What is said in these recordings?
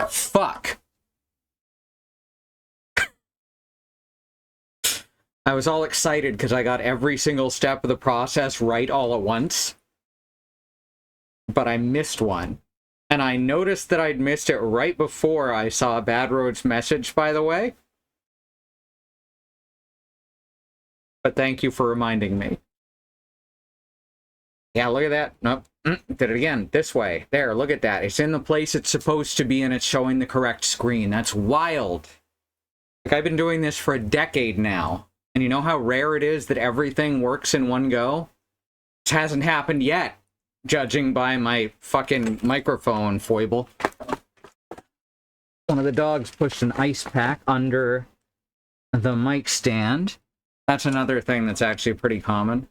Fuck. I was all excited because I got every single step of the process right all at once. But I missed one. And I noticed that I'd missed it right before I saw Bad Road's message, by the way. But thank you for reminding me. Yeah, look at that. Nope. Did it again. This way. There, look at that. It's in the place it's supposed to be and it's showing the correct screen. That's wild. Like, I've been doing this for a decade now. And you know how rare it is that everything works in one go? It hasn't happened yet, judging by my fucking microphone foible. One of the dogs pushed an ice pack under the mic stand. That's another thing that's actually pretty common.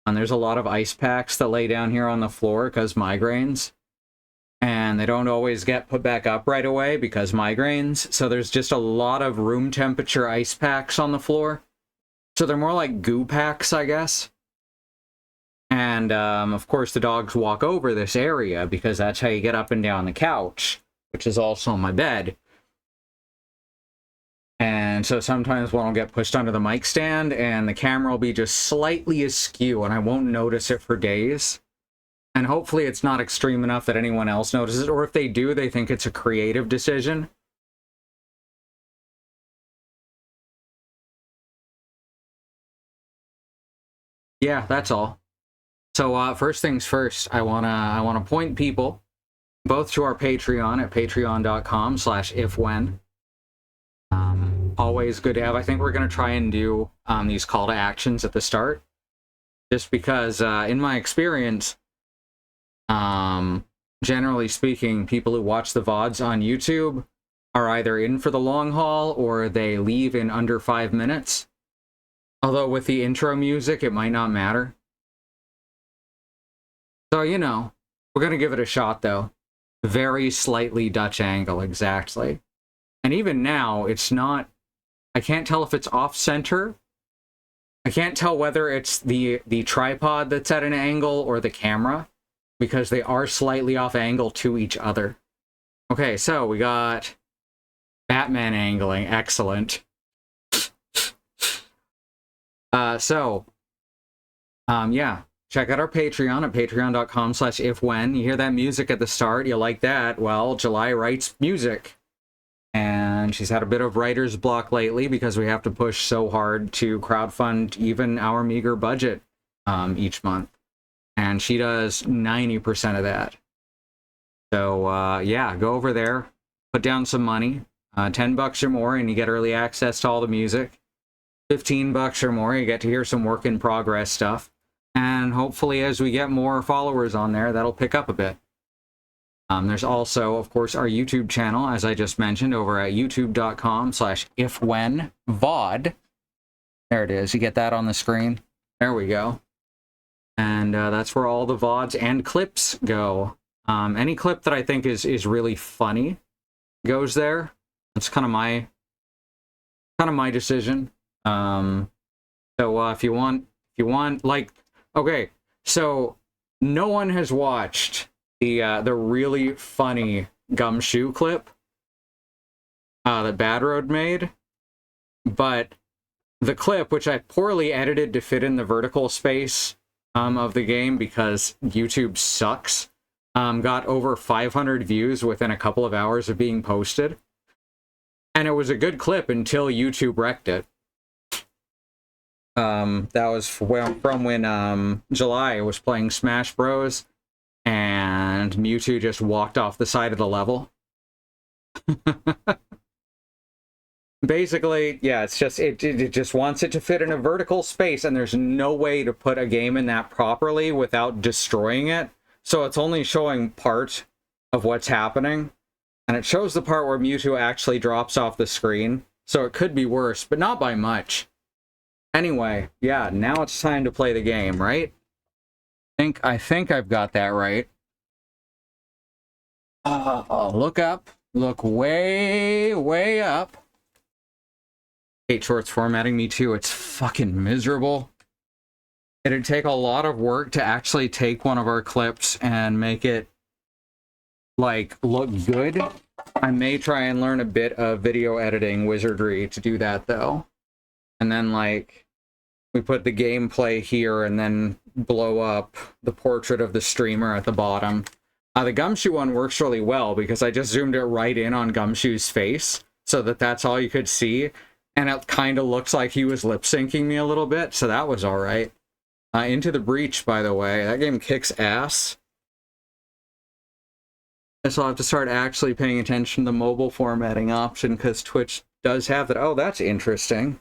And there's a lot of ice packs that lay down here on the floor because migraines. And they don't always get put back up right away because migraines. So there's just a lot of room temperature ice packs on the floor. So they're more like goo packs, I guess. And, of course, the dogs walk over this area because that's how you get up and down the couch, which is also my bed. And so sometimes one will get pushed under the mic stand and the camera will be just slightly askew and I won't notice it for days. And hopefully it's not extreme enough that anyone else notices it, or if they do, they think it's a creative decision. Yeah, that's all. So first things first, I wanna point people both to our Patreon at patreon.com/ifwhen. Always good to have. I think we're going to try and do these call to actions at the start. Just because, in my experience, generally speaking, people who watch the VODs on YouTube are either in for the long haul or they leave in under 5 minutes. Although with the intro music, it might not matter. So, you know, we're going to give it a shot, though. Very slightly Dutch angle, exactly. And even now, it's not... I can't tell if it's off-center. I can't tell whether it's the tripod that's at an angle or the camera, because they are slightly off angle to each other. Okay, so we got Batman angling. Excellent. Yeah. Check out our Patreon at patreon.com/ifwhen. You hear that music at the start, you like that? Well, July writes music. And she's had a bit of writer's block lately because we have to push so hard to crowdfund even our meager budget each month. And she does 90% of that. So, yeah, go over there, put down some money, $10 or more, and you get early access to all the music. $15 or more, you get to hear some work in progress stuff. And hopefully as we get more followers on there, that'll pick up a bit. There's also, of course, our YouTube channel, as I just mentioned, over at youtube.com/ifwhenvod. There it is. You get that on the screen. There we go. And that's where all the VODs and clips go. Any clip that I think is really funny goes there. That's kind of my decision. So if you want, like, okay, so no one has watched the really funny Gumshoe clip that Bad Road made, but the clip, which I poorly edited to fit in the vertical space of the game because YouTube sucks, got over 500 views within a couple of hours of being posted. And it was a good clip until YouTube wrecked it. That was from when July was playing Smash Bros. And Mewtwo just walked off the side of the level. Basically, yeah, it's just it just wants it to fit in a vertical space, and there's no way to put a game in that properly without destroying it. So it's only showing part of what's happening, and it shows the part where Mewtwo actually drops off the screen. So it could be worse, but not by much. Anyway, yeah, now it's time to play the game, right? I think I've got that right. Look up. Look way, way up. Hate shorts formatting, me too. It's fucking miserable. It'd take a lot of work to actually take one of our clips and make it, like, look good. I may try and learn a bit of video editing wizardry to do that, though. And then, like, we put the gameplay here and then blow up the portrait of the streamer at the bottom. The Gumshoe one works really well because I just zoomed it right in on Gumshoe's face so that that's all you could see. And it kind of looks like he was lip-syncing me a little bit, so that was all right. Into the Breach, by the way. That game kicks ass. So I'll have to start actually paying attention to the mobile formatting option because Twitch does have that. Oh, that's interesting.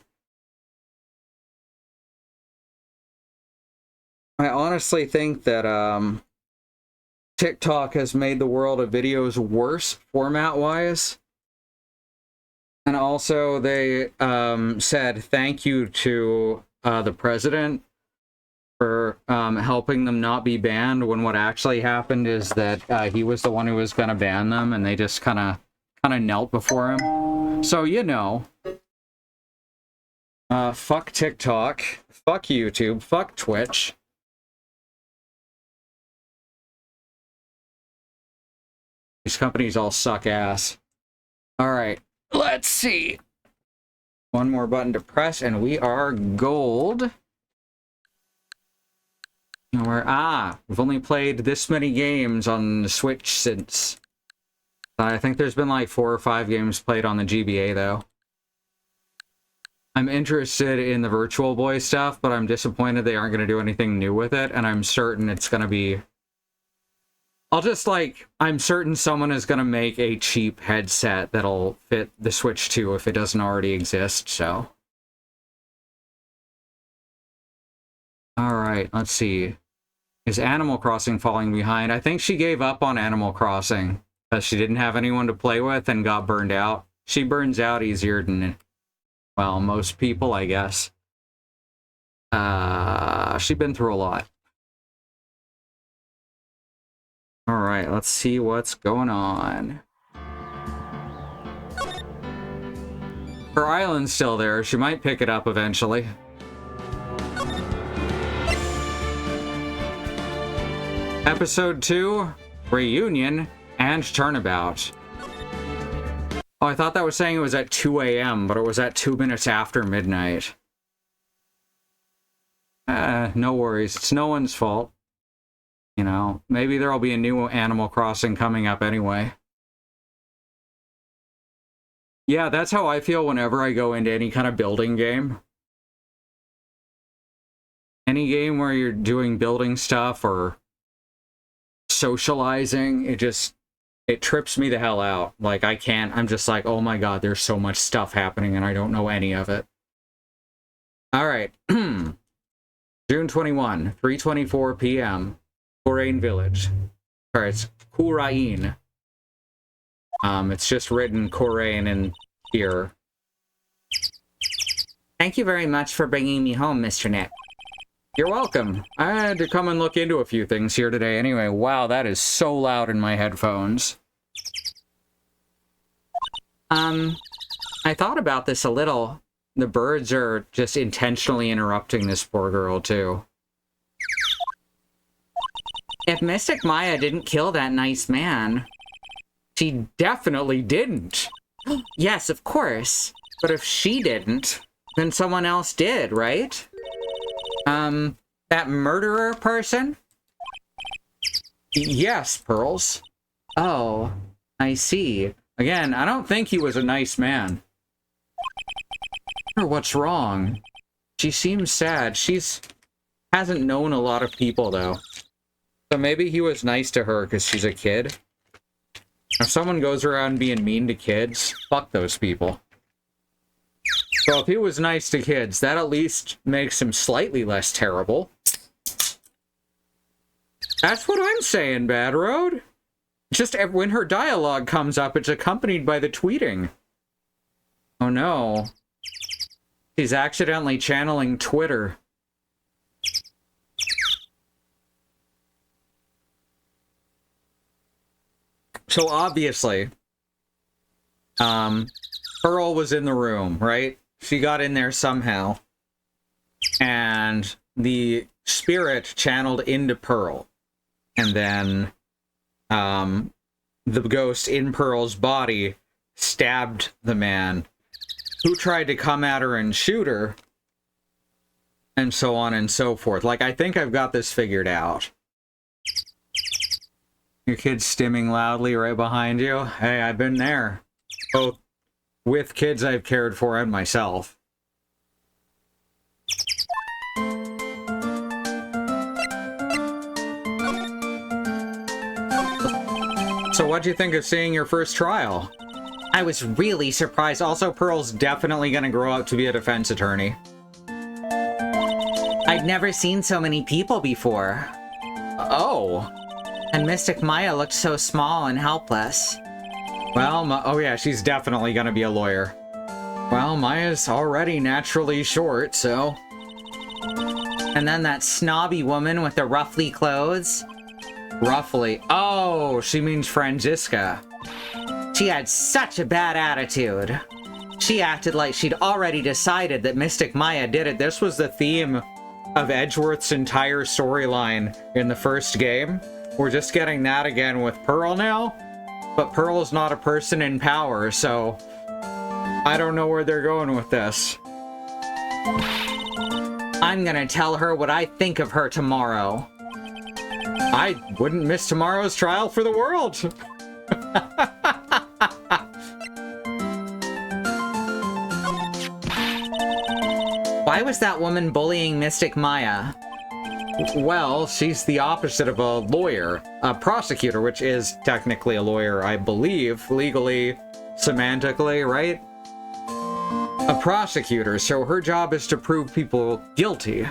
I honestly think that TikTok has made the world of videos worse format-wise. And also they said thank you to the president for helping them not be banned when what actually happened is that he was the one who was going to ban them and they just kind of knelt before him. So, you know, fuck TikTok, fuck YouTube, fuck Twitch. These companies all suck ass. All right, let's see. One more button to press, and we are gold. We've only played this many games on the Switch since. I think there's been like 4 or 5 games played on the GBA, though. I'm interested in the Virtual Boy stuff, but I'm disappointed they aren't going to do anything new with it, and I'm certain it's going to be... I'm certain someone is going to make a cheap headset that'll fit the Switch 2 if it doesn't already exist, so. Alright, let's see. Is Animal Crossing falling behind? I think she gave up on Animal Crossing. because she didn't have anyone to play with and got burned out. She burns out easier than, well, most people, I guess. She's been through a lot. All right, let's see what's going on. Her island's still there. She might pick it up eventually. Episode 2, Reunion and Turnabout. Oh, I thought that was saying it was at 2 a.m., but it was at 2 minutes after midnight. No worries. It's no one's fault. You know, maybe there'll be a new Animal Crossing coming up anyway. Yeah, that's how I feel whenever I go into any kind of building game. Any game where you're doing building stuff or socializing, it trips me the hell out. Like, I'm just like, oh my god, there's so much stuff happening and I don't know any of it. Alright. June 21, 3:24 p.m. Korain Village. Or it's Kurain. It's just written Korain in here. Thank you very much for bringing me home, Mr. Nick. You're welcome. I had to come and look into a few things here today anyway. Wow, that is so loud in my headphones. I thought about this a little. The birds are just intentionally interrupting this poor girl, too. If Mystic Maya didn't kill that nice man... She definitely didn't. Yes, of course. But if she didn't, then someone else did, right? That murderer person? Yes, Pearls. Oh, I see. Again, I don't think he was a nice man. Or what's wrong? She seems sad. Hasn't known a lot of people, though. So maybe he was nice to her because she's a kid. If someone goes around being mean to kids, fuck those people. So if he was nice to kids, that at least makes him slightly less terrible. That's what I'm saying, Bad Road. Just when her dialogue comes up, it's accompanied by the tweeting. Oh no. She's accidentally channeling Twitter. So obviously, Pearl was in the room, right? She got in there somehow. And the spirit channeled into Pearl. And then the ghost in Pearl's body stabbed the man who tried to come at her and shoot her. And so on and so forth. Like, I think I've got this figured out. Your kid's stimming loudly right behind you. Hey, I've been there. Both with kids I've cared for and myself. So what'd you think of seeing your first trial? I was really surprised. Also, Pearl's definitely gonna grow up to be a defense attorney. I'd never seen so many people before. Oh. And Mystic Maya looked so small and helpless. Well, oh yeah, she's definitely gonna be a lawyer. Well, Maya's already naturally short, so... And then that snobby woman with the ruffly clothes. Roughly. Oh, she means Franziska. She had such a bad attitude. She acted like she'd already decided that Mystic Maya did it. This was the theme of Edgeworth's entire storyline in the first game. We're just getting that again with Pearl now. But Pearl's not a person in power, so I don't know where they're going with this. I'm gonna tell her what I think of her tomorrow. I wouldn't miss tomorrow's trial for the world. Why was that woman bullying Mystic Maya? Well, she's the opposite of a lawyer. A prosecutor, which is technically a lawyer, I believe, legally, semantically, right? A prosecutor, so her job is to prove people guilty.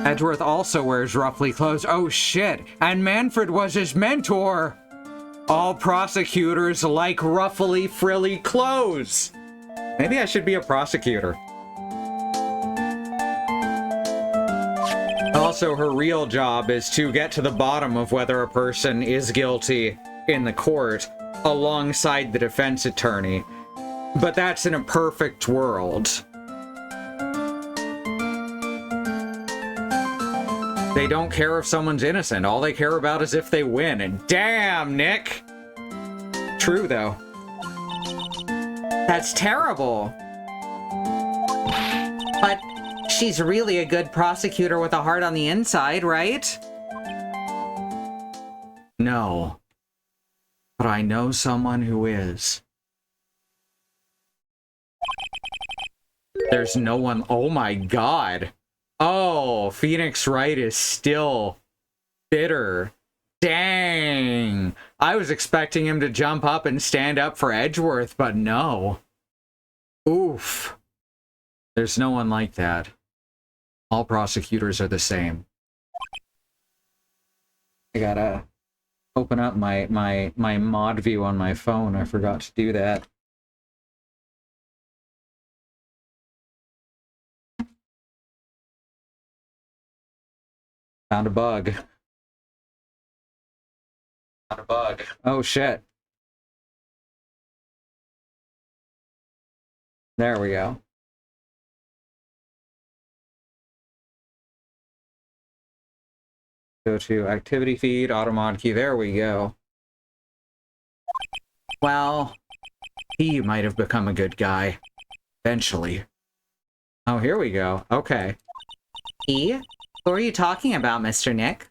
Edgeworth also wears roughly clothes. Oh shit, and Manfred was his mentor! All prosecutors like ruffly, frilly clothes. Maybe I should be a prosecutor. Also, her real job is to get to the bottom of whether a person is guilty in the court alongside the defense attorney. But that's in a perfect world. They don't care if someone's innocent. All they care about is if they win. And damn, Nick! True, though. That's terrible. But she's really a good prosecutor with a heart on the inside, right? No. But I know someone who is. There's no one... Oh my god. Oh, Phoenix Wright is still bitter. Dang. I was expecting him to jump up and stand up for Edgeworth, but no. Oof. There's no one like that. All prosecutors are the same. I gotta open up my mod view on my phone. I forgot to do that. Found a bug. Found a bug. Oh shit. There we go. Go to activity feed, automod key. There we go. Well, he might have become a good guy. Eventually. Oh, here we go. Okay. E? Who are you talking about, Mr. Nick?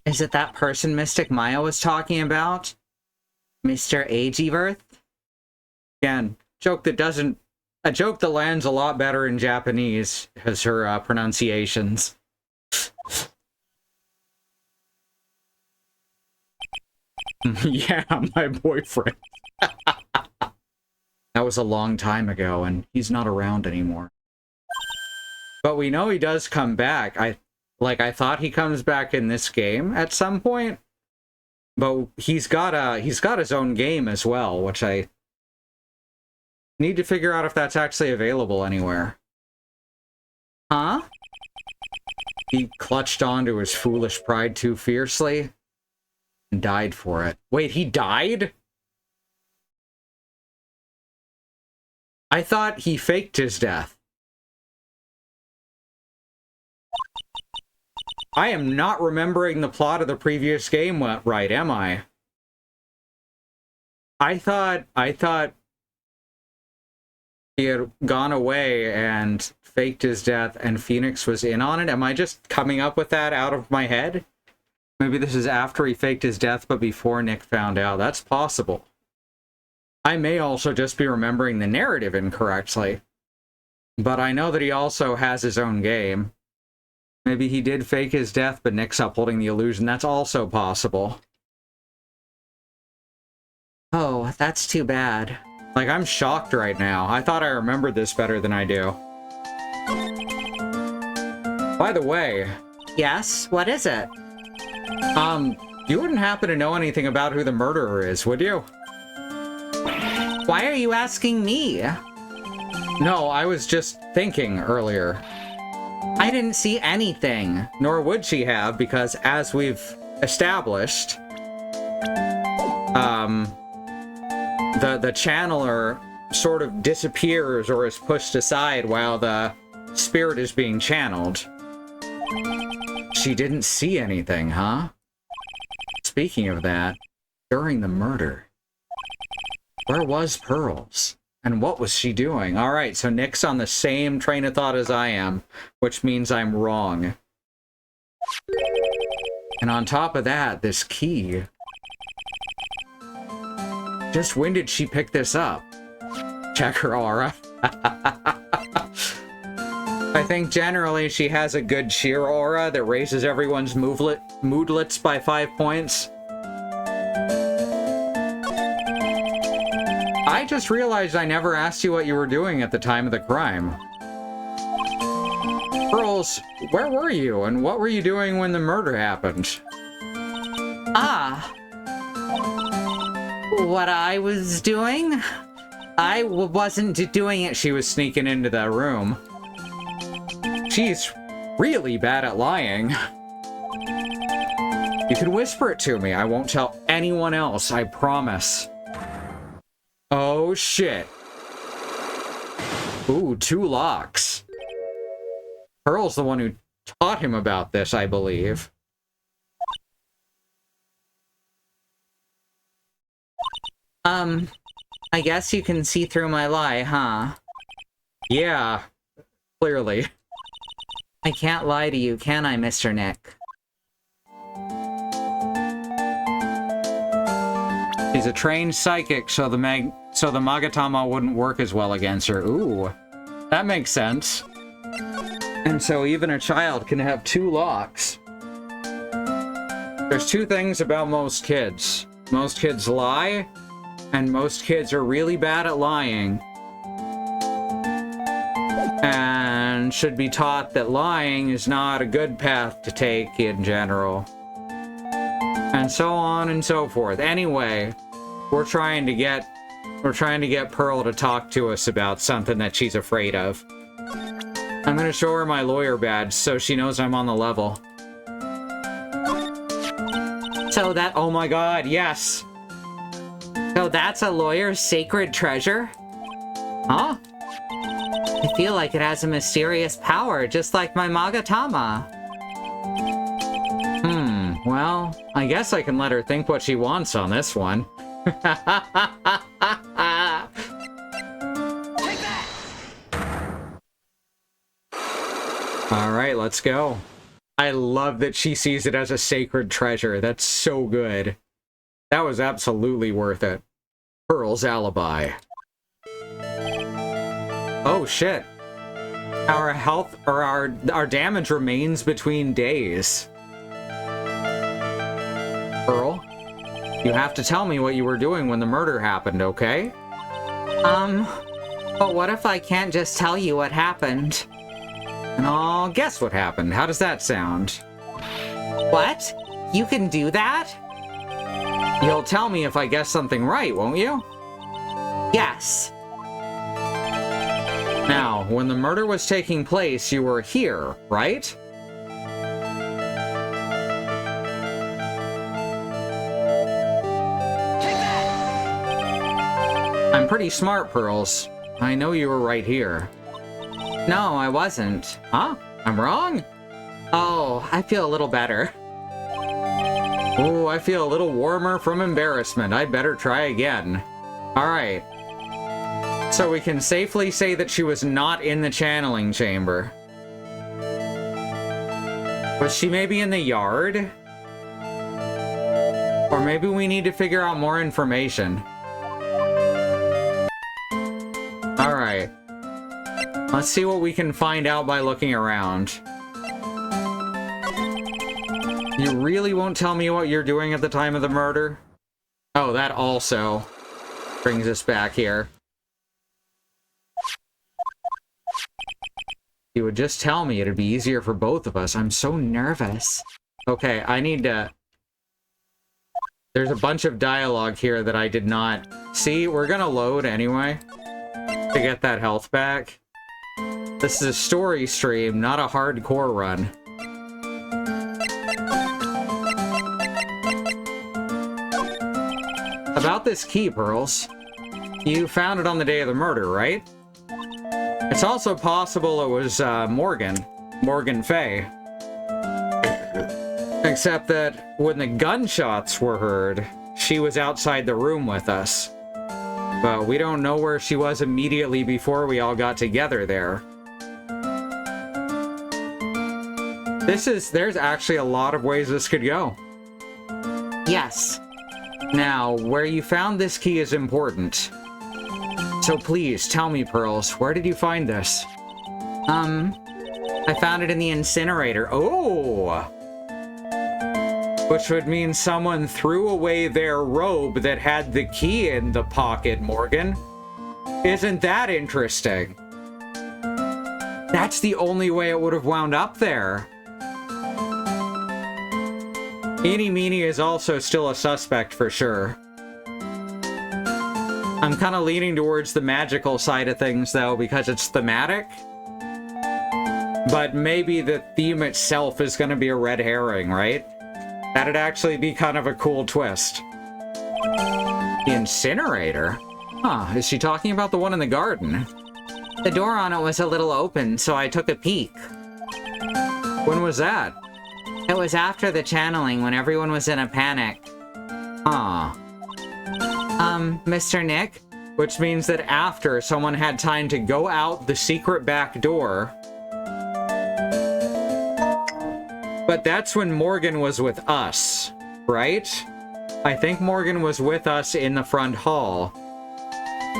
Is it that person Mystic Maya was talking about? Mr. Ageworth? Again, joke that doesn't... A joke that lands a lot better in Japanese as her pronunciations. Yeah, my boyfriend. That was a long time ago, and he's not around anymore. But we know he does come back. I thought he comes back in this game at some point, but he's got his own game as well, which I need to figure out if that's actually available anywhere. Huh? He clutched onto his foolish pride too fiercely and died for it. Wait, he died? I thought he faked his death. I am not remembering the plot of the previous game right, am I? I thought he had gone away and faked his death and Phoenix was in on it. Am I just coming up with that out of my head? Maybe this is after he faked his death, but before Nick found out. That's possible. I may also just be remembering the narrative incorrectly. But I know that he also has his own game. Maybe he did fake his death, but Nick's upholding the illusion. That's also possible. Oh, that's too bad. Like, I'm shocked right now. I thought I remembered this better than I do. By the way... Yes? What is it? You wouldn't happen to know anything about who the murderer is, would you? Why are you asking me? No, I was just thinking earlier. I didn't see anything, nor would she have, because as we've established, the channeler sort of disappears or is pushed aside while the spirit is being channeled. She didn't see anything, huh? Speaking of that, during the murder, where was Pearls? And what was she doing? Alright, so Nick's on the same train of thought as I am, which means I'm wrong. And on top of that, this key. Just when did she pick this up? Check her aura. I think generally she has a good cheer aura that raises everyone's moodlets by 5 points. I just realized I never asked you what you were doing at the time of the crime. Pearls, where were you and what were you doing when the murder happened? Ah, What I was doing? I wasn't doing it. She was sneaking into the room. She's really bad at lying. You can whisper it to me. I won't tell anyone else, I promise. Oh, shit. Ooh, 2 locks. Pearl's the one who taught him about this, I believe. I guess you can see through my lie, huh? Yeah, clearly. I can't lie to you, can I, Mr. Nick? She's a trained psychic, so the Magatama wouldn't work as well against her. Ooh, that makes sense. And so even a child can have 2 locks. There's 2 things about most kids. Most kids lie, and most kids are really bad at lying. And should be taught that lying is not a good path to take in general. And so on and so forth. Anyway, we're trying to get Pearl to talk to us about something that she's afraid of. I'm gonna show her my lawyer badge so she knows I'm on the level. So that, oh my god, yes. So that's a lawyer's sacred treasure? Huh? I feel like it has a mysterious power, just like my Magatama. Well, I guess I can let her think what she wants on this one. Take that! Alright, let's go. I love that she sees it as a sacred treasure. That's so good. That was absolutely worth it. Pearl's alibi. Oh shit. Our health, or our damage remains between days. Pearl, you have to tell me what you were doing when the murder happened, okay? But what if I can't just tell you what happened? And I'll guess what happened. How does that sound? What? You can do that? You'll tell me if I guess something right, won't you? Yes. Now, when the murder was taking place, you were here, right? I'm pretty smart, Pearls. I know you were right here. No, I wasn't. Huh? I'm wrong? Oh, I feel a little better. Oh, I feel a little warmer from embarrassment. I'd better try again. Alright. So we can safely say that she was not in the channeling chamber. Was she maybe in the yard? Or maybe we need to figure out more information. Alright. Let's see what we can find out by looking around. You really won't tell me what you're doing at the time of the murder? Oh, that also brings us back here. You would just tell me, it'd be easier for both of us. I'm so nervous. Okay, I need to... There's a bunch of dialogue here that I did not... See, we're gonna load anyway to get that health back. This is a story stream, not a hardcore run. About this key, Pearls. You found it on the day of the murder, right? It's also possible it was Morgan Fay. Except that when the gunshots were heard, she was outside the room with us. But we don't know where she was immediately before we all got together there. There's actually a lot of ways this could go. Yes. Now, where you found this key is important. So please, tell me, Pearls, where did you find this? I found it in the incinerator. Oh! Which would mean someone threw away their robe that had the key in the pocket, Morgan. Isn't that interesting? That's the only way it would have wound up there. Eeny Meeny is also still a suspect for sure. I'm kind of leaning towards the magical side of things, though, because it's thematic. But maybe the theme itself is going to be a red herring, right? That'd actually be kind of a cool twist. Incinerator? Huh, is she talking about the one in the garden? The door on it was a little open, so I took a peek. When was that? It was after the channeling, when everyone was in a panic. Huh. Mr. Nick? Which means that after someone had time to go out the secret back door. But that's when Morgan was with us, right? I think Morgan was with us in the front hall.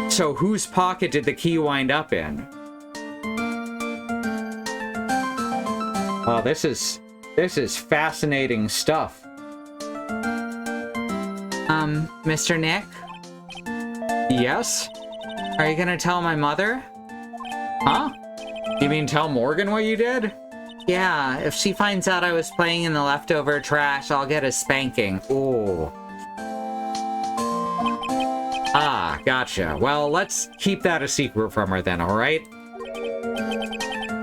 So whose pocket did the key wind up in? Oh, this is fascinating stuff. Mr. Nick? Yes? Are you gonna tell my mother? Huh? You mean tell Morgan what you did? Yeah, if she finds out I was playing in the leftover trash, I'll get a spanking. Ooh. Ah, gotcha. Well, let's keep that a secret from her then, alright?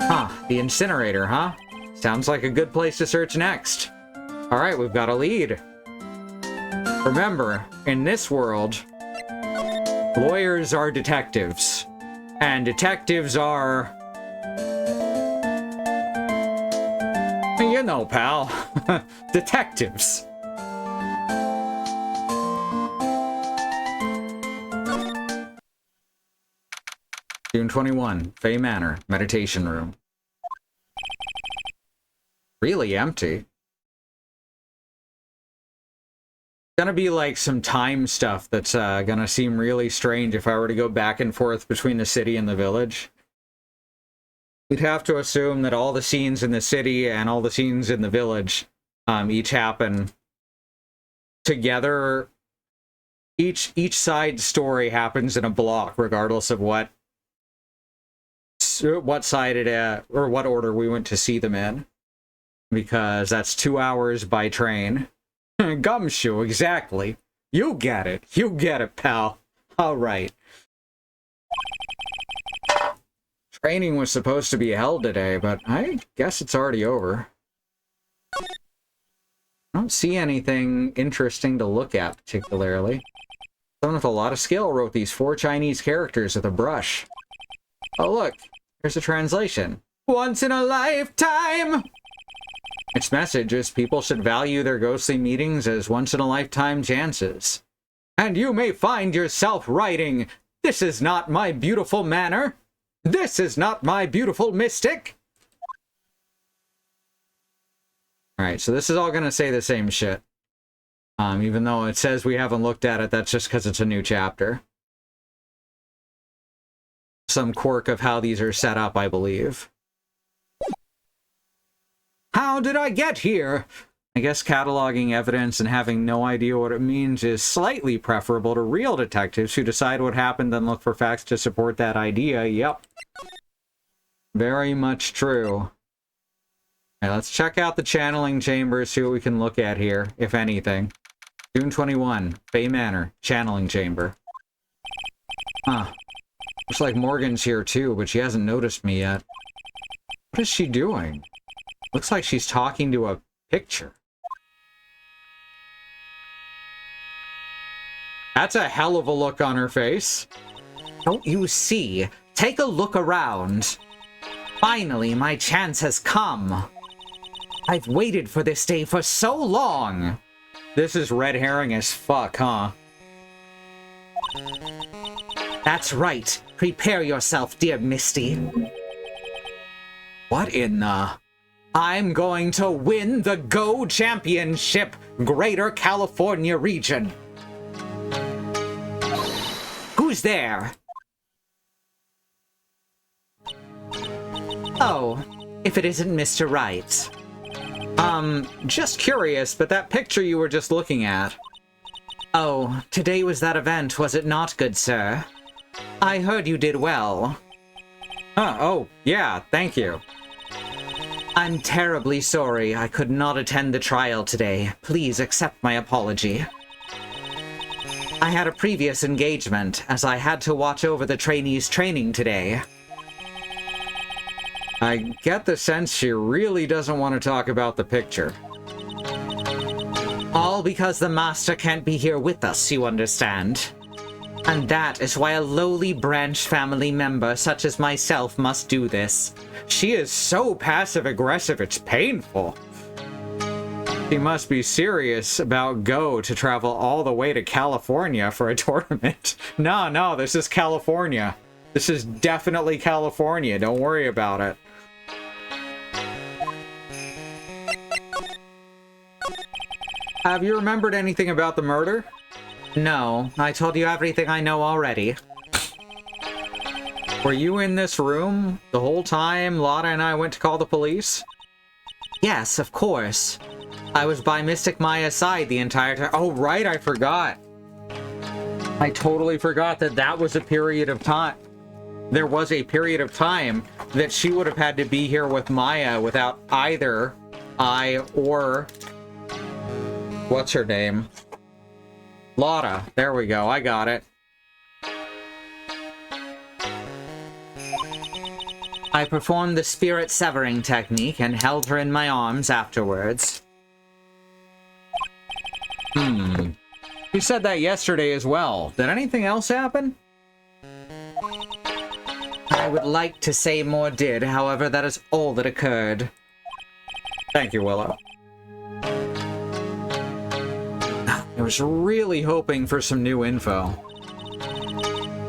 Huh, the incinerator, huh? Sounds like a good place to search next. Alright, we've got a lead. Remember, in this world, lawyers are detectives. And detectives are... You know, pal. Detectives. June 21, Fay Manor, meditation room. Really empty. Gonna be like some time stuff that's gonna seem really strange if I were to go back and forth between the city and the village. We'd have to assume that all the scenes in the city and all the scenes in the village each happen together. Each side story happens in a block, regardless of what side it or what order we went to see them in, because that's 2 hours by train. Gumshoe, exactly. You get it, pal. All right. Training was supposed to be held today, but I guess it's already over. I don't see anything interesting to look at, particularly. Someone with a lot of skill wrote these 4 Chinese characters with a brush. Oh, look. Here's a translation. Once in a lifetime! Its message is people should value their ghostly meetings as once-in-a-lifetime chances. And you may find yourself writing, "This is not my beautiful manor. This is not my beautiful mystic." Alright, so this is all going to say the same shit. Even though it says we haven't looked at it, that's just because it's a new chapter. Some quirk of how these are set up, I believe. How did I get here? I guess cataloging evidence and having no idea what it means is slightly preferable to real detectives who decide what happened and look for facts to support that idea. Yep. Very much true. Right, let's check out the channeling chamber, see what we can look at here, if anything. June 21, Fay Manor, channeling chamber. Huh. Looks like Morgan's here too, but she hasn't noticed me yet. What is she doing? Looks like she's talking to a picture. That's a hell of a look on her face. Don't you see? Take a look around. Finally, my chance has come. I've waited for this day for so long. This is red herring as fuck, huh? That's right. Prepare yourself, dear Misty. What in the... I'm going to win the Go Championship, Greater California region. Who's there? Oh, if it isn't Mr. Wright. Just curious, but that picture you were just looking at. Oh, today was that event, was it not, good sir? I heard you did well. Oh, yeah, thank you. I'm terribly sorry I could not attend the trial today. Please accept my apology. I had a previous engagement, as I had to watch over the trainees' training today. I get the sense she really doesn't want to talk about the picture. All because the master can't be here with us, you understand. And that is why a lowly branch family member such as myself must do this. She is so passive-aggressive, it's painful. She must be serious about Go to travel all the way to California for a tournament. No, this is California. This is definitely California, don't worry about it. Have you remembered anything about the murder? No, I told you everything I know already. Were you in this room the whole time Lotta and I went to call the police? Yes, of course. I was by Mystic Maya's side the entire time. Oh, right, I forgot. I totally forgot that that was a period of time. There was a period of time that she would have had to be here with Maya without either I or... what's her name? Lotta. There we go. I got it. I performed the spirit severing technique and held her in my arms afterwards. You said that yesterday as well. Did anything else happen? I would like to say more did, however, that is all that occurred. Thank you, Willow. I was really hoping for some new info.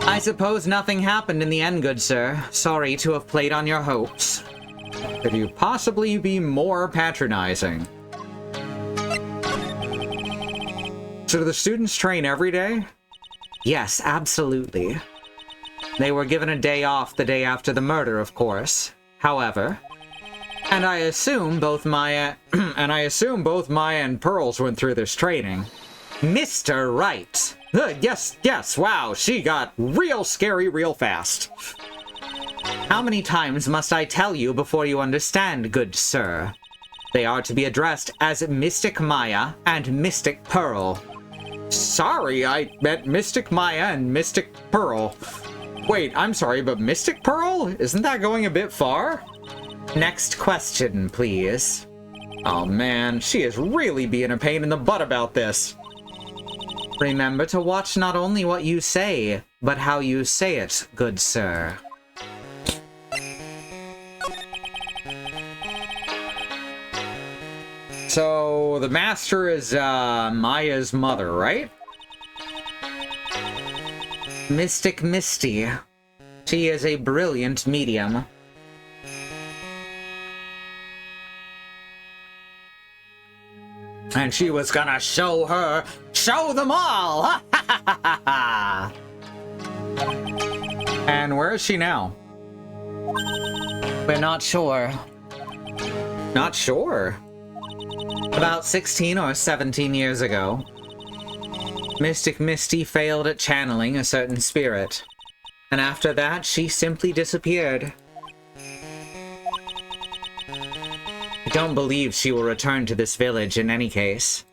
I suppose nothing happened in the end, good sir. Sorry to have played on your hopes. Could you possibly be more patronizing? So do the students train every day? Yes, absolutely. They were given a day off the day after the murder, of course. However, and I assume both Maya and Pearls went through this training. Mr. Right. Yes, wow, she got real scary real fast. How many times must I tell you before you understand, good sir? They are to be addressed as Mystic Maya and Mystic Pearl. Sorry, I meant Mystic Maya and Mystic Pearl. Wait, I'm sorry, but Mystic Pearl? Isn't that going a bit far? Next question, please. Oh man, she is really being a pain in the butt about this. Remember to watch not only what you say, but how you say it, good sir. So, the master is, Maya's mother, right? Mystic Misty. She is a brilliant medium. And she was gonna show them all! And where is she now? We're not sure. Not sure? About 16 or 17 years ago, Mystic Misty failed at channeling a certain spirit. And after that, she simply disappeared. I don't believe she will return to this village in any case.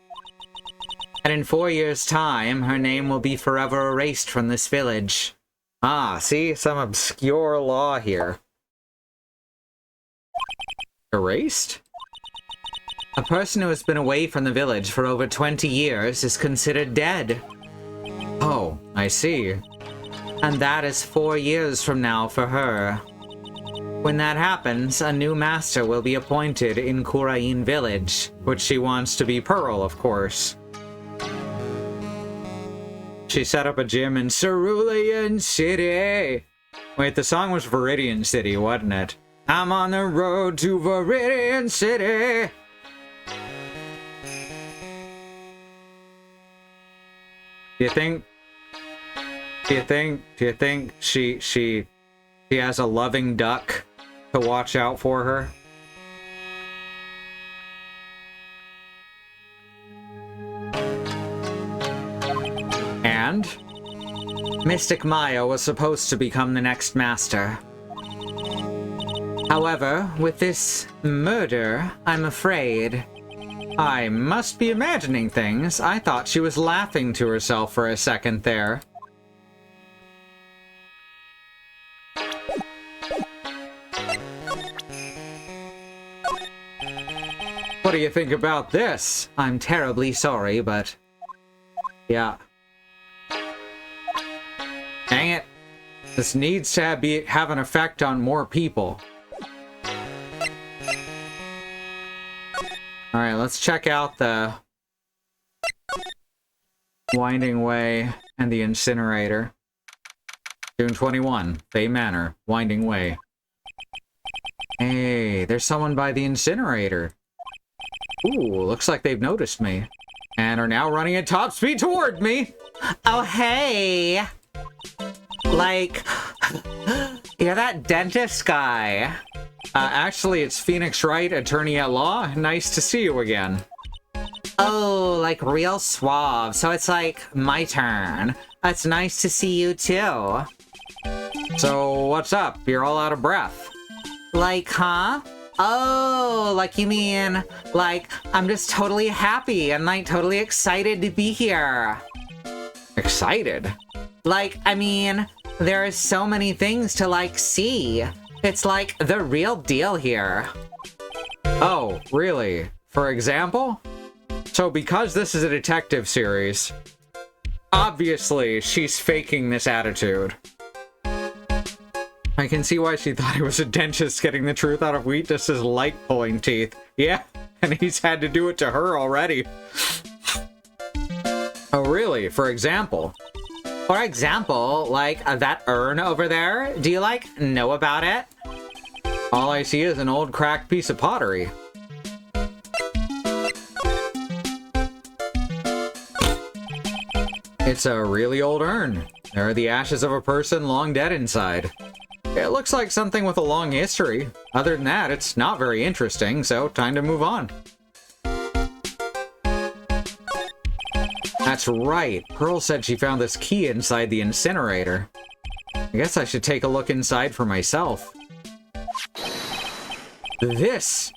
And in 4 years' time, her name will be forever erased from this village. Ah, see? Some obscure law here. Erased? A person who has been away from the village for over 20 years is considered dead. Oh, I see. And that is 4 years from now for her. When that happens, a new master will be appointed in Kurain Village, which she wants to be Pearl, of course. She set up a gym in Cerulean City. Wait, the song was Viridian City, wasn't it? I'm on the road to Viridian City. Do you think she has a loving duck to watch out for her? And Mystic Maya was supposed to become the next master. However, with this murder, I'm afraid... I must be imagining things. I thought she was laughing to herself for a second there. What do you think about this? I'm terribly sorry, but... yeah. Dang it. This needs to have an effect on more people. Alright, let's check out the Winding Way and the Incinerator. June 21, Bay Manor, Winding Way. Hey, there's someone by the incinerator. Ooh, looks like they've noticed me. And are now running at top speed toward me! Oh, hey! Like, you're that dentist guy. Actually, it's Phoenix Wright, attorney at law. Nice to see you again. Oh, like real suave. So it's like my turn. It's nice to see you too. So what's up? You're all out of breath. Like, huh? Oh, like you mean, like, I'm just totally happy and like totally excited to be here. Excited? Like, I mean, there are so many things to like see. It's like the real deal here. Oh, really? For example? So because this is a detective series, obviously she's faking this attitude. I can see why she thought it was a dentist getting the truth out of Wheatus's light-pulling teeth. Yeah, and he's had to do it to her already. Oh, really? For example? For example, like that urn over there? Do you, like, know about it? All I see is an old cracked piece of pottery. It's a really old urn. There are the ashes of a person long dead inside. It looks like something with a long history. Other than that, it's not very interesting, so time to move on. That's right. Pearl said she found this key inside the incinerator. I guess I should take a look inside for myself. This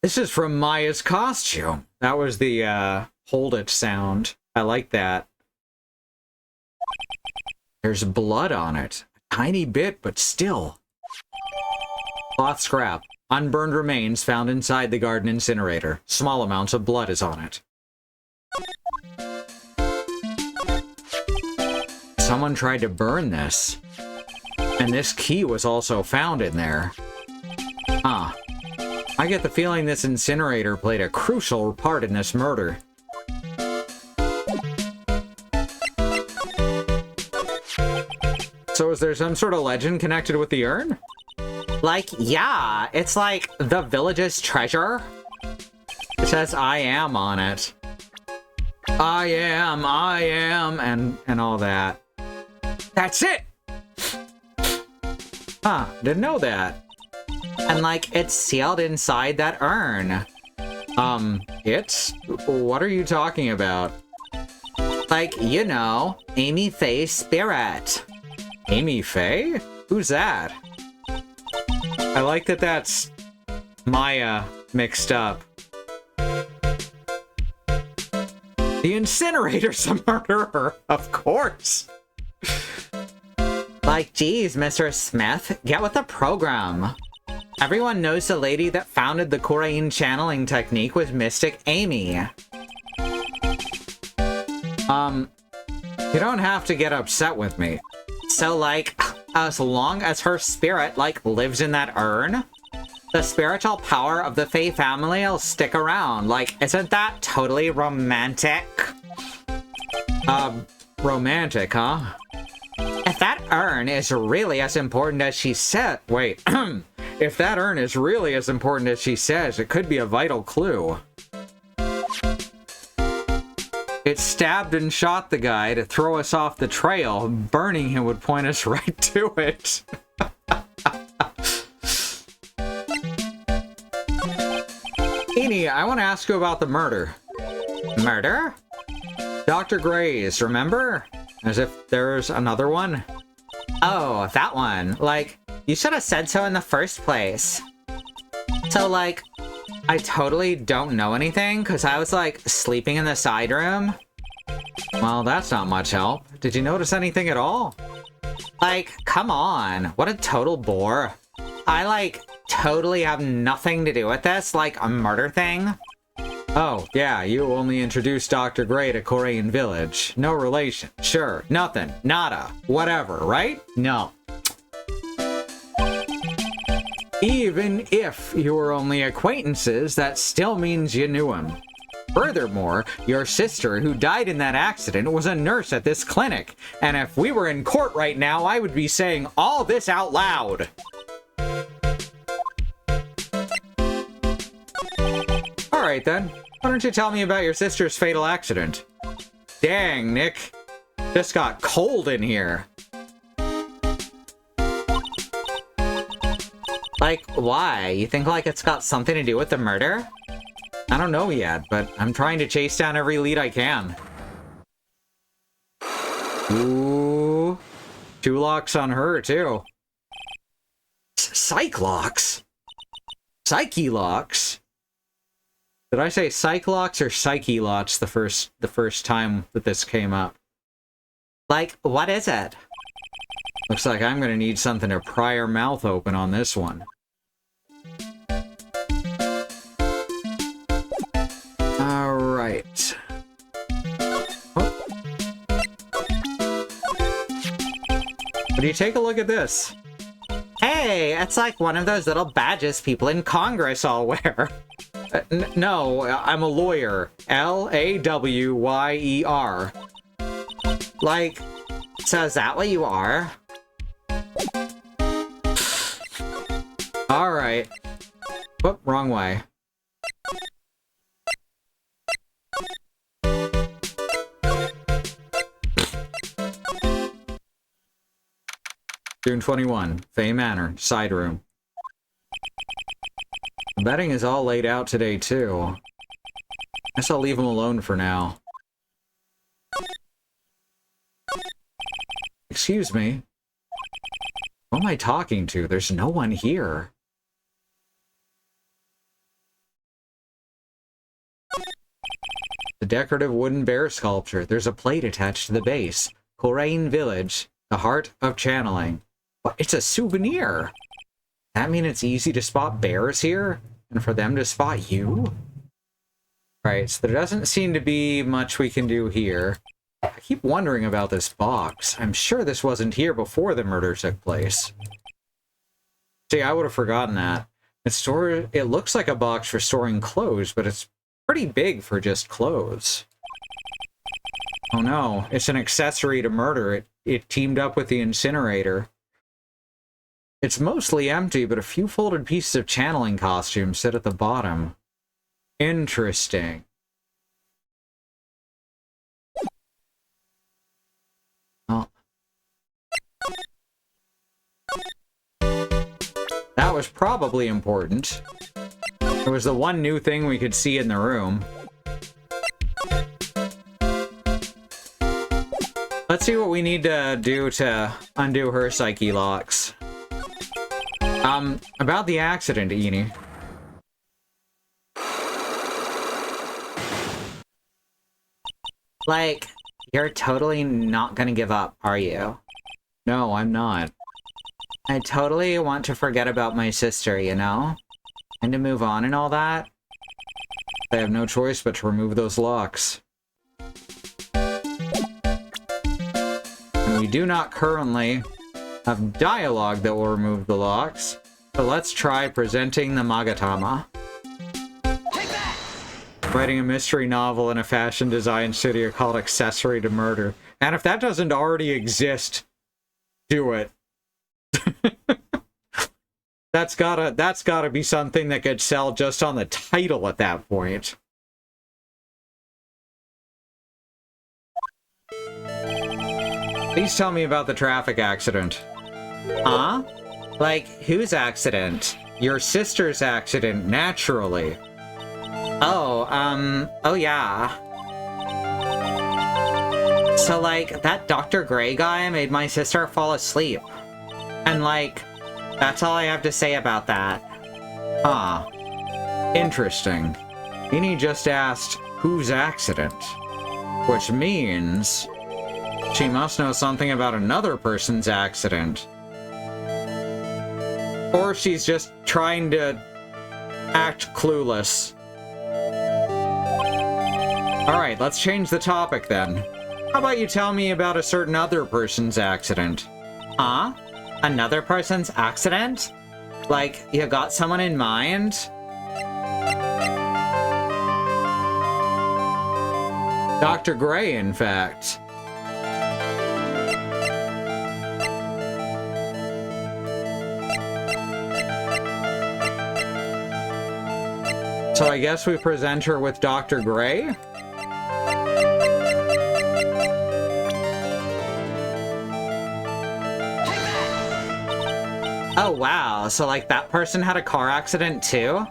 is from Maya's costume. That was the hold it sound. I like that. There's blood on it. A tiny bit, but still. Cloth scrap. Unburned remains found inside the garden incinerator. Small amounts of blood is on it. Someone tried to burn this. And this key was also found in there. Huh. I get the feeling this incinerator played a crucial part in this murder. So is there some sort of legend connected with the urn? Like, yeah, it's like the village's treasure. It says I am on it. I am, and all that. That's it! Huh, didn't know that. And like, it's sealed inside that urn. What are you talking about? Like, you know, Amy Faye's spirit. Amy Faye? Who's that? I like that that's Maya mixed up. The incinerator's a murderer, of course. Like, geez, Mr. Smith, get with the program. Everyone knows the lady that founded the Korean channeling technique was Mystic Amy. You don't have to get upset with me. So, like, as long as her spirit, like, lives in that urn, the spiritual power of the Faye family will stick around. Like, isn't that totally romantic? Romantic, huh? If that urn is really as important as she said... Wait, if that urn is really as important as she says, it could be a vital clue. It stabbed and shot the guy to throw us off the trail. Burning him would point us right to it. Amy, I want to ask you about the murder. Murder? Dr. Gray's, remember? As if there's another one? Oh, that one. Like, You should have said so in the first place. So, like, I totally don't know anything, because I was, like, sleeping in the side room. Well, that's not much help. Did you notice anything at all? Like, come on. What a total bore. I, like, totally have nothing to do with this, like, a murder thing. Oh, yeah, you only introduced Dr. Gray to Korean Village. No relation. Sure, nothing, nada, whatever, right? No. Even if you were only acquaintances, that still means you knew him. Furthermore, your sister, who died in that accident, was a nurse at this clinic. And if we were in court right now, I would be saying all this out loud. Alright then, why don't you tell me about your sister's fatal accident? Dang, Nick. Just got cold in here. Like, why? You think, like, it's got something to do with the murder? I don't know yet, but I'm trying to chase down every lead I can. Ooh. 2 locks on her, too. Psych locks? Psyche locks? Did I say psych locks or psyche locks the first time that this came up? Like, what is it? Looks like I'm gonna need something to pry her mouth open on this one. Alright. Oh. What do you take a look at this? Hey, it's like one of those little badges people in Congress all wear. No, I'm a lawyer. L-A-W-Y-E-R. Like, so is that what you are? Alright. Whoop, wrong way. June 21, Fay Manor, side room. The bedding is all laid out today, too. Guess I'll leave him alone for now. Excuse me. Who am I talking to? There's no one here. The decorative wooden bear sculpture. There's a plate attached to the base. Korean Village, the heart of channeling. But it's a souvenir. That mean it's easy to spot bears here? And for them to spot you? Right, so there doesn't seem to be much we can do here. I keep wondering about this box. I'm sure this wasn't here before the murder took place. See, I would have forgotten that. It looks like a box for storing clothes, but it's pretty big for just clothes. Oh no, it's an accessory to murder. It teamed up with the incinerator. It's mostly empty, but a few folded pieces of channeling costumes sit at the bottom. Interesting. Oh. That was probably important. It was the one new thing we could see in the room. Let's see what we need to do to undo her psyche locks. About the accident, Eni. Like, you're totally not gonna give up, are you? No, I'm not. I totally want to forget about my sister, you know? And to move on and all that. I have no choice but to remove those locks. And we do not currently have dialogue that will remove the locks. So let's try presenting the Magatama. Writing a mystery novel in a fashion design studio called Accessory to Murder. And if that doesn't already exist, do it. That's gotta be something that could sell just on the title at that point. Please tell me about the traffic accident. Huh? Like, whose accident? Your sister's accident, naturally. Oh, oh yeah. So, like, that Dr. Gray guy made my sister fall asleep. And, like, That's all I have to say about that. Huh. Interesting. Eni just asked, whose accident? Which means she must know something about another person's accident. Or she's just trying to act clueless. Alright, let's change the topic then. How about you tell me about a certain other person's accident? Huh? Another person's accident? Like, you got someone in mind? Dr. Gray, in fact. So I guess we present her with Dr. Gray? Oh wow, so like that person had a car accident too?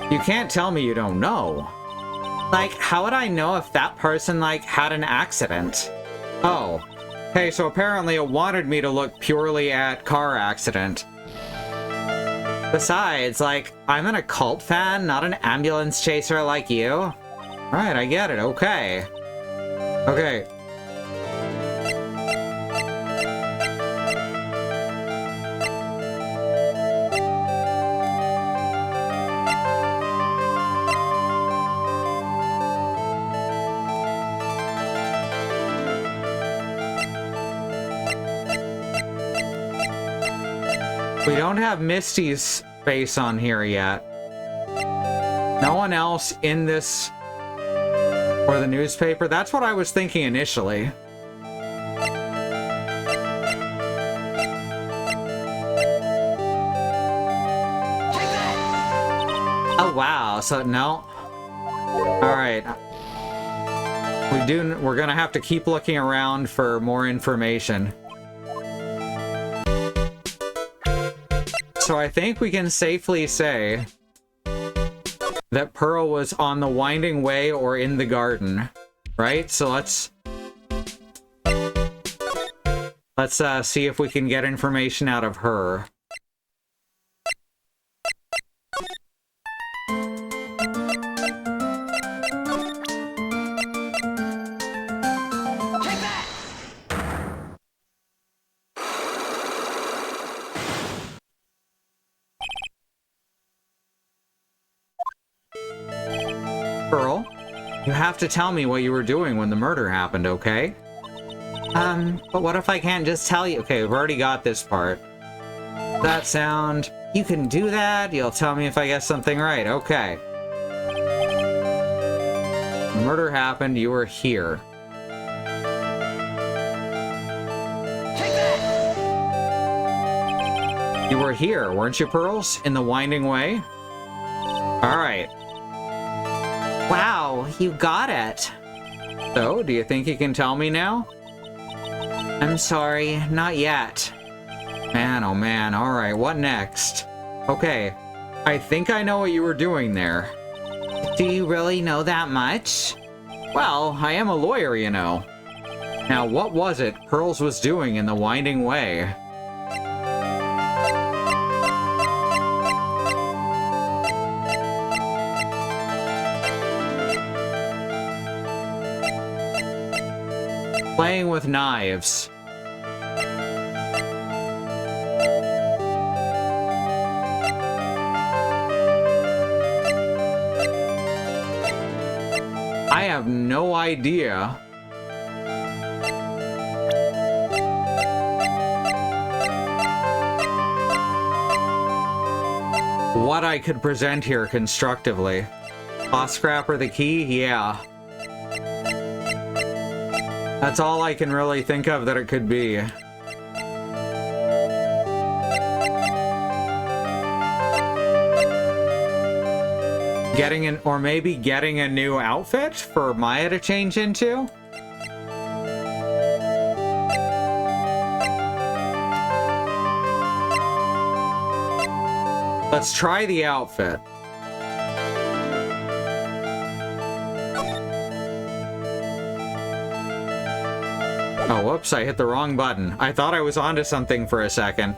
You can't tell me you don't know. Like, how would I know if that person like had an accident? Oh. Hey, so apparently it wanted me to look purely at car accident. Besides, like, I'm an occult fan, not an ambulance chaser like you. Right, I get it, okay. Okay. We don't have Misty's face on here yet. No one else in this or the newspaper. That's what I was thinking initially. Oh wow, so no. Alright. We're gonna have to keep looking around for more information. So I think we can safely say that Pearl was on the Winding Way or in the garden, right? So let's see if we can get information out of her. Pearl, you have to tell me what you were doing when the murder happened, okay? But what if I can't just tell you? Okay, we've already got this part. That sound. You can do that? You'll tell me if I get something right. Okay. The murder happened, you were here. You were here, weren't you, Pearls? In the Winding Way? Alright. Wow, you got it. So, do you think you can tell me now? I'm sorry, not yet. Man, oh man, alright, what next? Okay, I think I know what you were doing there. Do you really know that much? Well, I am a lawyer, you know. Now, what was it Pearls was doing in the Winding Way? Playing with knives. I have no idea. What I could present here constructively. Boss Scrapper the key? Yeah. That's all I can really think of that it could be. Or maybe getting a new outfit for Maya to change into? Let's try the outfit. Oh, whoops, I hit the wrong button. I thought I was onto something for a second.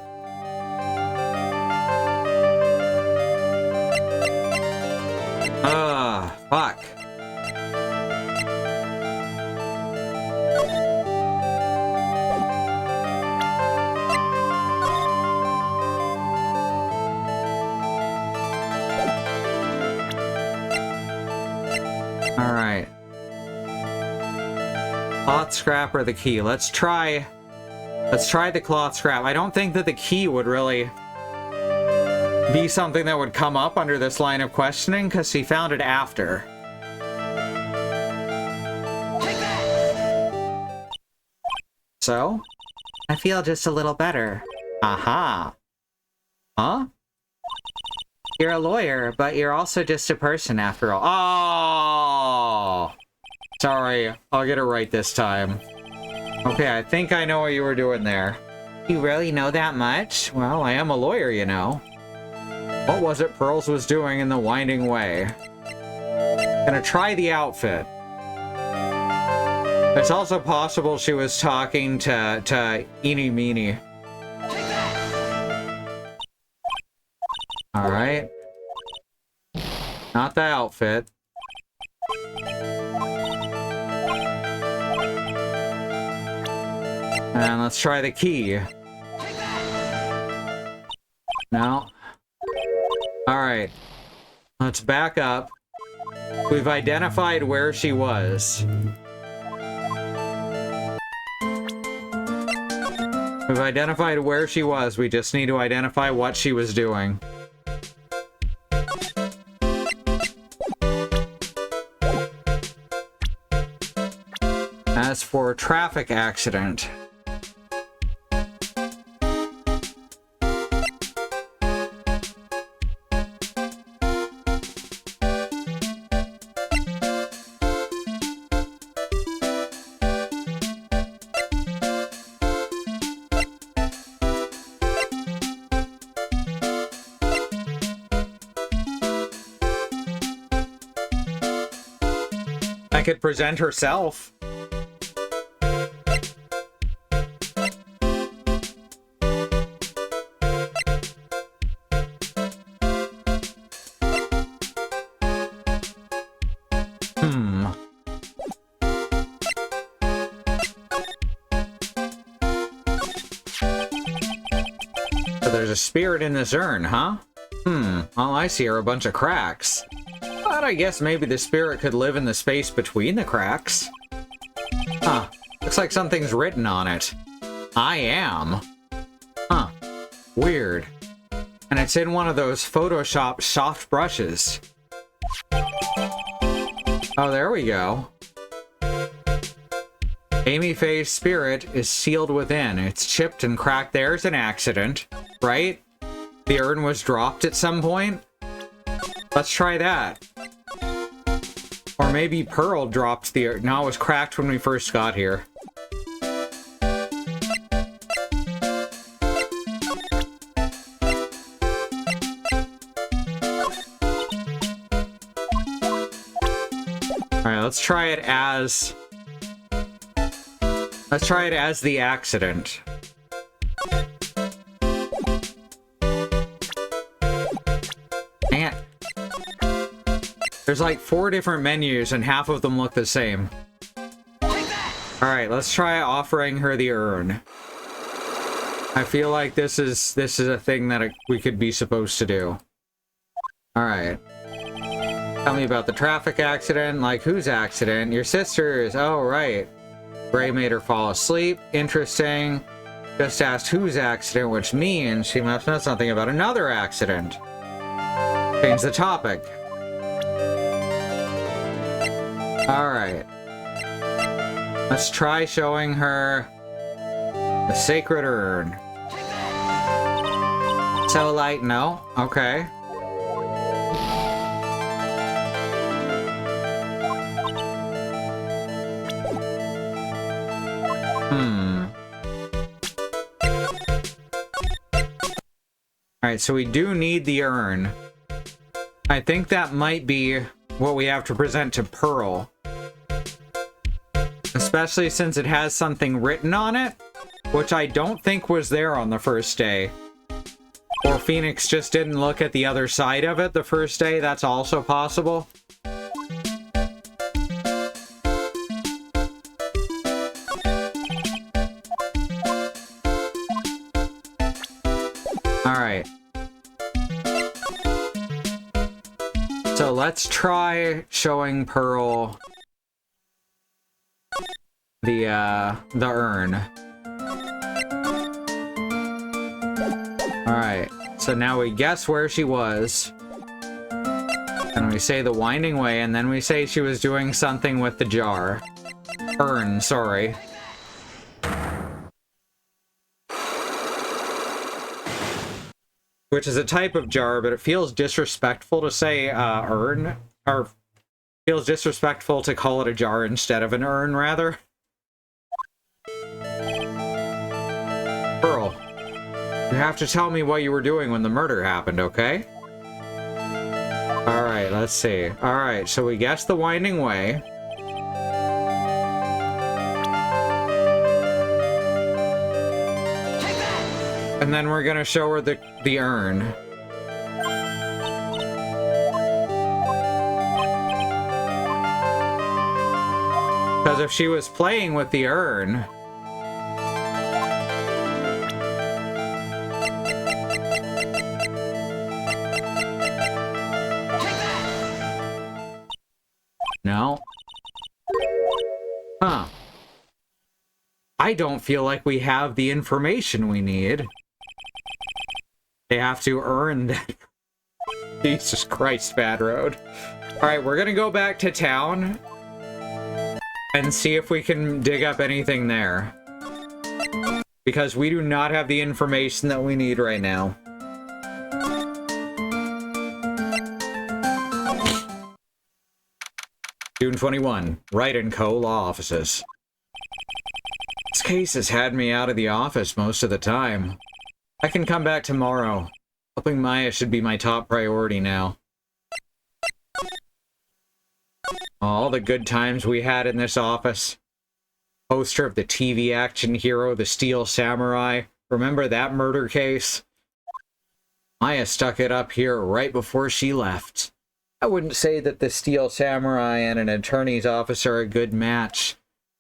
Cloth scrap or the key? Let's try the cloth scrap. I don't think that the key would really be something that would come up under this line of questioning, because he found it after. So, I feel just a little better. Aha. Huh? You're a lawyer, but you're also just a person after all. Oh! Sorry, I'll get it right this time. Okay, I think I know what you were doing there. You really know that much? Well, I am a lawyer, you know. What was it Pearls was doing in the winding way? Gonna try the outfit. It's also possible she was talking to Eeny Meeny. Alright. Not the outfit. And let's try the key. No. Alright. Let's back up. We've identified where she was. We've identified where she was. We just need to identify what she was doing. As for traffic accident. I could present herself. So there's a spirit in this urn, huh? All I see are a bunch of cracks. But I guess maybe the spirit could live in the space between the cracks. Huh. Looks like something's written on it. I am. Huh. Weird. And it's in one of those Photoshop soft brushes. Oh, there we go. Amy Faye's spirit is sealed within. It's chipped and cracked. There's an accident, right? The urn was dropped at some point. Let's try that. Or maybe Pearl dropped the urn. No, it was cracked when we first got here. Alright, let's try it as... Let's try it as the accident. Dang it. There's like 4 different menus and half of them look the same. Alright, let's try offering her the urn. I feel like this is a thing that we could be supposed to do. Alright. Tell me about the traffic accident. Like, whose accident? Your sister's. Oh, right. Ray made her fall asleep. Interesting. Just asked whose accident, which means she must know something about another accident. Change the topic. Alright. Let's try showing her the sacred urn. So, like, no? Okay. Alright, so we do need the urn. I think that might be what we have to present to Pearl. Especially since it has something written on it, which I don't think was there on the first day. Or Phoenix just didn't look at the other side of it the first day, that's also possible. Alright. So let's try showing Pearl the urn. Alright, so now we guess where she was. And we say the winding way, and then we say she was doing something with the jar. Urn, sorry. Which is a type of jar, but it feels disrespectful to say urn, or feels disrespectful to call it a jar instead of an urn, rather. Pearl, you have to tell me what you were doing when the murder happened, okay? Alright, let's see. Alright, so we guessed the winding way. And then we're gonna show her the urn. Because if she was playing with the urn... No. Huh. I don't feel like we have the information we need. They have to earn that. Jesus Christ, Bad Road. Alright, we're gonna go back to town and see if we can dig up anything there. Because we do not have the information that we need right now. June 21, Wright & Co. Law Offices. This case has had me out of the office most of the time. I can come back tomorrow. Helping Maya should be my top priority now. All the good times we had in this office. Poster of the TV action hero, the Steel Samurai. Remember that murder case? Maya stuck it up here right before she left. I wouldn't say that the Steel Samurai and an attorney's office are a good match,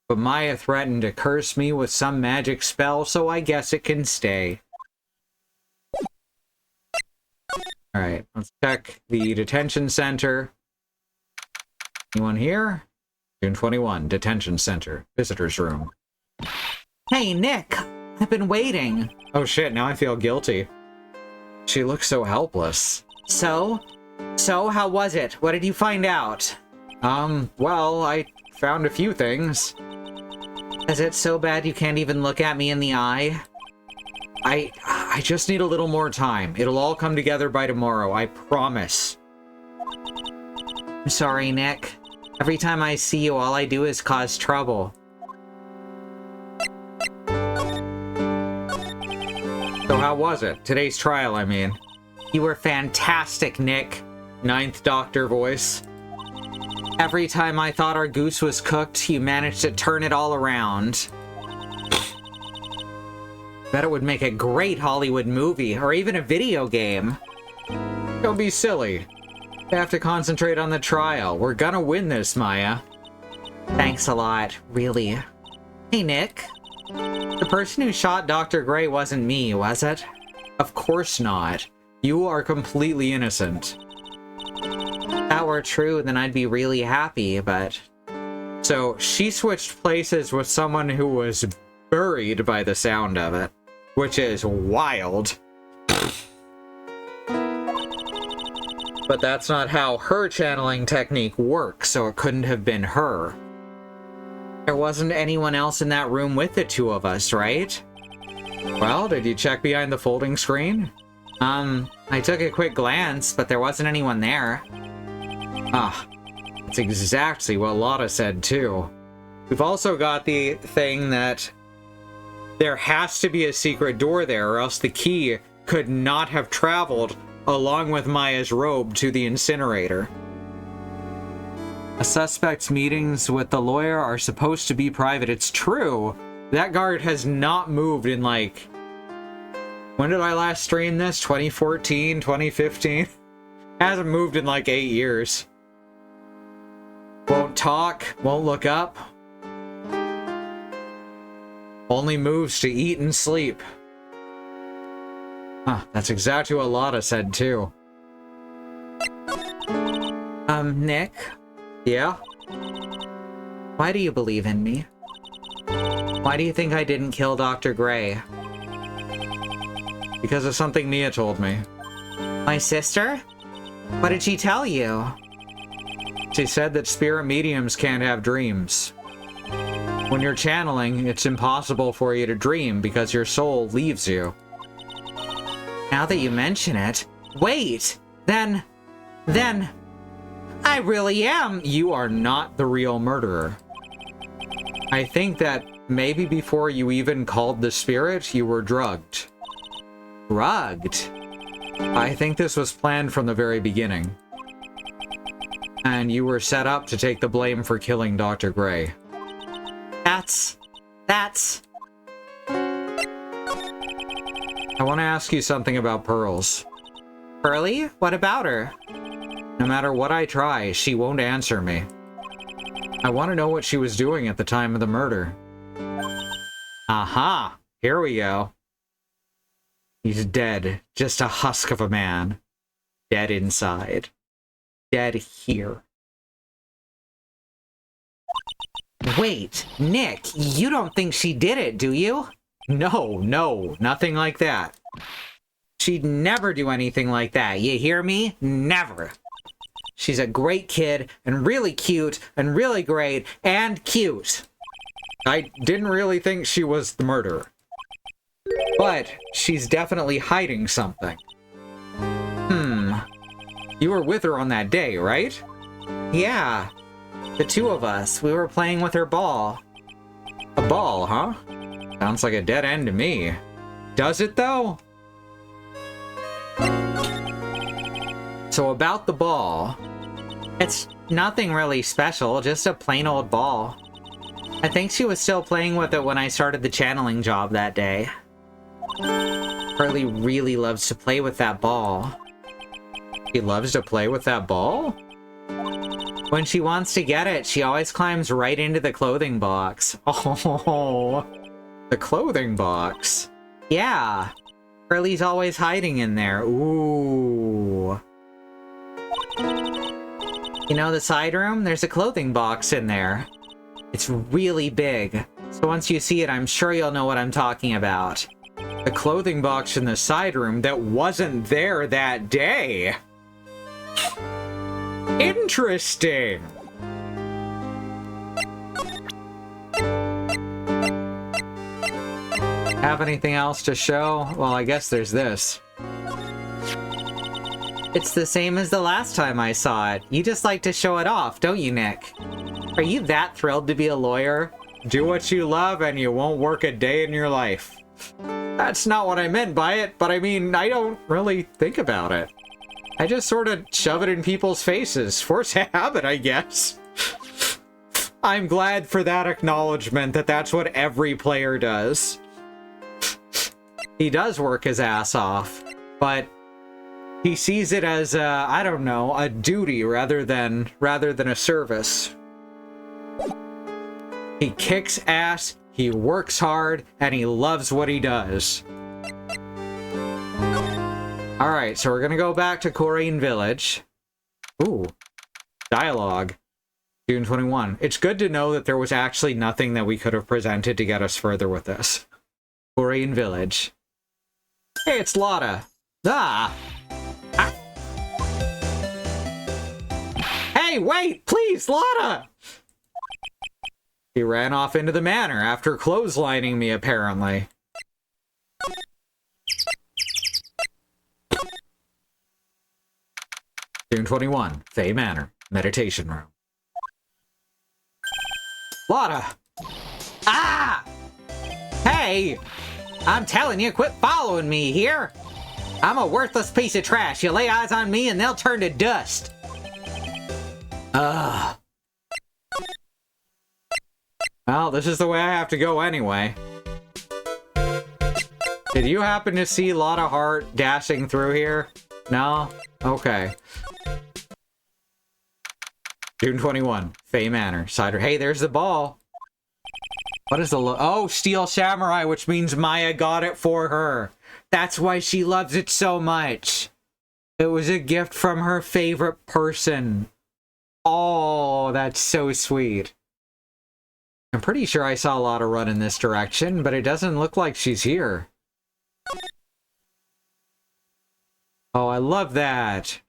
but Maya threatened to curse me with some magic spell, so I guess it can stay. Alright, let's check the detention center. Anyone here? June 21, detention center, visitor's room. Hey, Nick! I've been waiting. Oh shit, now I feel guilty. She looks so helpless. So, how was it? What did you find out? Well, I found a few things. Is it so bad you can't even look at me in the eye? I just need a little more time. It'll all come together by tomorrow, I promise. I'm sorry, Nick. Every time I see you, all I do is cause trouble. So how was it? Today's trial, I mean. You were fantastic, Nick. Ninth Doctor voice. Every time I thought our goose was cooked, you managed to turn it all around. Bet it would make a great Hollywood movie, or even a video game. Don't be silly. You have to concentrate on the trial. We're gonna win this, Maya. Thanks a lot, really. Hey, Nick. The person who shot Dr. Gray wasn't me, was it? Of course not. You are completely innocent. If that were true, then I'd be really happy, but... So, she switched places with someone who was buried by the sound of it. Which is wild. But that's not how her channeling technique works, so it couldn't have been her. There wasn't anyone else in that room with the two of us, right? Well, did you check behind the folding screen? I took a quick glance, but there wasn't anyone there. Ah, that's exactly what Lotta said, too. We've also got the thing that there has to be a secret door there, or else the key could not have traveled along with Maya's robe to the incinerator. A suspect's meetings with the lawyer are supposed to be private. It's true. That guard has not moved in, like... When did I last stream this? 2014? 2015? Hasn't moved in like 8 years. Won't talk. Won't look up. Only moves to eat and sleep. Huh, that's exactly what Lotta said, too. Nick? Yeah? Why do you believe in me? Why do you think I didn't kill Dr. Gray? Because of something Mia told me. My sister? What did she tell you? She said that spirit mediums can't have dreams. When you're channeling, it's impossible for you to dream because your soul leaves you. Now that you mention it, wait! Then, I really am! You are not the real murderer. I think that maybe before you even called the spirit, you were drugged. Drugged? I think this was planned from the very beginning. And you were set up to take the blame for killing Dr. Gray. That's... I want to ask you something about Pearls. Pearly? What about her? No matter what I try, she won't answer me. I want to know what she was doing at the time of the murder. Aha! Here we go. He's dead. Just a husk of a man. Dead inside. Dead here. Wait, Nick, you don't think she did it, do you? No, nothing like that. She'd never do anything like that, you hear me? Never. She's a great kid, and really cute, and really great, and cute. I didn't really think she was the murderer. But she's definitely hiding something. You were with her on that day, right? Yeah. The two of us, we were playing with her ball. A ball, huh? Sounds like a dead end to me. Does it, though? So about the ball. It's nothing really special, just a plain old ball. I think she was still playing with it when I started the channeling job that day. Pearly really loves to play with that ball. She loves to play with that ball? When she wants to get it, she always climbs right into the clothing box. Oh, the clothing box. Yeah, Pearly's always hiding in there. Ooh. You know the side room? There's a clothing box in there. It's really big. So once you see it, I'm sure you'll know what I'm talking about. The clothing box in the side room that wasn't there that day. Interesting. Have anything else to show? Well, I guess there's this. It's the same as the last time I saw it. You just like to show it off, don't you, Nick? Are you that thrilled to be a lawyer? Do what you love and you won't work a day in your life. That's not what I meant by it, but I mean, I don't really think about it. I just sort of shove it in people's faces. Force habit, I guess. I'm glad for that acknowledgement that that's what every player does. He does work his ass off, but he sees it as a, I don't know, a duty rather than a service. He kicks ass, he works hard, and he loves what he does. Alright, so we're gonna go back to Coraine Village. Ooh. Dialogue. June 21. It's good to know that there was actually nothing that we could have presented to get us further with this. Coraine Village. Hey, it's Lotta. Ah! Hey, wait! Please, Lotta! He ran off into the manor after clotheslining me, apparently. June 21, Fey Manor, meditation room. Lotta! Ah! Hey! I'm telling you, quit following me here! I'm a worthless piece of trash. You lay eyes on me and they'll turn to dust. Ugh. Well, this is the way I have to go anyway. Did you happen to see Lotta Hart dashing through here? No? Okay. June 21, Fey Manor, Cider. Hey, there's the ball. What is the oh, Steel Samurai, which means Maya got it for her. That's why she loves it so much. It was a gift from her favorite person. Oh, that's so sweet. I'm pretty sure I saw Lotta run in this direction, but it doesn't look like she's here. Oh, I love that.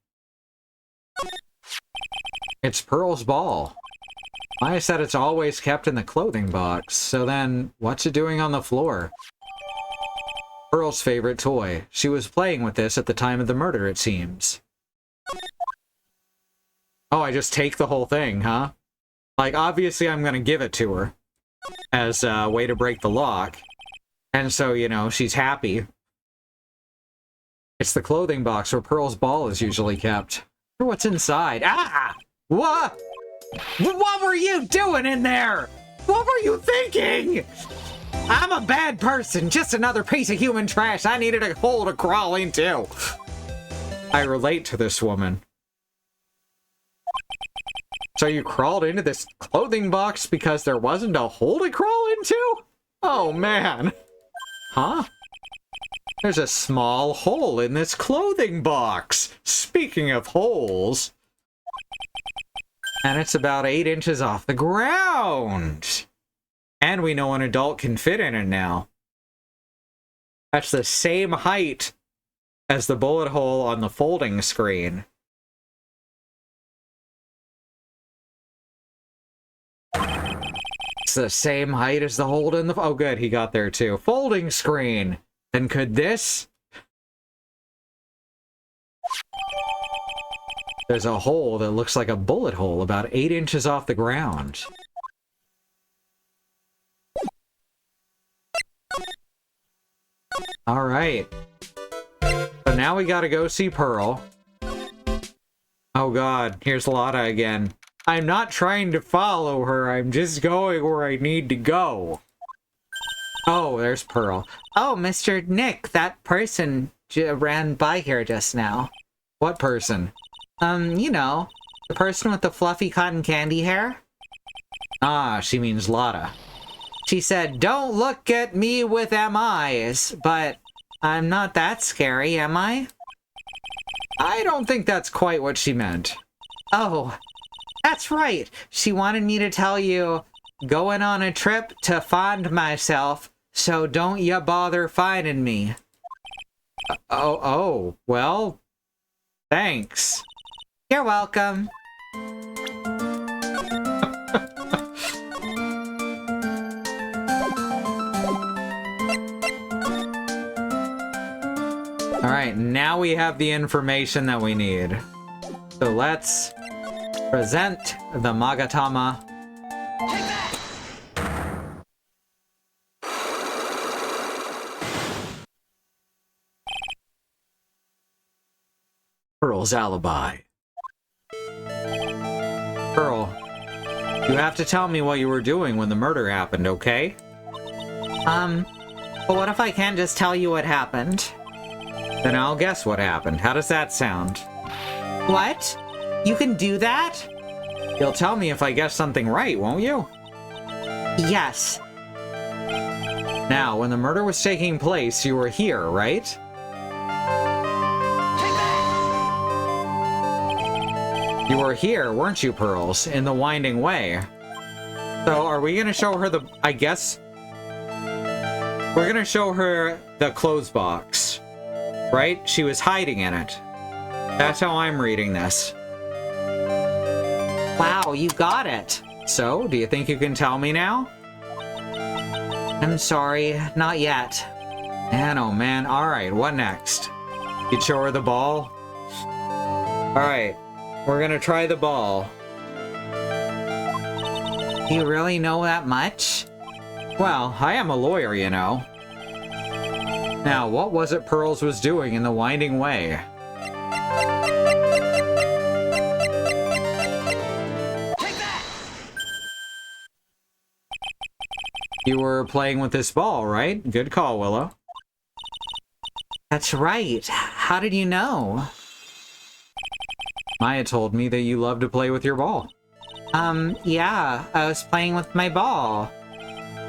It's Pearl's ball. Maya said it's always kept in the clothing box, so then what's it doing on the floor? Pearl's favorite toy. She was playing with this at the time of the murder, it seems. Oh, I just take the whole thing, huh? Like, obviously I'm gonna give it to her as a way to break the lock. And so, you know, she's happy. It's the clothing box where Pearl's ball is usually kept. I wonder what's inside. Ah! What? What were you doing in there? What were you thinking? I'm a bad person, just another piece of human trash I needed a hole to crawl into. I relate to this woman. So you crawled into this clothing box because there wasn't a hole to crawl into? Oh, man. Huh? There's a small hole in this clothing box. Speaking of holes. And it's about 8 inches off the ground. And we know an adult can fit in it now. That's the same height as the bullet hole on the folding screen. It's the same height as the hole in the... Oh, good, he got there too. Folding screen. Then could this... There's a hole that looks like a bullet hole about 8 inches off the ground. All right. So now we gotta go see Pearl. Oh god, here's Lotta again. I'm not trying to follow her, I'm just going where I need to go. Oh, there's Pearl. Oh, Mr. Nick, that person ran by here just now. What person? You know, the person with the fluffy cotton candy hair? Ah, she means Lotta. She said, "Don't look at me with them eyes," but I'm not that scary, am I? I don't think that's quite what she meant. Oh, that's right. She wanted me to tell you, going on a trip to find myself, so don't ya bother finding me. Oh, well, thanks. You're welcome. Alright, now we have the information that we need. So let's present the Magatama. Pearl's alibi. Pearl, you have to tell me what you were doing when the murder happened, okay? But what if I can't just tell you what happened? Then I'll guess what happened. How does that sound? What? You can do that? You'll tell me if I guess something right, won't you? Yes. Now, when the murder was taking place, you were here, right? You were here, weren't you, Pearls? In the winding way. So, are we gonna show her the... I guess... We're gonna show her the clothes box. Right? She was hiding in it. That's how I'm reading this. Wow, you got it. So, do you think you can tell me now? I'm sorry, not yet. Man, oh man. Alright, what next? You'd show her the ball? Alright, we're gonna try the ball. You really know that much? Well, I am a lawyer, you know. Now, what was it Pearls was doing in the winding way? Take that! You were playing with this ball, right? Good call, Willow. That's right. How did you know? Maya told me that you love to play with your ball. Yeah, I was playing with my ball.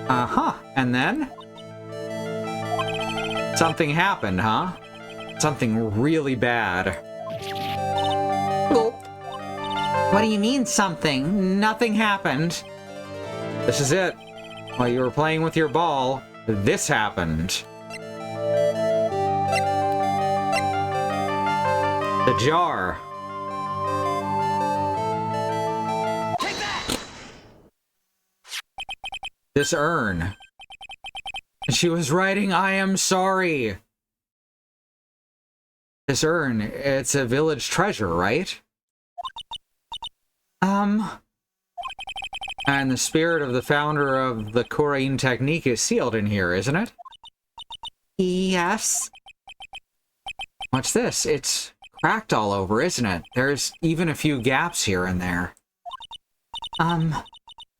Uh-huh, and then? Something happened, huh? Something really bad. What do you mean, something? Nothing happened. This is it. While you were playing with your ball, this happened. The jar. Take that! This urn. She was writing, "I am sorry." This urn, it's a village treasure, right? And the spirit of the founder of the Korean technique is sealed in here, isn't it? Yes. What's this? It's cracked all over, isn't it? There's even a few gaps here and there.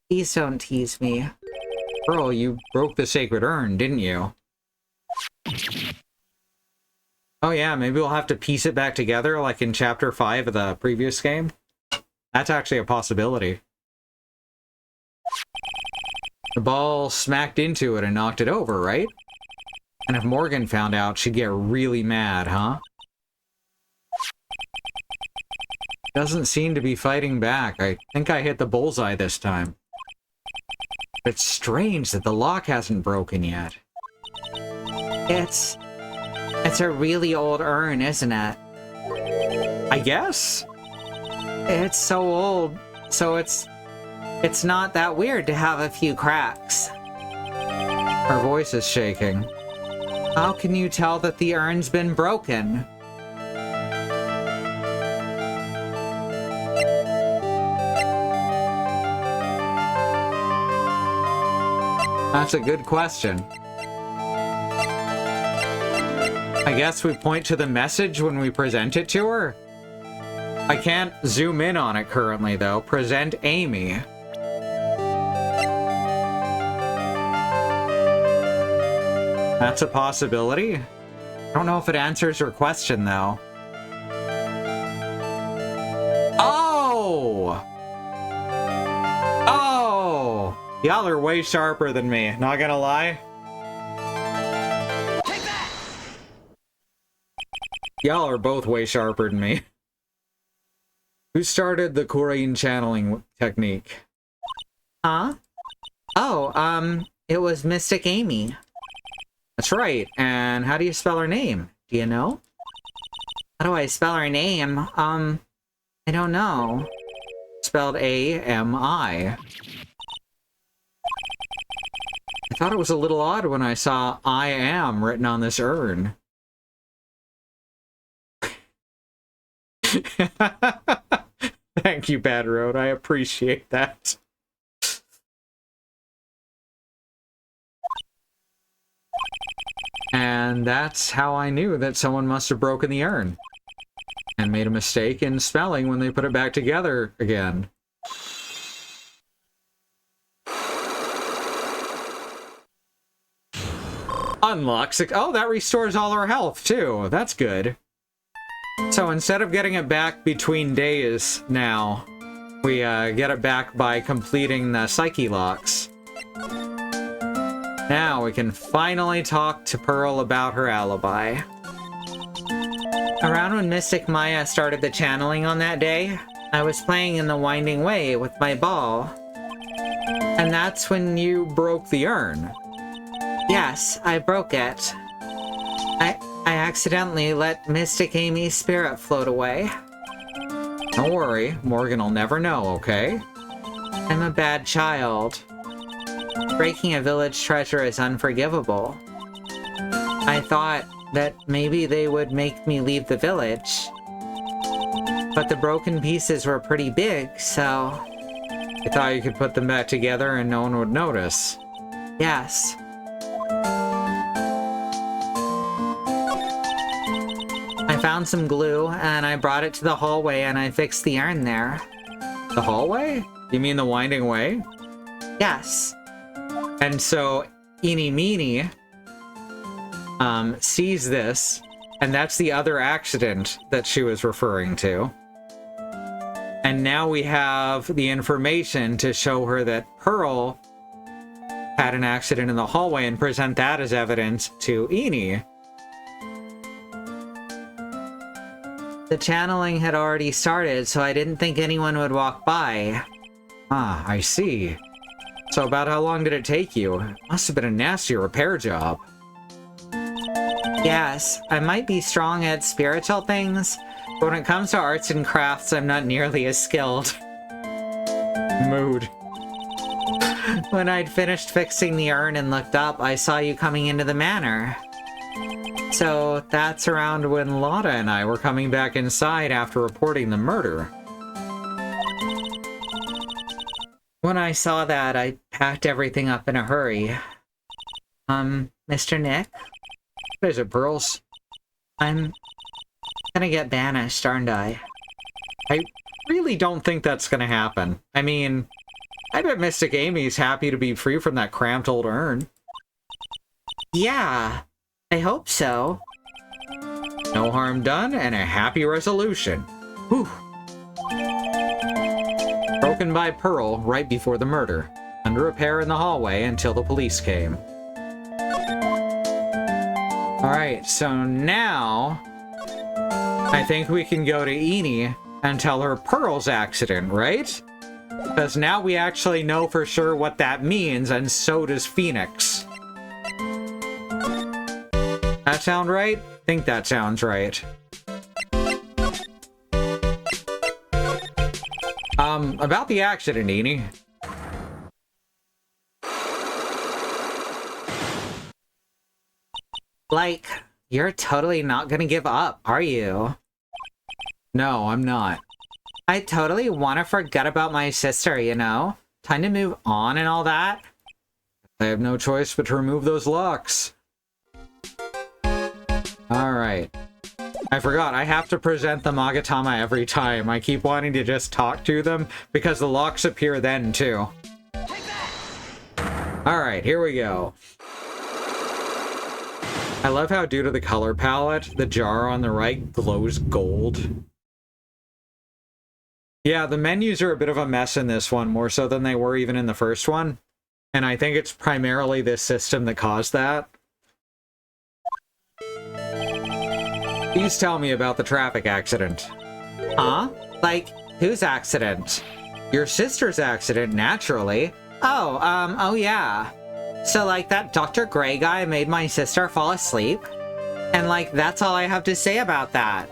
Please don't tease me. Pearl, you broke the sacred urn, didn't you? Oh yeah, maybe we'll have to piece it back together like in Chapter 5 of the previous game. That's actually a possibility. The ball smacked into it and knocked it over, right? And if Morgan found out, she'd get really mad, huh? Doesn't seem to be fighting back. I think I hit the bullseye this time. It's strange that the lock hasn't broken yet. It's a really old urn, isn't it? I guess? It's so old, so it's not that weird to have a few cracks. Her voice is shaking. How can you tell that the urn's been broken? That's a good question. I guess we point to the message when we present it to her? I can't zoom in on it currently, though. Present Amy. That's a possibility. I don't know if it answers her question, though. Oh! Oh! Y'all are way sharper than me, not gonna lie. Take that! Y'all are both way sharper than me. Who started the Korean channeling technique? Huh? Oh, it was Mystic Amy. That's right. And how do you spell her name? Do you know? How do I spell her name? I don't know. Spelled A-M-I. I thought it was a little odd when I saw I am written on this urn. Thank you, Bad Road. I appreciate that. And that's how I knew that someone must have broken the urn and made a mistake in spelling when they put it back together again. Unlocks. Oh, that restores all our health too. That's good. So instead of getting it back between days now, we get it back by completing the Psyche locks. Now we can finally talk to Pearl about her alibi. Around when Mystic Maya started the channeling on that day, I was playing in the Winding Way with my ball. And that's when you broke the urn. Yes, I broke it. I accidentally let Mystic Amy's spirit float away. Don't worry, Morgan will never know, okay? I'm a bad child. Breaking a village treasure is unforgivable. I thought that maybe they would make me leave the village. But the broken pieces were pretty big, so... You thought you could put them back together and no one would notice? Yes. I found some glue, and I brought it to the hallway, and I fixed the urn there. The hallway? You mean the Winding Way? Yes. And so, Eenie Meenie sees this, and that's the other accident that she was referring to. And now we have the information to show her that Pearl had an accident in the hallway and present that as evidence to Eenie. The channeling had already started, so I didn't think anyone would walk by. Ah, I see. So about how long did it take you? Must have been a nasty repair job. Yes, I might be strong at spiritual things, but when it comes to arts and crafts, I'm not nearly as skilled. Mood. When I'd finished fixing the urn and looked up, I saw you coming into the manor. So that's around when Lotta and I were coming back inside after reporting the murder. When I saw that, I packed everything up in a hurry. Mr. Nick? What is it, Pearls? I'm gonna get banished, aren't I? I really don't think that's gonna happen. I mean, I bet Mystic Amy's happy to be free from that cramped old urn. Yeah, I hope so. No harm done and a happy resolution. Whew. Broken by Pearl right before the murder. Under repair in the hallway until the police came. Alright, so now I think we can go to Eni and tell her Pearl's accident, right? Because now we actually know for sure what that means, and so does Phoenix. That sound right? I think that sounds right. About the accident, Eni. Like, you're totally not gonna give up, are you? No, I'm not. I totally want to forget about my sister, you know? Time to move on and all that. I have no choice but to remove those locks. Alright. I forgot, I have to present the Magatama every time. I keep wanting to just talk to them, because the locks appear then, too. Alright, here we go. I love how, due to the color palette, the jar on the right glows gold. Yeah, the menus are a bit of a mess in this one, more so than they were even in the first one. And I think it's primarily this system that caused that. Please tell me about the traffic accident. Huh? Like, whose accident? Your sister's accident, naturally. Oh yeah. So, like, that Dr. Gray guy made my sister fall asleep? And, like, that's all I have to say about that.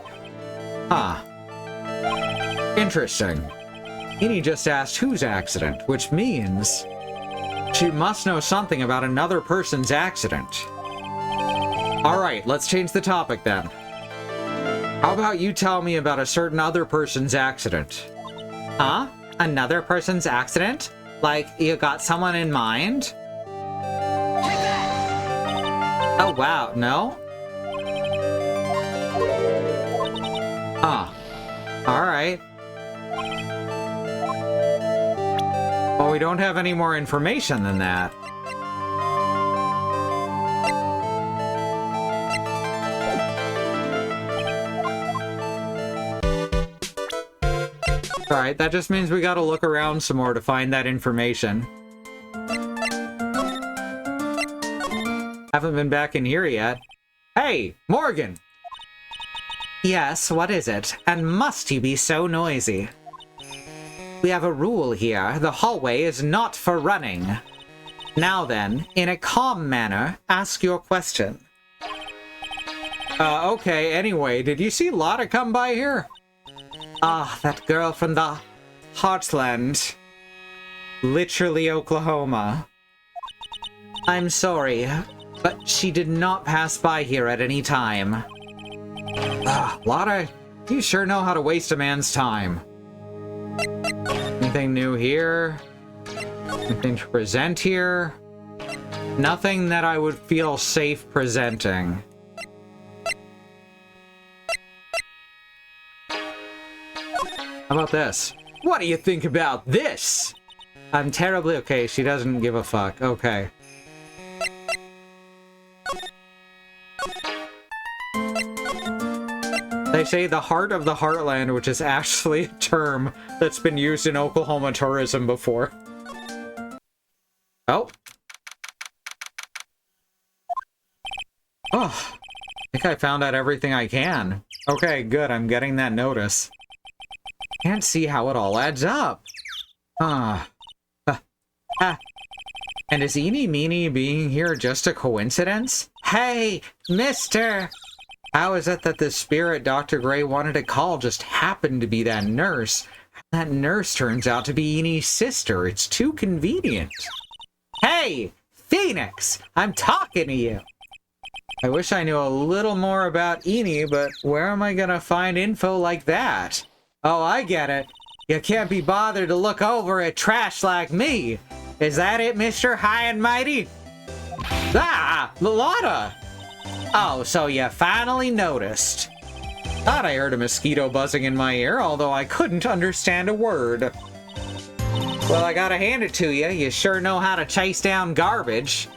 Huh. Interesting. Eni just asked whose accident, which means she must know something about another person's accident. Alright, let's change the topic then. How about you tell me about a certain other person's accident? Huh? Another person's accident? Like, you got someone in mind? Oh wow, no? Huh. Alright. Well, we don't have any more information than that. Alright, that just means we gotta look around some more to find that information. Haven't been back in here yet. Hey, Morgan! Yes, what is it? And must you be so noisy? We have a rule here. The hallway is not for running. Now then, in a calm manner, ask your question. Okay, anyway, did you see Lotta come by here? Ah, that girl from the Heartland. Literally Oklahoma. I'm sorry, but she did not pass by here at any time. Lotta, you sure know how to waste a man's time. Anything new here? Anything to present here? Nothing that I would feel safe presenting. How about this? What do you think about this? I'm terribly okay. She doesn't give a fuck. Okay. They say the heart of the heartland, which is actually a term that's been used in Oklahoma tourism before. Oh. Oh. I think I found out everything I can. Okay, good. I'm getting that notice. Can't see how it all adds up. And is Eenie Meenie being here just a coincidence? Hey, mister! How is it that the spirit Dr. Gray wanted to call just happened to be that nurse? That nurse turns out to be Enie's sister. It's too convenient. Hey, Phoenix! I'm talking to you! I wish I knew a little more about Eenie, but where am I gonna find info like that? Oh, I get it. You can't be bothered to look over at trash like me. Is that it, Mr. High and Mighty? Ah, Lotta! Oh, so you finally noticed. Thought I heard a mosquito buzzing in my ear, although I couldn't understand a word. Well, I gotta hand it to you. You sure know how to chase down garbage.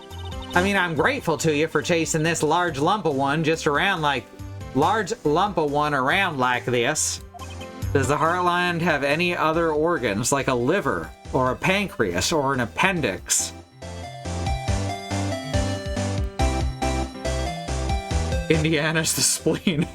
I mean, I'm grateful to you for chasing this large lump of one around like this. Does the Heartland have any other organs, like a liver, or a pancreas, or an appendix? Indiana's the spleen.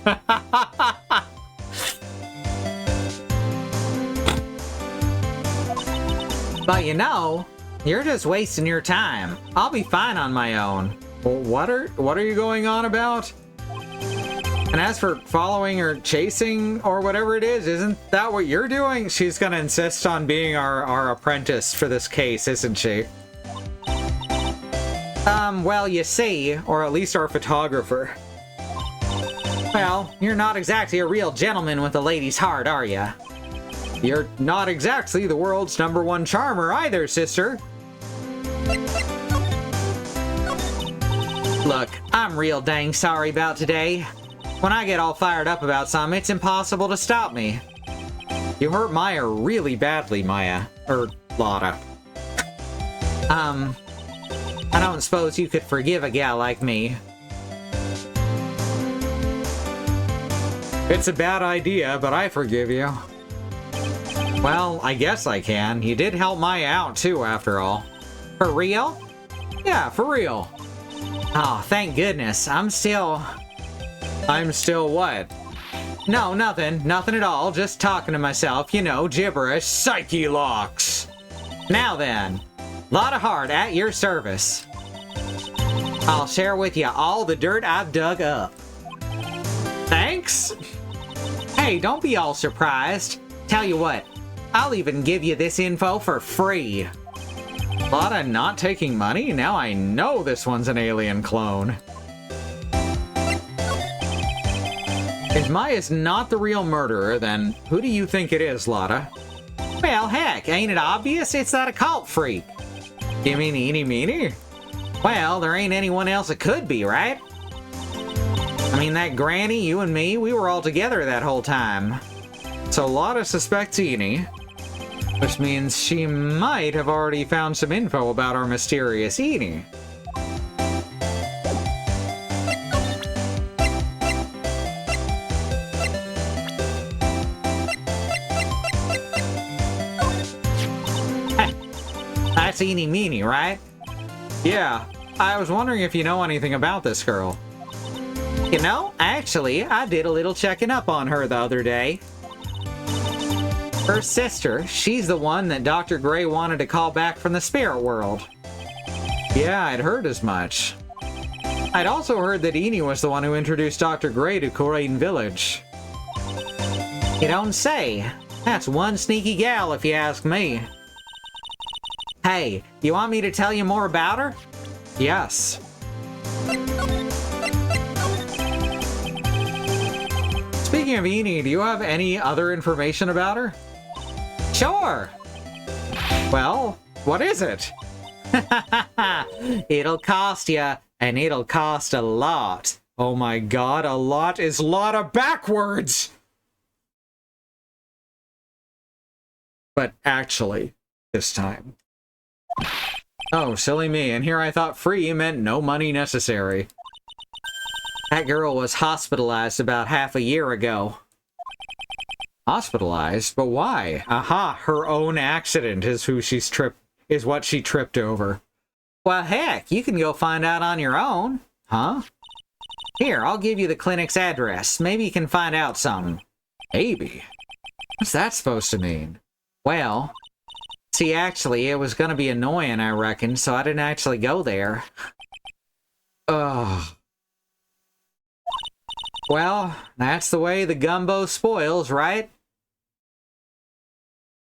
But you know, you're just wasting your time. I'll be fine on my own. Well, what are you going on about? And as for following or chasing or whatever it is, isn't that what you're doing? She's gonna insist on being our apprentice for this case, isn't she? Well, you see, or at least our photographer. Well, you're not exactly a real gentleman with a lady's heart, are you? You're not exactly the world's #1 charmer either, sister. Look, I'm real dang sorry about today. When I get all fired up about something, it's impossible to stop me. You hurt Maya really badly, Maya. Or Lotta. I don't suppose you could forgive a gal like me. It's a bad idea, but I forgive you. Well, I guess I can. You did help Maya out too, after all. For real? Yeah, for real. Oh, thank goodness. I'm still what? No, nothing. Nothing at all. Just talking to myself, you know, gibberish. Psyche locks. Now then, lot of heart at your service. I'll share with you all the dirt I've dug up. Thanks? Hey, don't be all surprised. Tell you what, I'll even give you this info for free. Lotta not taking money? Now I know this one's an alien clone. If Maya's not the real murderer, then who do you think it is, Lotta? Well, heck, ain't it obvious? It's that occult freak. You mean Eenie Meenie? Well, there ain't anyone else it could be, right? I mean, that granny, you and me, we were all together that whole time. So Lotta suspects Eenie, which means she might have already found some info about our mysterious Eenie. That's Eenie Meenie, right? Yeah, I was wondering if you know anything about this girl. You know, actually, I did a little checking up on her the other day. Her sister, she's the one that Dr. Gray wanted to call back from the spirit world. Yeah, I'd heard as much. I'd also heard that Eenie was the one who introduced Dr. Gray to Corain Village. You don't say. That's one sneaky gal if you ask me. Hey, you want me to tell you more about her? Yes. Speaking of Eenie, do you have any other information about her? Sure. Well, what is it? It'll cost you, and it'll cost a lot. Oh my god, a lot is Lotta backwards! But actually, this time. Oh, silly me, and here I thought free meant no money necessary. That girl was hospitalized about half a year ago. Hospitalized? But why? Aha, her own accident is what she tripped over. Well, heck, you can go find out on your own. Huh? Here, I'll give you the clinic's address. Maybe you can find out something. Maybe? What's that supposed to mean? Well, See, actually, it was gonna be annoying, I reckon, so I didn't actually go there. Ugh. Well, that's the way the gumbo spoils, right?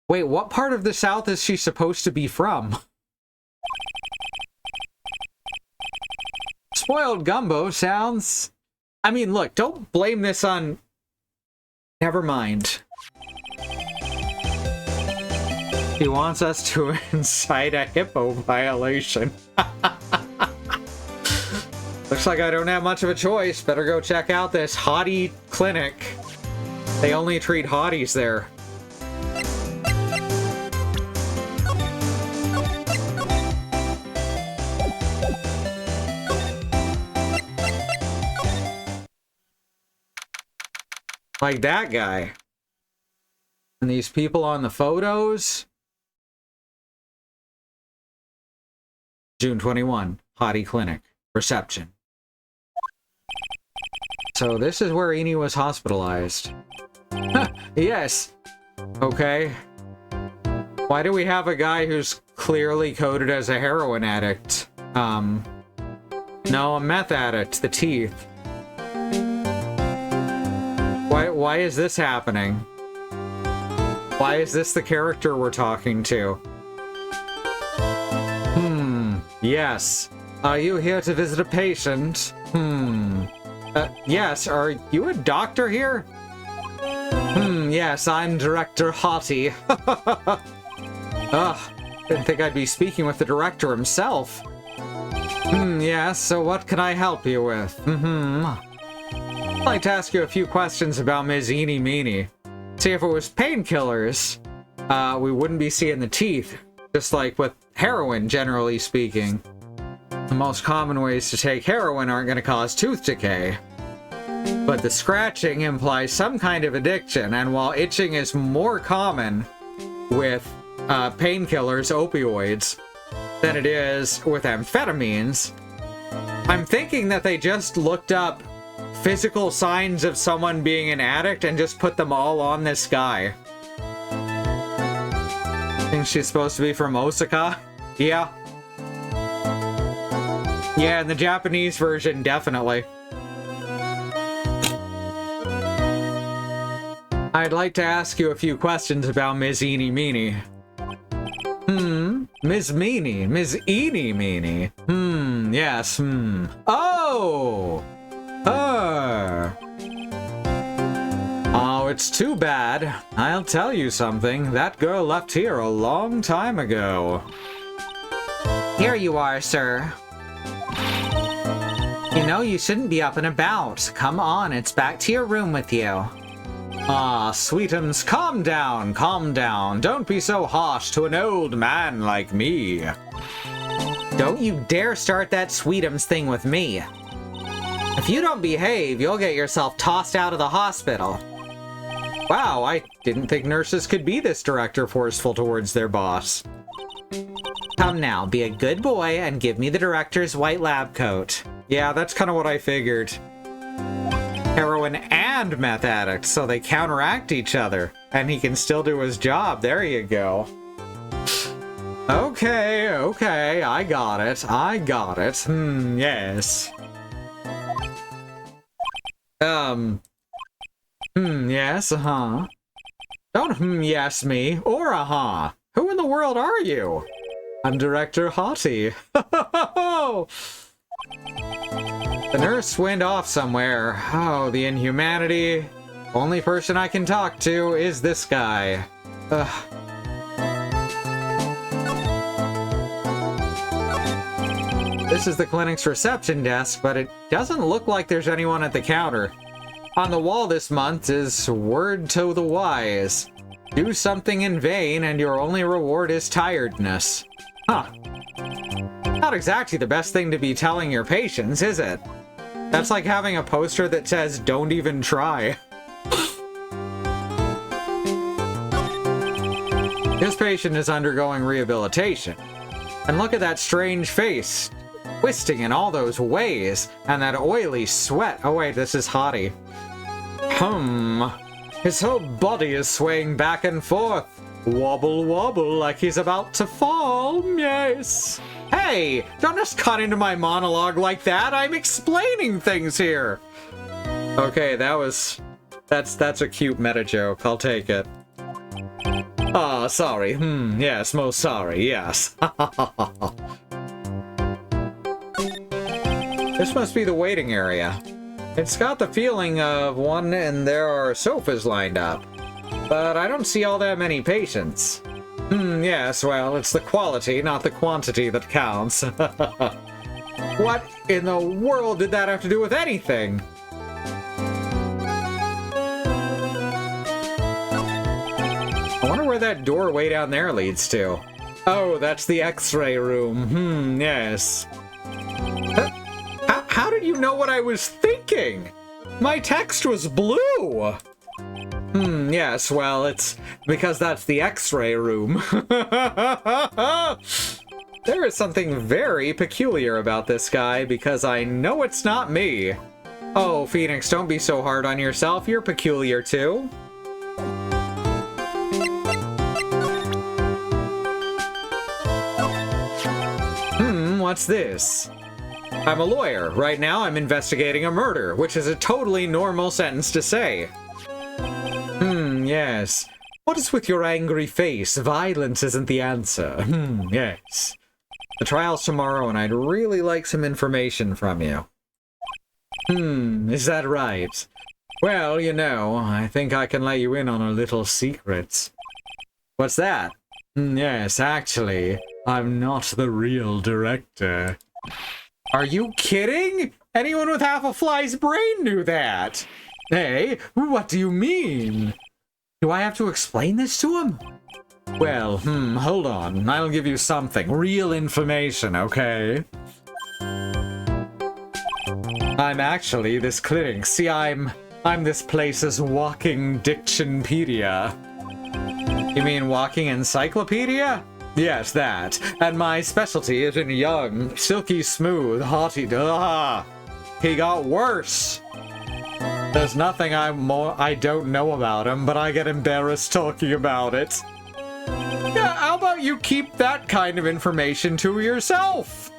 Wait, what part of the South is she supposed to be from? Spoiled gumbo sounds... I mean, look, don't blame this on... Never mind. He wants us to incite a hippo violation. Looks like I don't have much of a choice. Better go check out this hottie clinic. They only treat hotties there. Like that guy. And these people on the photos. June 21, Hottie Clinic, reception. So this is where Eni was hospitalized. Yes. Okay. Why do we have a guy who's clearly coded as a heroin addict? No, a meth addict, the teeth. Why is this happening? Why is this the character we're talking to? Yes. Are you here to visit a patient? Yes. Are you a doctor here? Yes, I'm Director Hottie. Ugh. Didn't think I'd be speaking with the director himself. Yes, so what can I help you with? I'd like to ask you a few questions about Ms. Eeny Meeny. See, if it was painkillers, we wouldn't be seeing the teeth. Just like with heroin, generally speaking. The most common ways to take heroin aren't going to cause tooth decay. But the scratching implies some kind of addiction, and while itching is more common with painkillers, opioids, than it is with amphetamines, I'm thinking that they just looked up physical signs of someone being an addict and just put them all on this guy. Think she's supposed to be from Osaka? Yeah. Yeah, in the Japanese version, definitely. I'd like to ask you a few questions about Ms. Eeny Meeny. Ms. Meeny. Ms. Eeny Meeny. Yes, Oh! Her. Oh, it's too bad. I'll tell you something. That girl left here a long time ago. Here you are, sir. You know, you shouldn't be up and about. Come on, it's back to your room with you. Ah, sweetums, calm down, calm down. Don't be so harsh to an old man like me. Don't you dare start that sweetums thing with me. If you don't behave, you'll get yourself tossed out of the hospital. Wow, I didn't think nurses could be this director forceful towards their boss. Come now, be a good boy and give me the director's white lab coat. Yeah, that's kind of what I figured. Heroin and meth addicts, so they counteract each other. And he can still do his job. There you go. Okay, okay, I got it. I got it. Yes. Yes, Don't yes me, or Who in the world are you? I'm Director Hottie. The nurse went off somewhere. Oh, the inhumanity. Only person I can talk to is this guy. Ugh. This is the clinic's reception desk, but it doesn't look like there's anyone at the counter. On the wall this month is word to the wise. Do something in vain and your only reward is tiredness. Huh. Not exactly the best thing to be telling your patients, is it? That's like having a poster that says, "Don't even try." This patient is undergoing rehabilitation. And look at that strange face, twisting in all those ways, and that oily sweat. Oh wait, this is Hottie. His whole body is swaying back and forth. wobble wobble like he's about to fall. Yes. Hey, don't just cut into my monologue like that. I'm explaining things here. Okay, that's a cute meta joke. I'll take it. Ah, sorry. Yes, most sorry. Yes. This must be the waiting area. It's got the feeling of one and there are sofas lined up. But I don't see all that many patients. Yes, well, it's the quality, not the quantity that counts. What in the world did that have to do with anything? I wonder where that door way down there leads to. Oh, that's the X-ray room. Yes. How did you know what I was thinking? My text was blue. Yes, well, it's because that's the X-ray room. There is something very peculiar about this guy because I know it's not me. Oh, Phoenix, don't be so hard on yourself. You're peculiar too. What's this? I'm a lawyer. Right now, I'm investigating a murder, which is a totally normal sentence to say. Yes. What is with your angry face? Violence isn't the answer. Yes. The trial's tomorrow, and I'd really like some information from you. Is that right? Well, you know, I think I can let you in on a little secret. What's that? Yes, actually, I'm not the real director. Are you kidding? Anyone with half a fly's brain knew that. Hey, what do you mean? Do I have to explain this to him? Well, hold on. I'll give you something. Real information, okay? I'm actually this clinic. See, I'm this place's walking dictionpedia. You mean walking encyclopedia? Yes, that. And my specialty is in young, silky smooth, haughty. He got worse. There's nothing I don't know about him, but I get embarrassed talking about it. Yeah, how about you keep that kind of information to yourself?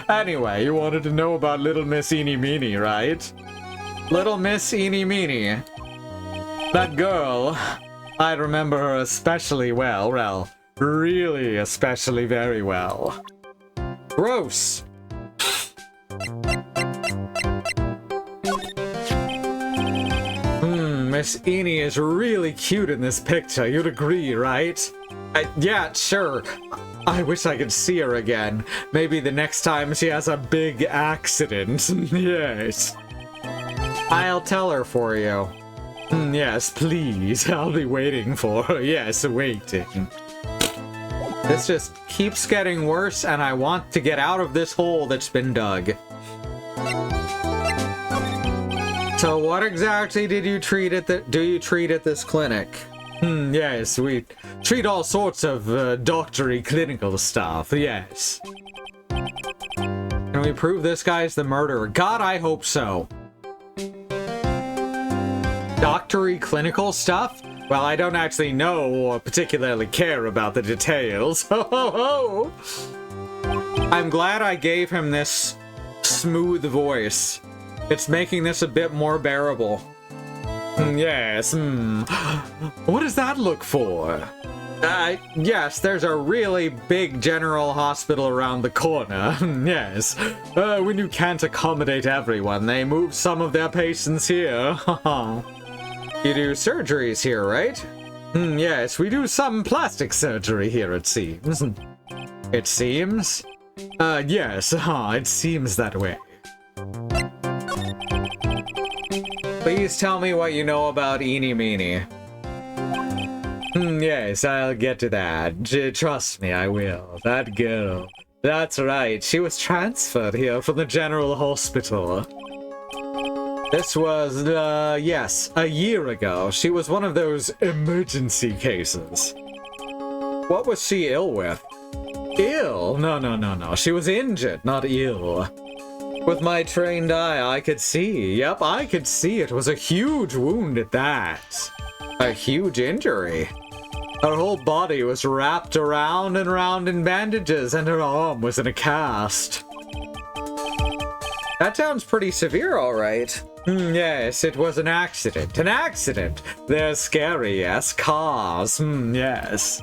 Anyway, you wanted to know about Little Miss Eeny Meeny, right? Little Miss Eeny Meeny. That girl, I remember her especially well, really especially very well. Gross. Miss Eeny is really cute in this picture, you'd agree, right? Yeah, sure. I wish I could see her again. Maybe the next time she has a big accident. Yes. I'll tell her for you. Yes, please. I'll be waiting for her. Yes, waiting. This just keeps getting worse, and I want to get out of this hole that's been dug. So what exactly did you treat at do you treat at this clinic? Yes, we treat all sorts of doctory clinical stuff, yes. Can we prove this guy's the murderer? God, I hope so. Doctory clinical stuff? Well, I don't actually know or particularly care about the details. I'm glad I gave him this smooth voice. It's making this a bit more bearable. Yes, What does that look for? Yes, there's a really big general hospital around the corner. Yes. When you can't accommodate everyone, they move some of their patients here. You do surgeries here, right? Yes, we do some plastic surgery here, it seems. It seems? Yes, it seems that way. Please tell me what you know about Eeny Meeny. Yes, I'll get to that. Trust me, I will. That girl. That's right, she was transferred here from the general hospital. This was, yes, a year ago. She was one of those emergency cases. What was she ill with? Ill? No. She was injured, not ill. With my trained eye, I could see. Yep, I could see it was a huge wound at that. A huge injury. Her whole body was wrapped around and around in bandages, and her arm was in a cast. That sounds pretty severe, all right. Yes, it was an accident. An accident! They're scary, yes. Cars, yes.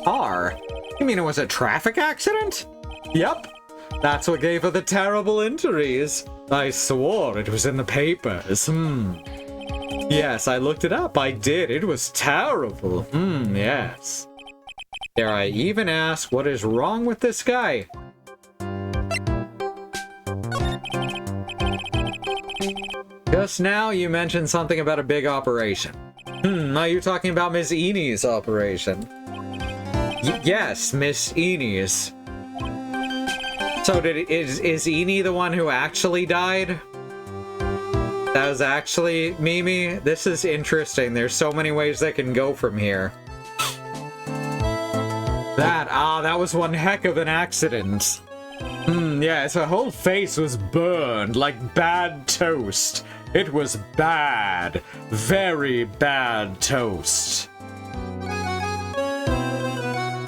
Car? You mean it was a traffic accident? Yep. That's what gave her the terrible injuries. I swore it was in the papers. Yes, I looked it up. I did. It was terrible. Yes. Dare I even ask what is wrong with this guy? Just now you mentioned something about a big operation. Are you talking about Miss Eney's operation? Yes, Miss Eney's. So is Eney the one who actually died? That was actually Mimi? This is interesting. There's so many ways that can go from here. That was one heck of an accident. Yes, her whole face was burned like bad toast. It was bad. Very bad toast.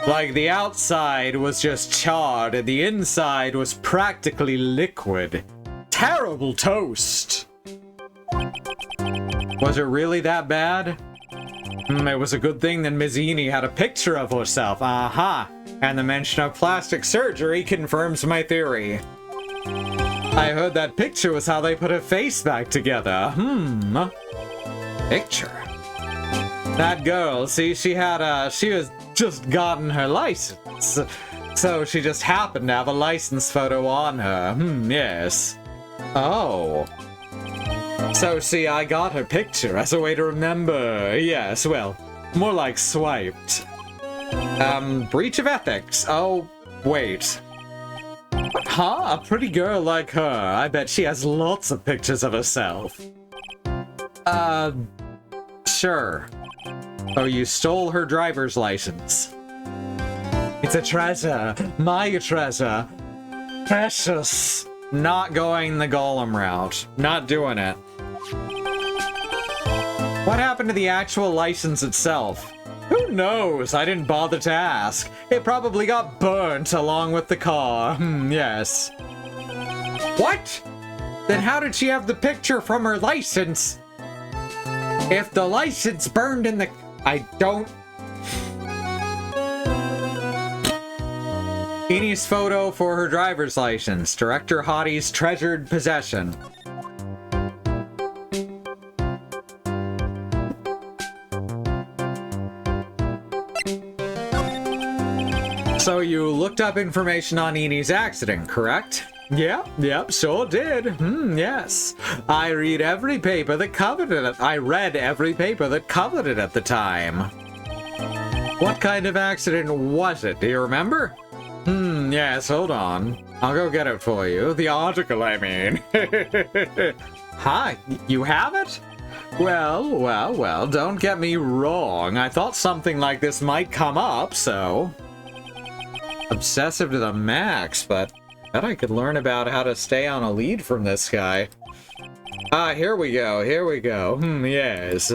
Like the outside was just charred and the inside was practically liquid. Terrible toast. Was it really that bad? It was a good thing that Ms. Eney had a picture of herself. Aha! And the mention of plastic surgery confirms my theory. I heard that picture was how they put her face back together. Picture? That girl, see, she was just gotten her license. So she just happened to have a license photo on her. Yes. Oh. So see, I got her picture as a way to remember. Yes, well, more like swiped. Breach of ethics. Oh, wait. Huh? A pretty girl like her. I bet she has lots of pictures of herself. Sure. Oh, you stole her driver's license. It's a treasure. My treasure. Precious. Not going the Golem route. Not doing it. What happened to the actual license itself? Who knows? I didn't bother to ask. It probably got burnt along with the car. Yes. What? Then how did she have the picture from her license? If the license burned in the... I don't... Eney's photo for her driver's license. Director Hottie's treasured possession. So you looked up information on Eney's accident, correct? Yep, sure did. Yes. I read every paper that covered it. I read every paper that covered it at the time. What kind of accident was it? Do you remember? Yes, hold on. I'll go get it for you. The article, I mean. Hi, you have it? Well, don't get me wrong. I thought something like this might come up, so... Obsessive to the max, but I bet I could learn about how to stay on a lead from this guy. Here we go. Yes.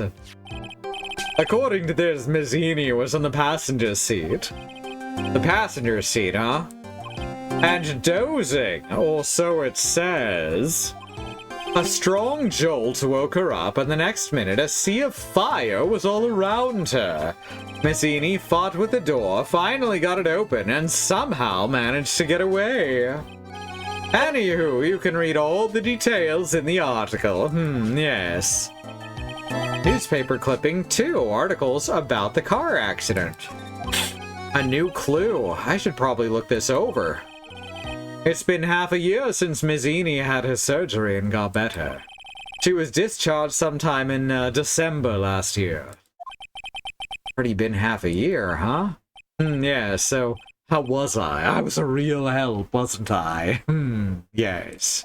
According to this, Miss Eney was on the passenger seat. The passenger seat, huh? And dozing, or so it says. A strong jolt woke her up, and the next minute a sea of fire was all around her. Miss Eney fought with the door, finally got it open, and somehow managed to get away. Anywho, you can read all the details in the article. Yes. Newspaper clipping 2 articles about the car accident. A new clue. I should probably look this over. It's been half a year since Miss Eney had her surgery and got better. She was discharged sometime in December last year. Already been half a year, huh? Yeah, so how was I? I was a real help, wasn't I? Yes.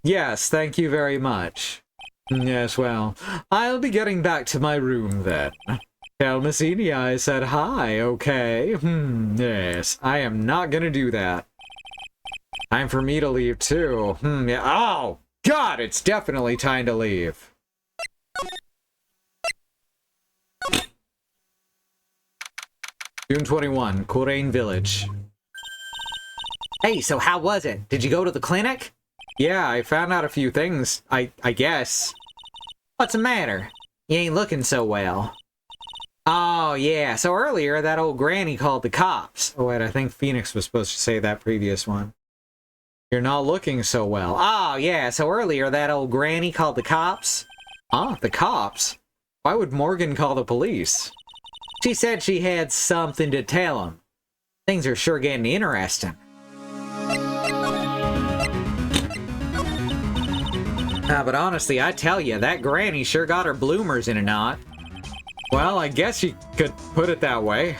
Yes, thank you very much. Yes, well, I'll be getting back to my room then. Tell Miss Eney I said hi, okay? Yes, I am not gonna do that. Time for me to leave too. Yeah. Oh, God, it's definitely time to leave. June 21, Korean Village. Hey, so how was it? Did you go to the clinic? Yeah, I found out a few things, I guess. What's the matter? You ain't looking so well. Oh, yeah, so earlier that old granny called the cops. Oh wait, I think Phoenix was supposed to say that previous one. You're not looking so well. Oh, yeah, so earlier that old granny called the cops. Ah, the cops? Why would Morgan call the police? She said she had something to tell him. Things are sure getting interesting. But honestly, I tell you, that granny sure got her bloomers in a knot. Well, I guess you could put it that way.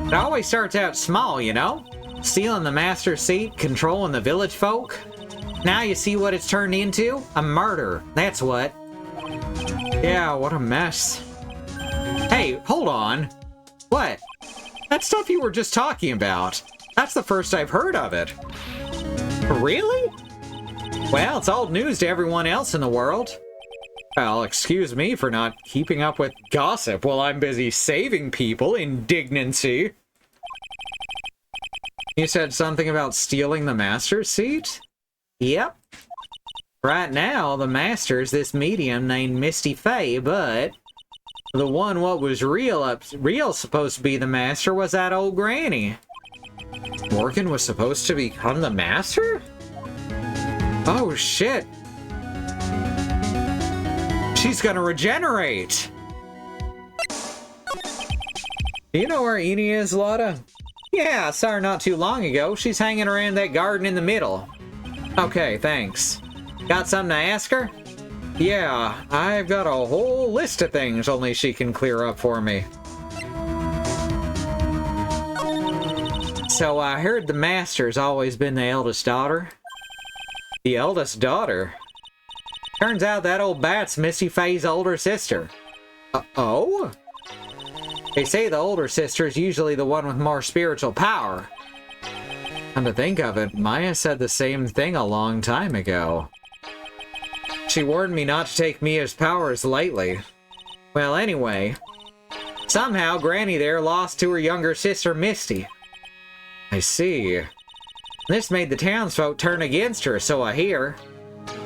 It always starts out small, you know? Stealing the master's seat, controlling the village folk. Now you see what it's turned into? A murder, that's what. Yeah, what a mess. Hey, hold on. What? That stuff you were just talking about. That's the first I've heard of it. Really? Well, it's old news to everyone else in the world. Well, excuse me for not keeping up with gossip while I'm busy saving people, indignancy. You said something about stealing the master's seat? Yep. Right now, the master's this medium named Misty Faye, but the one what was real supposed to be the master was that old granny. Morgan was supposed to become the master? Oh shit. She's gonna regenerate! Do you know where Eni is, Lotta? Yeah, I saw her not too long ago. She's hanging around that garden in the middle. Okay, thanks. Got something to ask her? Yeah, I've got a whole list of things only she can clear up for me. So I heard the master's always been the eldest daughter. The eldest daughter? Turns out that old bat's Misty Faye's older sister. Oh? They say the older sister's usually the one with more spiritual power. Come to think of it, Maya said the same thing a long time ago. She warned me not to take Mia's powers lightly. Well, anyway, somehow Granny there lost to her younger sister Misty. I see. This made the townsfolk turn against her, so I hear.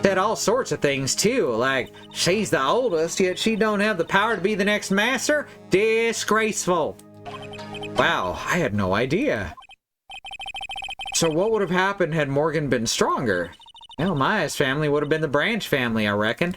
Said all sorts of things too, like she's the oldest, yet she don't have the power to be the next master? Disgraceful. Wow, I had no idea. So what would have happened had Morgan been stronger? Well, Maya's family would have been the Branch family, I reckon.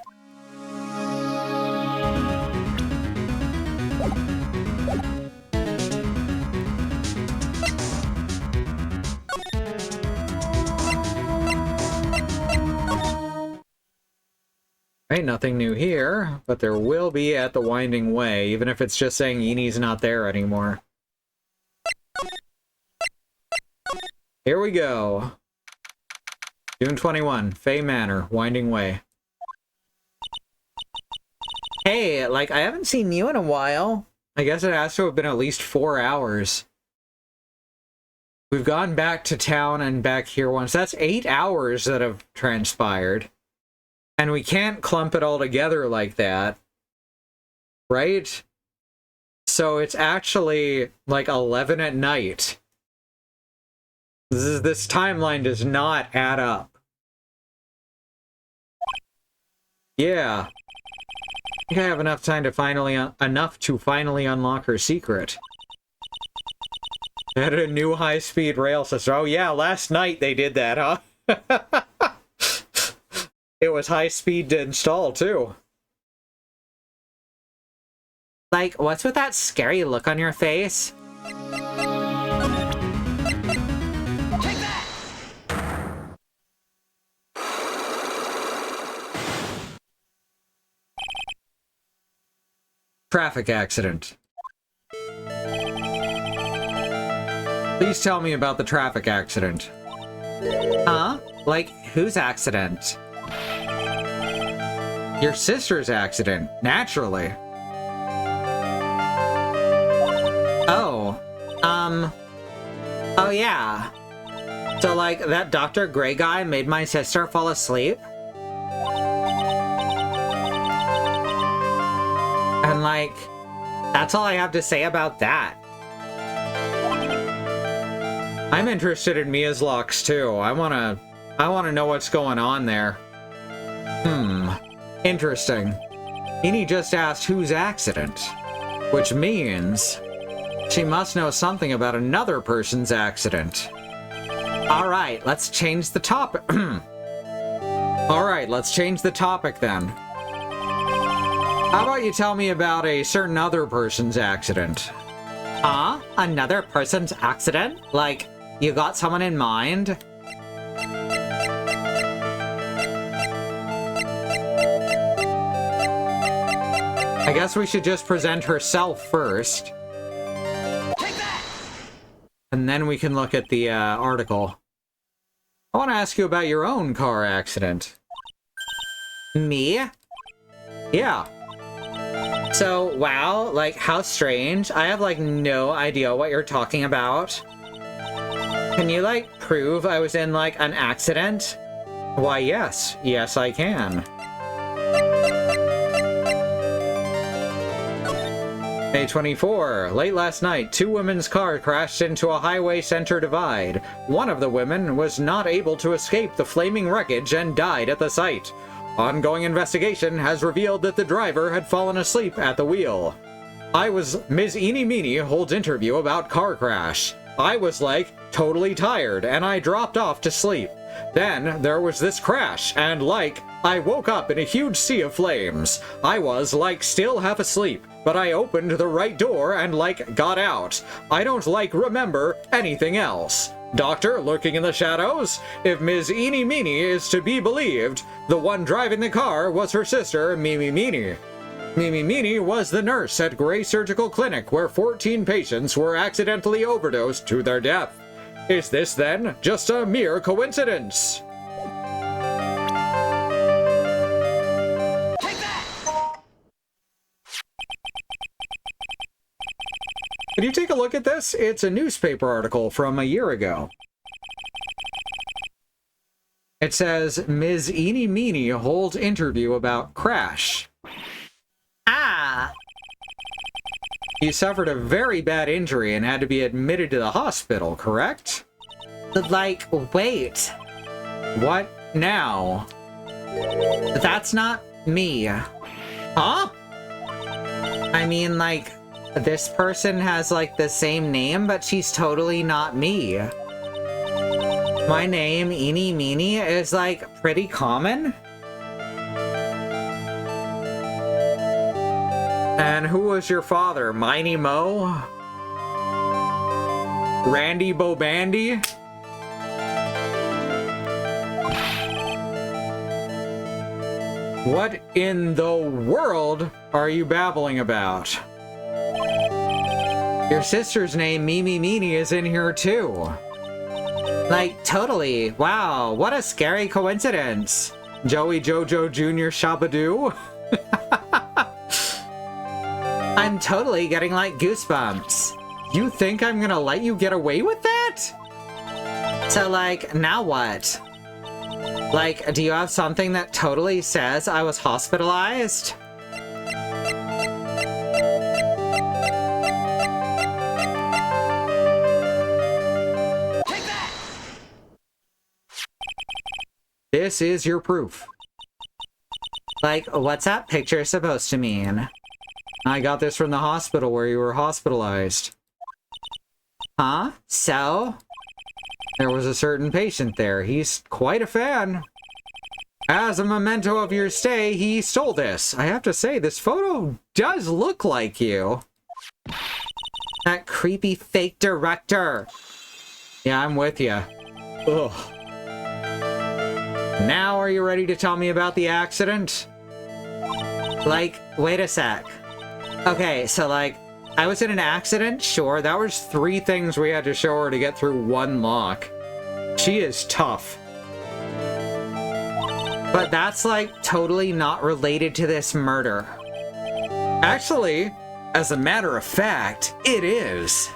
Ain't nothing new here, but there will be at the Winding Way, even if it's just saying Eni's not there anymore. Here we go. June 21, Fay Manor, Winding Way. Hey, like, I haven't seen you in a while. I guess it has to have been at least 4 hours. We've gone back to town and back here once. That's 8 hours that have transpired. And we can't clump it all together like that. Right? So it's actually like 11 at night. This timeline does not add up. Yeah. I think I have enough time to finally unlock her secret. Added a new high-speed rail system. Oh yeah, last night they did that, huh? It was high speed to install, too. Like, what's with that scary look on your face? Take that! Traffic accident. Please tell me about the traffic accident. Huh? Like, whose accident? Your sister's accident, naturally. Oh. Oh yeah. So like, that Dr. Gray guy made my sister fall asleep? And like, that's all I have to say about that. I'm interested in Mia's locks too. I wanna know what's going on there. Interesting. Eni just asked whose accident, which means she must know something about another person's accident. All right, let's change the topic. All right, let's change the topic then. How about you tell me about a certain other person's accident? Huh? Another person's accident? Like, you got someone in mind? I guess we should just present herself first. Take that! And then we can look at the article. I want to ask you about your own car accident. Me? Yeah. So, wow, like, how strange. I have, like, no idea what you're talking about. Can you, like, prove I was in, like, an accident? Why, yes. Yes, I can. May 24. Late last night, two women's car crashed into a highway center divide. One of the women was not able to escape the flaming wreckage and died at the site. Ongoing investigation has revealed that the driver had fallen asleep at the wheel. Ms. Eeny Meeny holds interview about car crash. I was like, totally tired, and I dropped off to sleep. Then there was this crash, and like, I woke up in a huge sea of flames. I was like still half asleep, but I opened the right door and like got out. I don't like remember anything else. Doctor lurking in the shadows? If Ms. Eeny Meeny is to be believed, the one driving the car was her sister, Mimi Meeny. Mimi Meeny was the nurse at Gray Surgical Clinic where 14 patients were accidentally overdosed to their death. Is this then just a mere coincidence? Take that! Can you take a look at this? It's a newspaper article from a year ago. It says, Ms. Eeny Meeny holds interview about crash. Ah! You suffered a very bad injury and had to be admitted to the hospital, correct? Like, wait. What now? That's not me. Huh? I mean, like, this person has, like, the same name, but she's totally not me. My name, Eeny Meeny, is, like, pretty common. And who was your father? Miney Mo? Randy Bobandy? What in the world are you babbling about? Your sister's name, Mimi Meeny, is in here too. Like, totally. Wow, what a scary coincidence. Joey Jojo Jr. Shabadoo? I'm totally getting, like, goosebumps. You think I'm gonna let you get away with that? So, like, now what? Like, do you have something that totally says I was hospitalized? Take that! This is your proof. Like, what's that picture supposed to mean? I got this from the hospital where you were hospitalized. Huh? So? There was a certain patient there. He's quite a fan. As a memento of your stay, he stole this. I have to say, this photo does look like you. That creepy fake director. Yeah, I'm with you. Ugh. Now, are you ready to tell me about the accident? Like, wait a sec. Okay, so, like, I was in an accident? Sure, that was 3 things we had to show her to get through 1 lock. She is tough. But that's, like, totally not related to this murder. Actually, as a matter of fact, it is.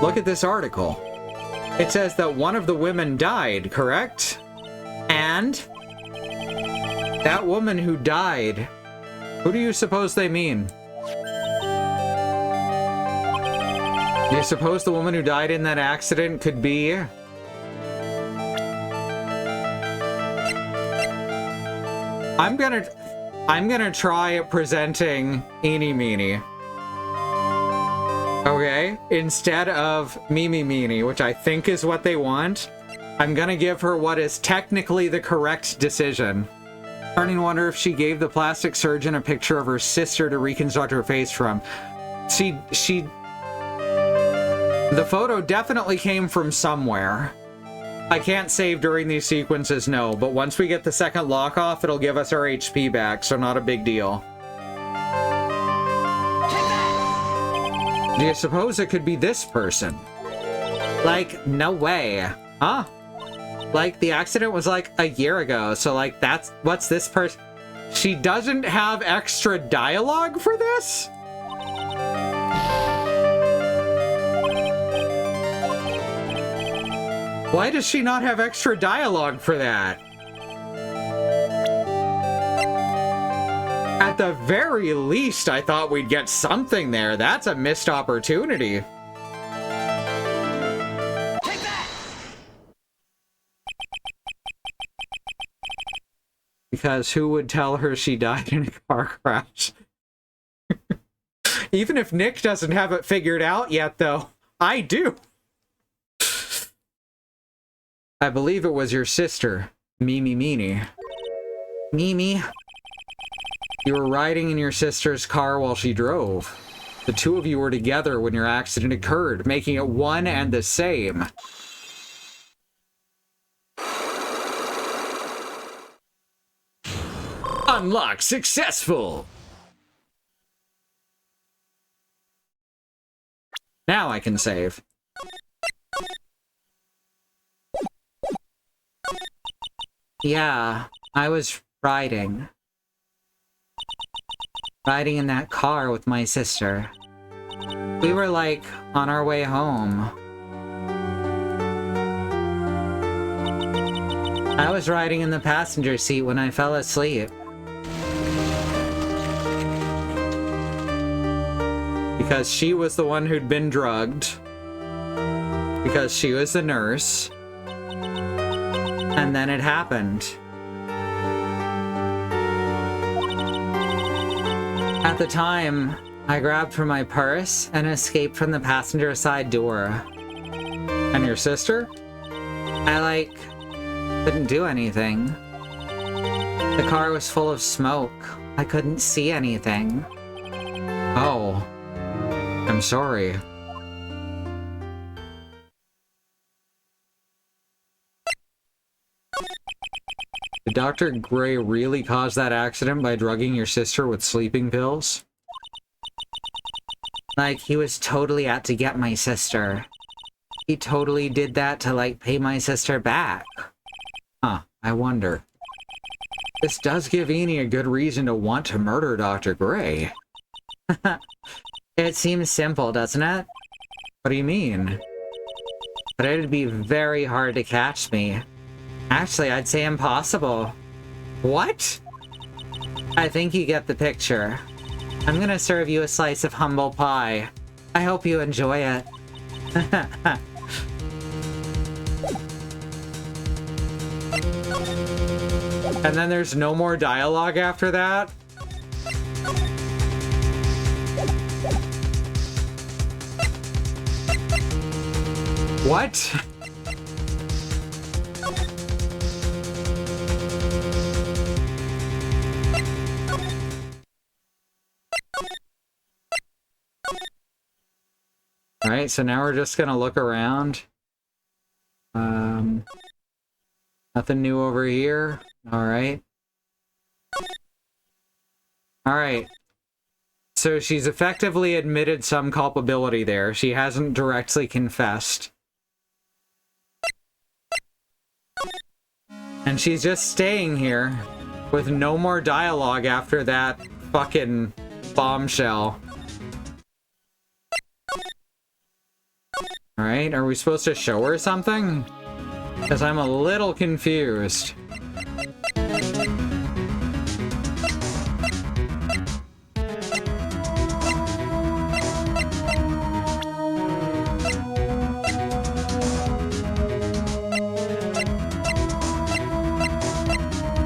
Look at this article. It says that one of the women died, correct? And? That woman who died, who do you suppose they mean? Do you suppose the woman who died in that accident could be... I'm gonna try presenting Eeny Meeny. Okay? Instead of Mimi Meeny, which I think is what they want, I'm gonna give her what is technically the correct decision. Starting to wonder if she gave the plastic surgeon a picture of her sister to reconstruct her face from. The photo definitely came from somewhere. I can't save during these sequences, no, but once we get the second lock off, it'll give us our HP back, so not a big deal. Do you suppose it could be this person? Like, no way. Huh? Like, the accident was like a year ago, so like, what's this person? She doesn't have extra dialogue for this? Why does she not have extra dialogue for that? At the very least, I thought we'd get something there. That's a missed opportunity. Take that! Because who would tell her she died in a car crash? Even if Nick doesn't have it figured out yet, though, I do. I believe it was your sister, Mimi Meeny. Mimi, you were riding in your sister's car while she drove. The two of you were together when your accident occurred, making it one and the same. Unlock successful! Now I can save. Yeah, I was riding in that car with my sister. We were like on our way home. I was riding in the passenger seat when I fell asleep. Because she was the one who'd been drugged. Because she was the nurse. And then it happened. At the time, I grabbed for my purse and escaped from the passenger side door. And your sister? I, couldn't do anything. The car was full of smoke. I couldn't see anything. Oh. I'm sorry. Did Dr. Gray really cause that accident by drugging your sister with sleeping pills? Like, he was totally out to get my sister. He totally did that to, pay my sister back. Huh, I wonder. This does give Eeny a good reason to want to murder Dr. Gray. It seems simple, doesn't it? What do you mean? But it'd be very hard to catch me. Actually, I'd say impossible. What? I think you get the picture. I'm gonna serve you a slice of humble pie. I hope you enjoy it. And then there's no more dialogue after that? What? Alright, so now we're just gonna look around. Nothing new over here. Alright. Alright. So she's effectively admitted some culpability there. She hasn't directly confessed. And she's just staying here with no more dialogue after that fucking bombshell. Alright, are we supposed to show her something? Because I'm a little confused.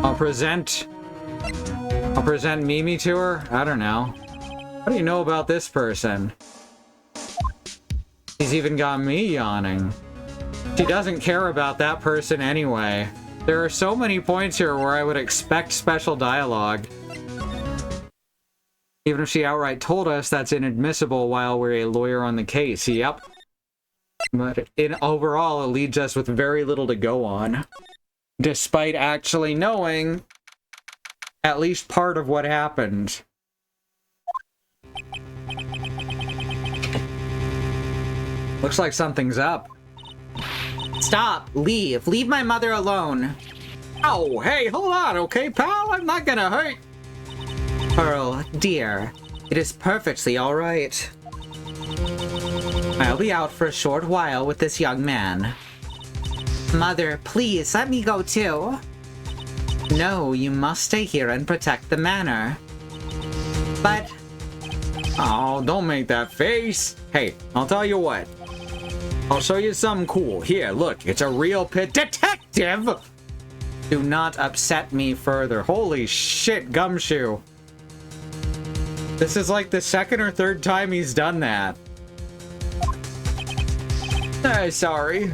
I'll present Mimi to her? I don't know. What do you know about this person? She's even got me yawning. She doesn't care about that person anyway. There are so many points here where I would expect special dialogue. Even if she outright told us that's inadmissible while we're a lawyer on the case. Yep. But overall, it leads us with very little to go on. Despite actually knowing at least part of what happened. Looks like something's up. Stop! Leave! Leave my mother alone! Oh, hey, hold on, okay, pal? I'm not gonna hurt. Pearl, dear, it is perfectly alright. I'll be out for a short while with this young man. Mother, please, let me go too. No, you must stay here and protect the manor. But... Oh, don't make that face. Hey, I'll tell you what. I'll show you something cool. Here, look, it's a real pit detective! do not upset me further. Holy shit, Gumshoe. This is like the second or third time he's done that. Sorry.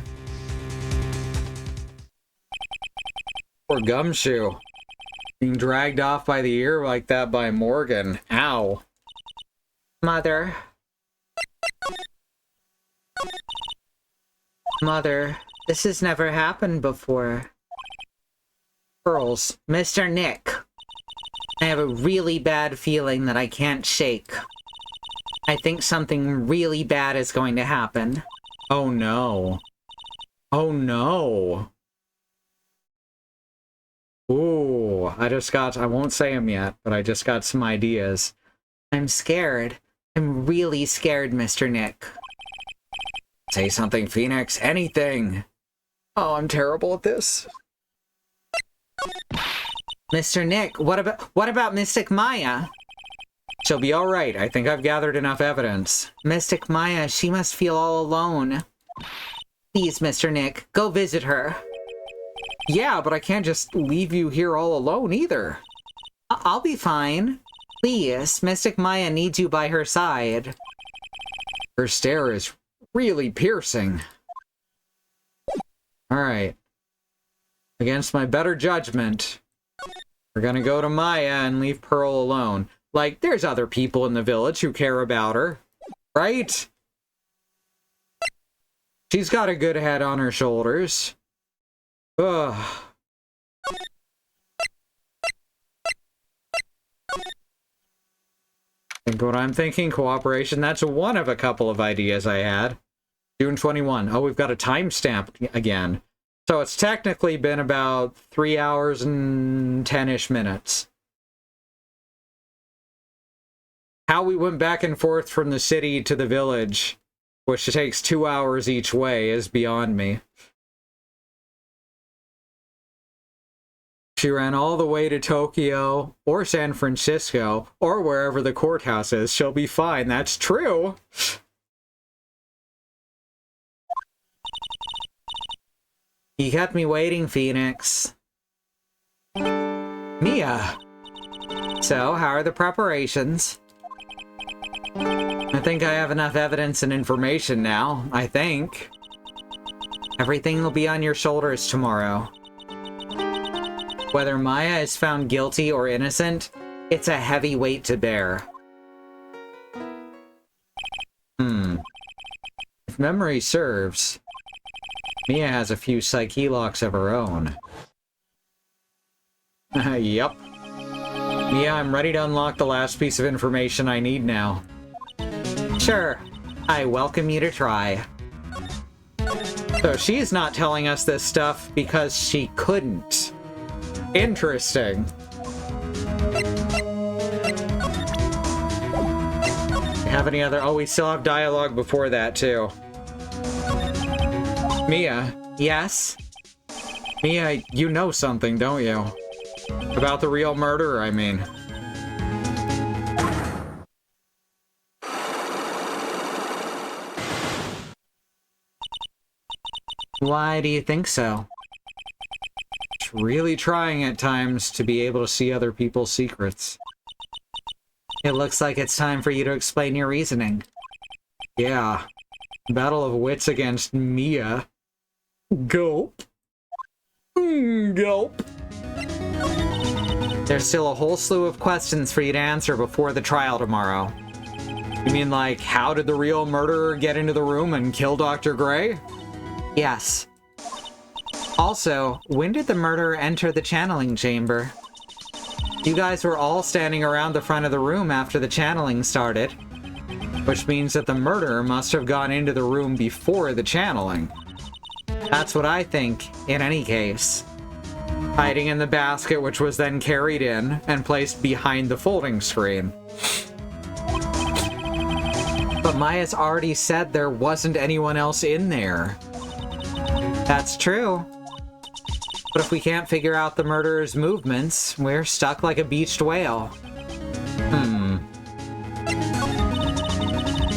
Poor Gumshoe. Being dragged off by the ear like that by Morgan. Ow. Mother. Mother, this has never happened before. Pearls, Mr. Nick. I have a really bad feeling that I can't shake. I think something really bad is going to happen. Oh no. Oh no. Ooh, I won't say them yet, but I just got some ideas. I'm scared. I'm really scared, Mr. Nick. Say something, Phoenix. Anything. Oh, I'm terrible at this. Mr. Nick, what about Mystic Maya? She'll be all right. I think I've gathered enough evidence. Mystic Maya, she must feel all alone. Please, Mr. Nick, go visit her. Yeah, but I can't just leave you here all alone either. I'll be fine. Please, Mystic Maya needs you by her side. Her stare is really piercing. Alright. Against my better judgment, we're gonna go to Maya and leave Pearl alone. Like, there's other people in the village who care about her. Right? She's got a good head on her shoulders. Ugh. Think what I'm thinking, cooperation. That's one of a couple of ideas I had. June 21. Oh, we've got a timestamp again. So it's technically been about 3 hours and 10-ish minutes. How we went back and forth from the city to the village, which takes 2 hours each way, is beyond me. She ran all the way to Tokyo, or San Francisco, or wherever the courthouse is. She'll be fine, that's true! You kept me waiting, Phoenix. Mia! So, how are the preparations? I think I have enough evidence and information now, I think. Everything will be on your shoulders tomorrow. Whether Maya is found guilty or innocent, it's a heavy weight to bear. If memory serves, Mia has a few psyche locks of her own. Yup. Mia, I'm ready to unlock the last piece of information I need now. Sure. I welcome you to try. So she's not telling us this stuff because she couldn't. Interesting. Have any other... Oh, we still have dialogue before that, too. Mia. Yes? Mia, you know something, don't you? About the real murderer, I mean. Why do you think so? really trying at times to be able to see other people's secrets. It looks like it's time for you to explain your reasoning. Yeah. Battle of wits against Mia. Gulp. Gulp. There's still a whole slew of questions for you to answer before the trial tomorrow. You mean like, how did the real murderer get into the room and kill Dr. Gray? Yes. Also, when did the murderer enter the channeling chamber? You guys were all standing around the front of the room after the channeling started. Which means that the murderer must have gone into the room before the channeling. That's what I think, in any case. Hiding in the basket, which was then carried in and placed behind the folding screen. But Maya's already said there wasn't anyone else in there. That's true. But if we can't figure out the murderer's movements, we're stuck like a beached whale.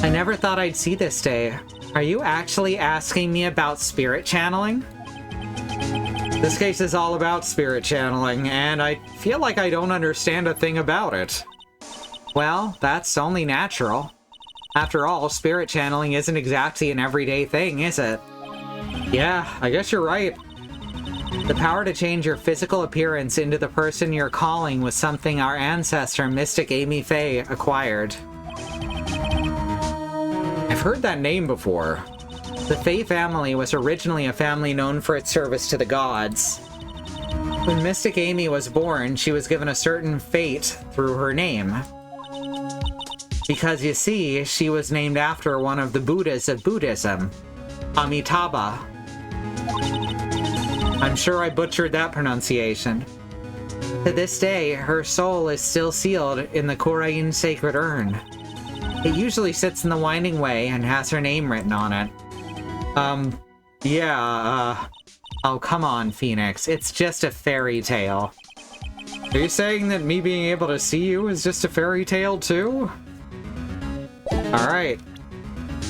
I never thought I'd see this day. Are you actually asking me about spirit channeling? This case is all about spirit channeling, and I feel like I don't understand a thing about it. Well, that's only natural. After all, spirit channeling isn't exactly an everyday thing, is it? Yeah, I guess you're right. The power to change your physical appearance into the person you're calling was something our ancestor, Mystic Amy Faye, acquired. I've heard that name before. The Faye family was originally a family known for its service to the gods. When Mystic Amy was born, she was given a certain fate through her name. Because you see, she was named after one of the Buddhas of Buddhism, Amitabha. I'm sure I butchered that pronunciation. To this day, her soul is still sealed in the Korean sacred urn. It usually sits in the Winding Way and has her name written on it. Oh, come on, Phoenix. It's just a fairy tale. Are you saying that me being able to see you is just a fairy tale, too? Alright.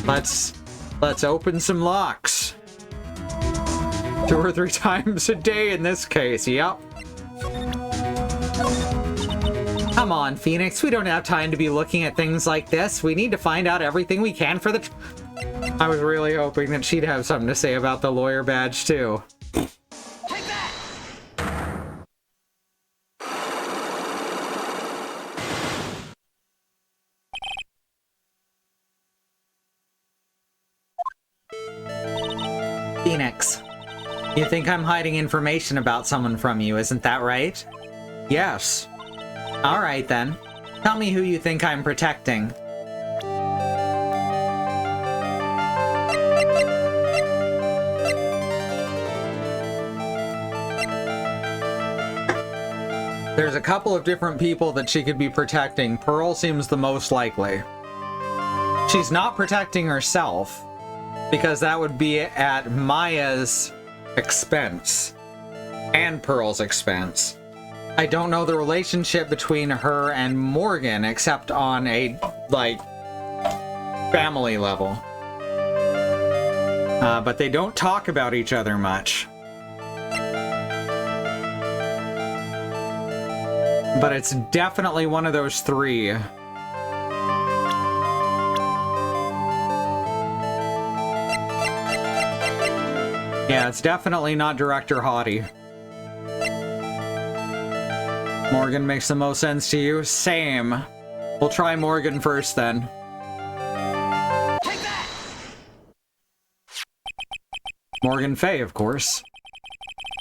Let's open some locks. 2 or 3 times a day in this case, yep. Come on, Phoenix. We don't have time to be looking at things like this. We need to find out everything we can for the... I was really hoping that she'd have something to say about the lawyer badge, too. Take that! Phoenix, you think I'm hiding information about someone from you, isn't that right? Yes. Alright then. Tell me who you think I'm protecting. There's a couple of different people that she could be protecting. Pearl seems the most likely. She's not protecting herself, because that would be at Maya's expense and Pearl's expense. I don't know the relationship between her and Morgan except on a, like, family level. But they don't talk about each other much. But it's definitely one of those 3. Yeah, it's definitely not Director Hottie. Morgan makes the most sense to you? Same. We'll try Morgan first then. Take that! Morgan Fay, of course.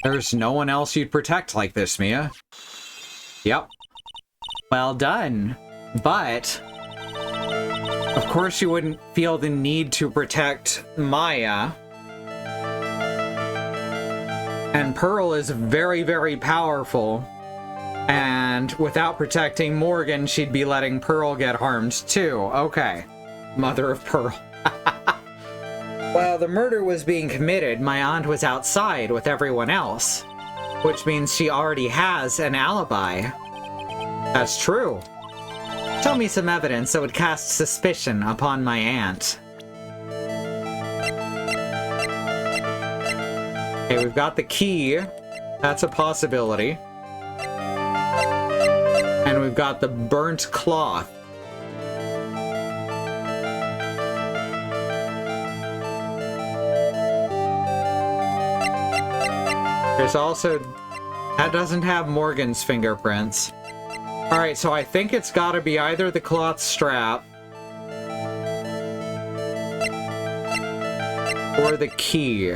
There's no one else you'd protect like this, Mia. Yep. Well done. But... of course you wouldn't feel the need to protect Maya. And Pearl is very, very powerful. And without protecting Morgan, she'd be letting Pearl get harmed too. Okay. Mother of Pearl. While the murder was being committed, my aunt was outside with everyone else. Which means she already has an alibi. That's true. Tell me some evidence that would cast suspicion upon my aunt. Okay, we've got the key. That's a possibility. And we've got the burnt cloth. There's also... That doesn't have Morgan's fingerprints. Alright, so I think it's gotta be either the cloth strap or the key.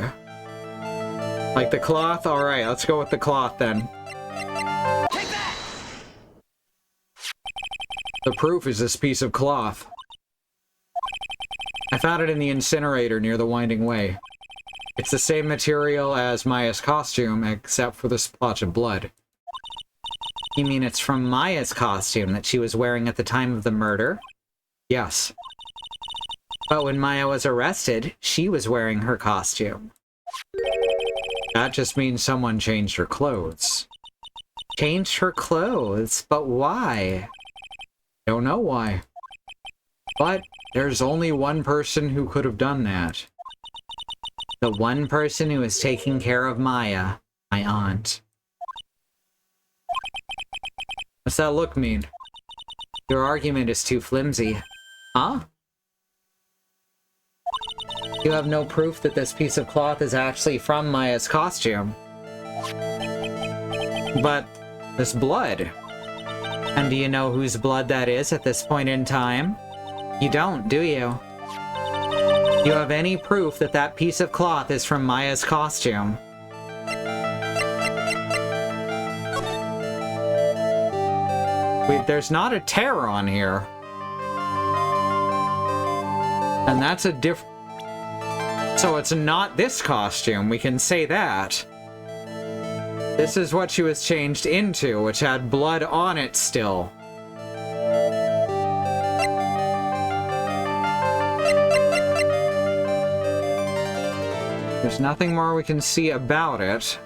Like the cloth? Alright, let's go with the cloth then. Take that! The proof is this piece of cloth. I found it in the incinerator near the Winding Way. It's the same material as Maya's costume, except for the splotch of blood. You mean it's from Maya's costume that she was wearing at the time of the murder? Yes. But when Maya was arrested, she was wearing her costume. That just means someone changed her clothes. Changed her clothes? But why? Don't know why. But there's only one person who could have done that. The one person who is taking care of Maya, my aunt. What's that look mean? Your argument is too flimsy. Huh? You have no proof that this piece of cloth is actually from Maya's costume. But this blood. And do you know whose blood that is at this point in time? You don't, do you? Do you have any proof that that piece of cloth is from Maya's costume? Wait, there's not a tear on here. And that's a So it's not this costume, we can say that. This is what she was changed into, which had blood on it still. There's nothing more we can see about it.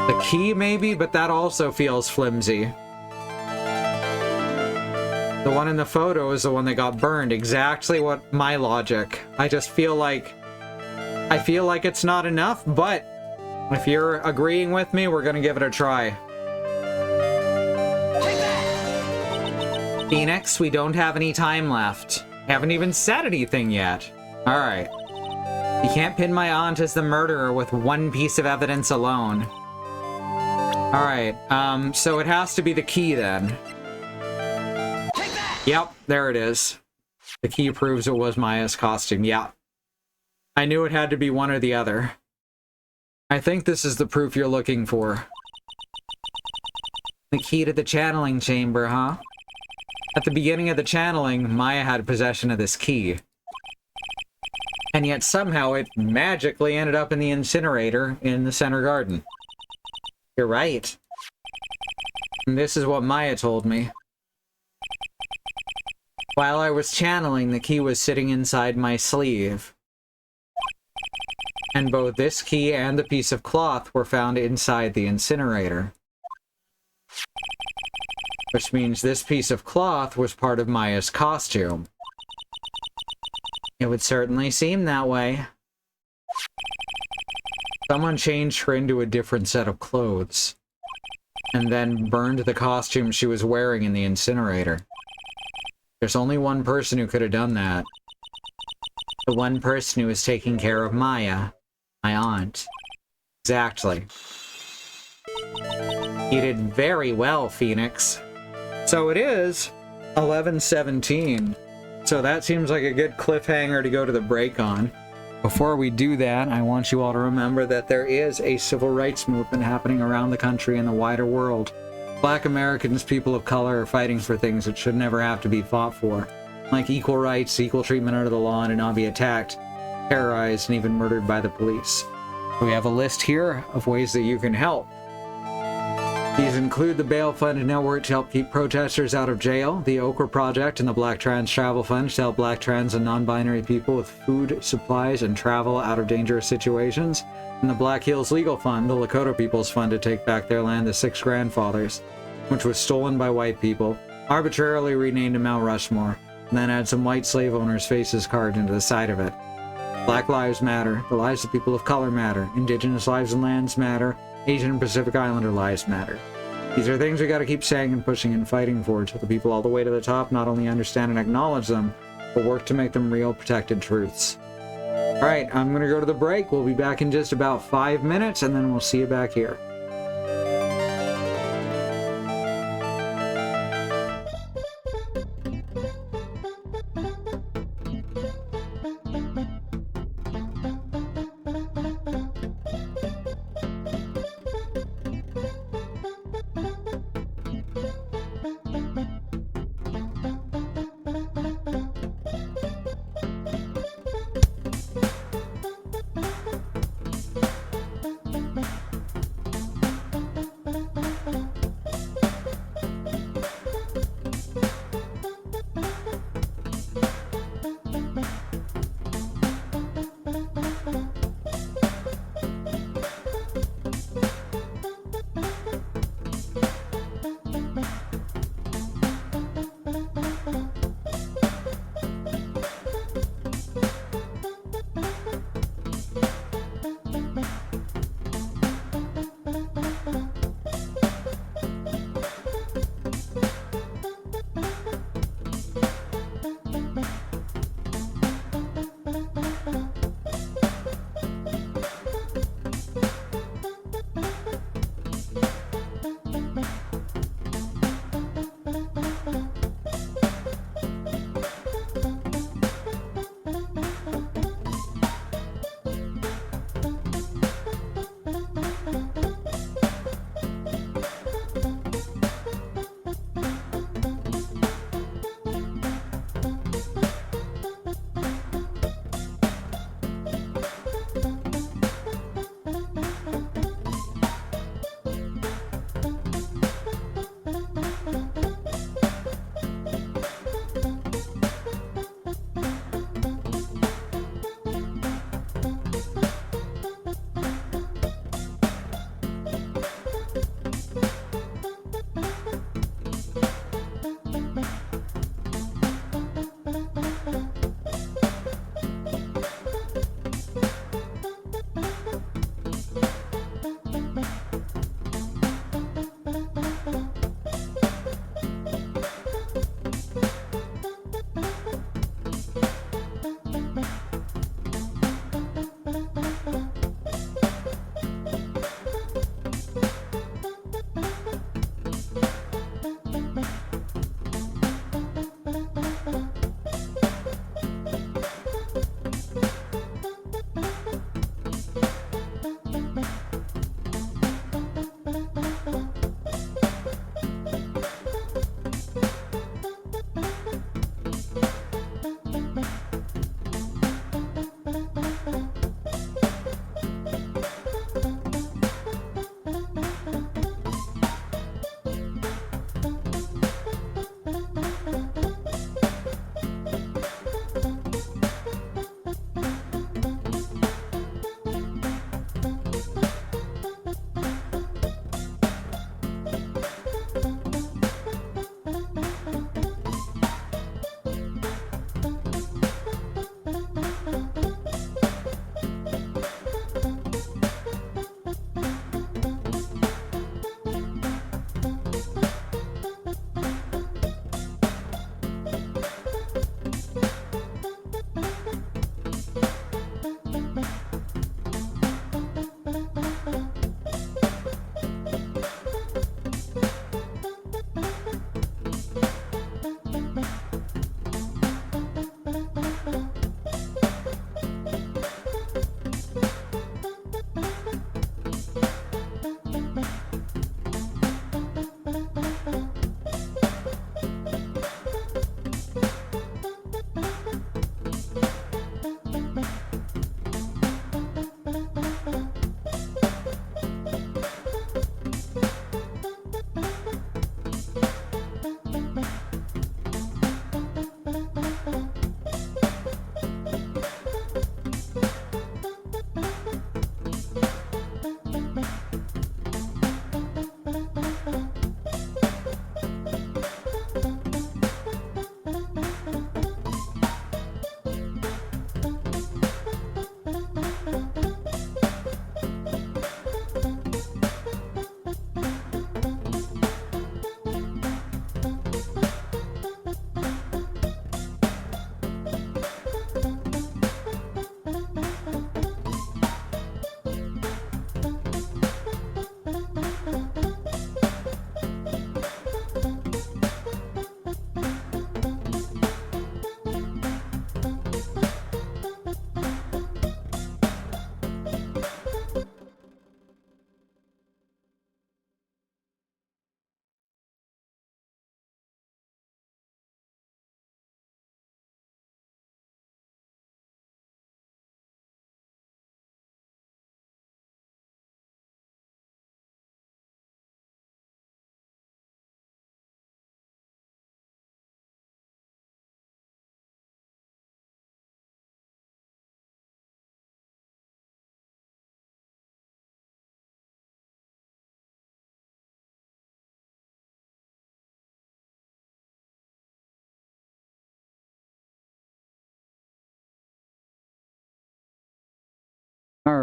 The key, maybe, but that also feels flimsy. The one in the photo is the one that got burned. Exactly what my logic. I just feel like... I feel like it's not enough, but if you're agreeing with me, we're gonna give it a try. Phoenix, we don't have any time left. Haven't even said anything yet. Alright. You can't pin my aunt as the murderer with one piece of evidence alone. Alright, so it has to be the key then. Take that! Yep, there it is. The key proves it was Maya's costume, yeah. I knew it had to be one or the other. I think this is the proof you're looking for. The key to the channeling chamber, huh? At the beginning of the channeling, Maya had possession of this key. And yet somehow it magically ended up in the incinerator in the center garden. You're right. And this is what Maya told me. While I was channeling, the key was sitting inside my sleeve. And both this key and the piece of cloth were found inside the incinerator. Which means this piece of cloth was part of Maya's costume. It would certainly seem that way. Someone changed her into a different set of clothes. And then burned the costume she was wearing in the incinerator. There's only one person who could have done that. The one person who was taking care of Maya. My aunt. Exactly. You did very well, Phoenix. So it is 11:17. So that seems like a good cliffhanger to go to the break on. Before we do that, I want you all to remember that there is a civil rights movement happening around the country and the wider world. Black Americans, people of color, are fighting for things that should never have to be fought for. Like equal rights, equal treatment under the law, and to not be attacked, terrorized, and even murdered by the police. We have a list here of ways that you can help. These include the Bail Fund Network to help keep protesters out of jail, the Okra Project and the Black Trans Travel Fund to help black, trans, and non-binary people with food, supplies, and travel out of dangerous situations, and the Black Hills Legal Fund, the Lakota People's Fund to take back their land, the Six Grandfathers, which was stolen by white people, arbitrarily renamed to Mount Rushmore, and then add some white slave owners' faces carved into the side of it. Black lives matter. The lives of people of color matter. Indigenous lives and lands matter. Asian and Pacific Islander lives matter. These are things we gotta keep saying and pushing and fighting for until the people all the way to the top not only understand and acknowledge them, but work to make them real, protected truths. Alright, I'm gonna go to the break. We'll be back in just about 5 minutes, and then we'll see you back here.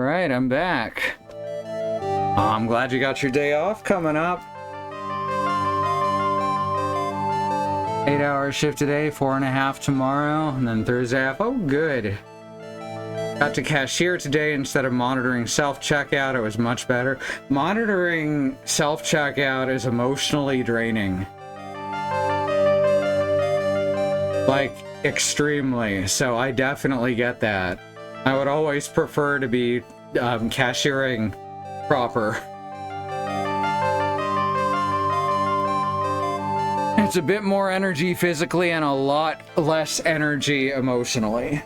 Alright, I'm back. Oh, I'm glad you got your day off coming up. 8-hour shift today, 4.5 tomorrow, and then Thursday off. Oh, good. Got to cashier today instead of monitoring self-checkout. It was much better. Monitoring self-checkout is emotionally draining. Like, extremely. So I definitely get that. I would always prefer to be cashiering proper. It's a bit more energy physically and a lot less energy emotionally.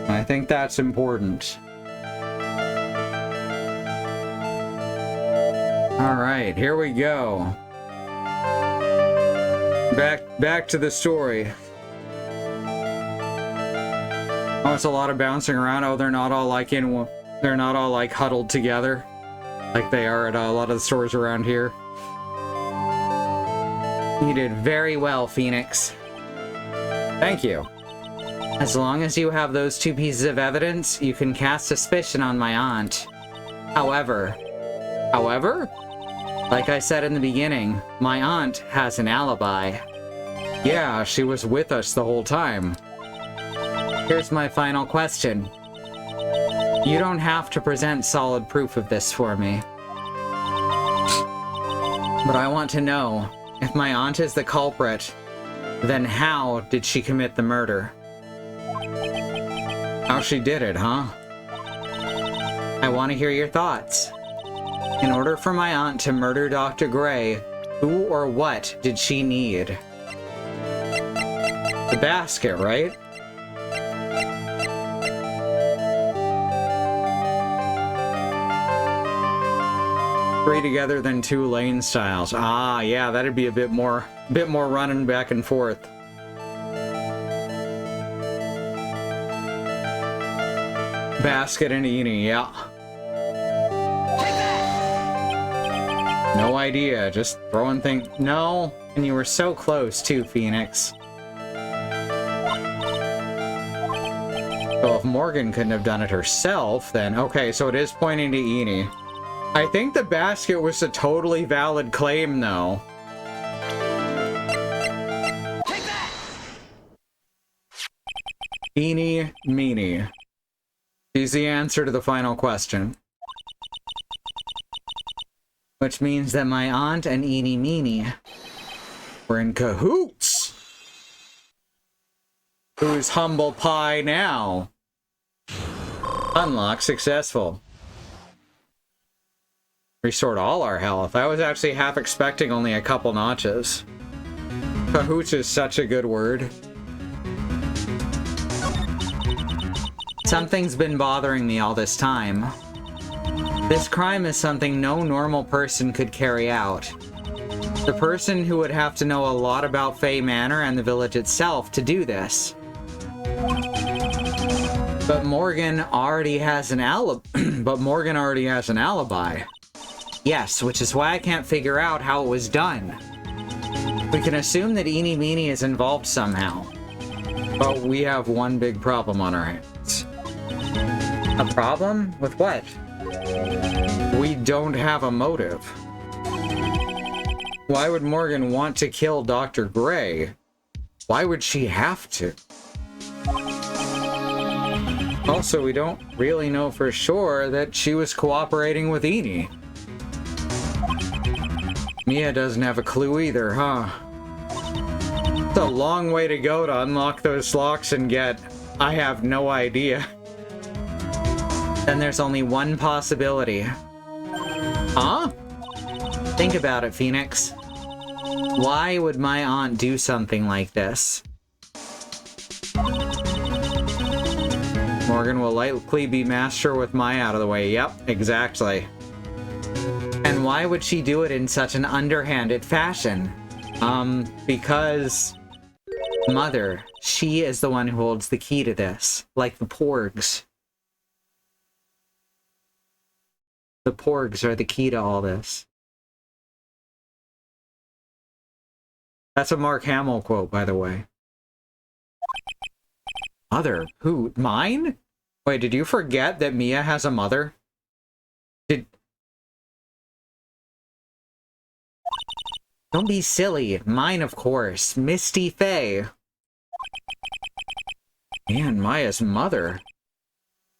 I think that's important. All right, here we go. Back to the story. Oh, it's a lot of bouncing around. Oh, they're not all like huddled together like they are at a lot of the stores around here. You did very well, Phoenix. Thank you. As long as you have those 2 pieces of evidence, you can cast suspicion on my aunt. However, like I said in the beginning, my aunt has an alibi. Yeah, she was with us the whole time. Here's my final question. You don't have to present solid proof of this for me. But I want to know, if my aunt is the culprit, then how did she commit the murder? How she did it, huh? I want to hear your thoughts. In order for my aunt to murder Dr. Gray, who or what did she need? The basket, right? Three together than 2 lane styles. Ah, yeah, that'd be a bit more running back and forth. Basket and Eenie, yeah. No idea, just throwing things. No, and you were so close too, Phoenix. So if Morgan couldn't have done it herself, then okay, so it is pointing to Eenie. I think the basket was a totally valid claim, though. Take that! Eenie Meenie. She's the answer to the final question. Which means that my aunt and Eenie Meenie We're in cahoots. Who's humble pie now? Unlock successful. Restored all our health. I was actually half expecting only a couple notches. Cahoots is such a good word. Something's been bothering me all this time. This crime is something no normal person could carry out. The person who would have to know a lot about Fey Manor and the village itself to do this. But Morgan already has an alibi. Yes, which is why I can't figure out how it was done. We can assume that Eenie Meenie is involved somehow. But we have one big problem on our hands. A problem? With what? We don't have a motive. Why would Morgan want to kill Dr. Gray? Why would she have to? Also, we don't really know for sure that she was cooperating with Eenie. Mia doesn't have a clue either, huh? It's a long way to go to unlock those locks and get, I have no idea. Then there's only one possibility. Huh? Think about it, Phoenix. Why would my aunt do something like this? Morgan will likely be master with Maya out of the way. Yep, exactly. And why would she do it in such an underhanded fashion? Because... Mother, she is the one who holds the key to this, like the Porgs. The Porgs are the key to all this. That's a Mark Hamill quote, by the way. Mother? Who? Mine? Wait, did you forget that Mia has a mother? Don't be silly. Mine, of course. Misty Faye. Man, Maya's mother.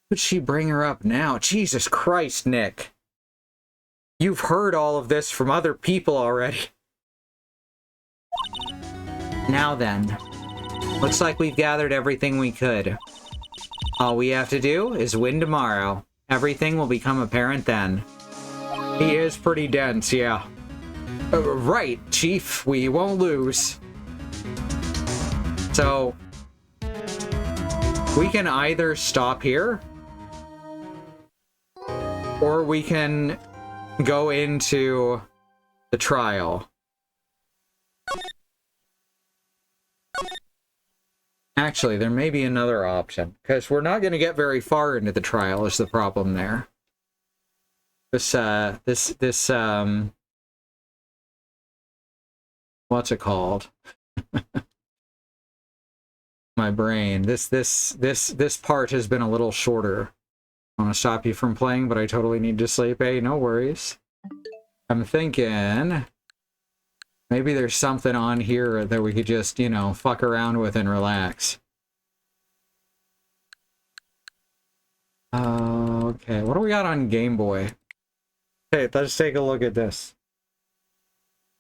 Would she bring her up now? Jesus Christ, Nick. You've heard all of this from other people already. Now then. Looks like we've gathered everything we could. All we have to do is win tomorrow. Everything will become apparent then. He is pretty dense, yeah. Right, Chief. We won't lose. So, we can either stop here, or we can go into the trial. Actually, there may be another option, because we're not going to get very far into the trial is the problem there. What's it called? My brain. This part has been a little shorter. I want to stop you from playing, but I totally need to sleep. Hey, no worries. I'm thinking maybe there's something on here that we could just, you know, fuck around with and relax. Okay, what do we got on Game Boy? Hey, let's take a look at this.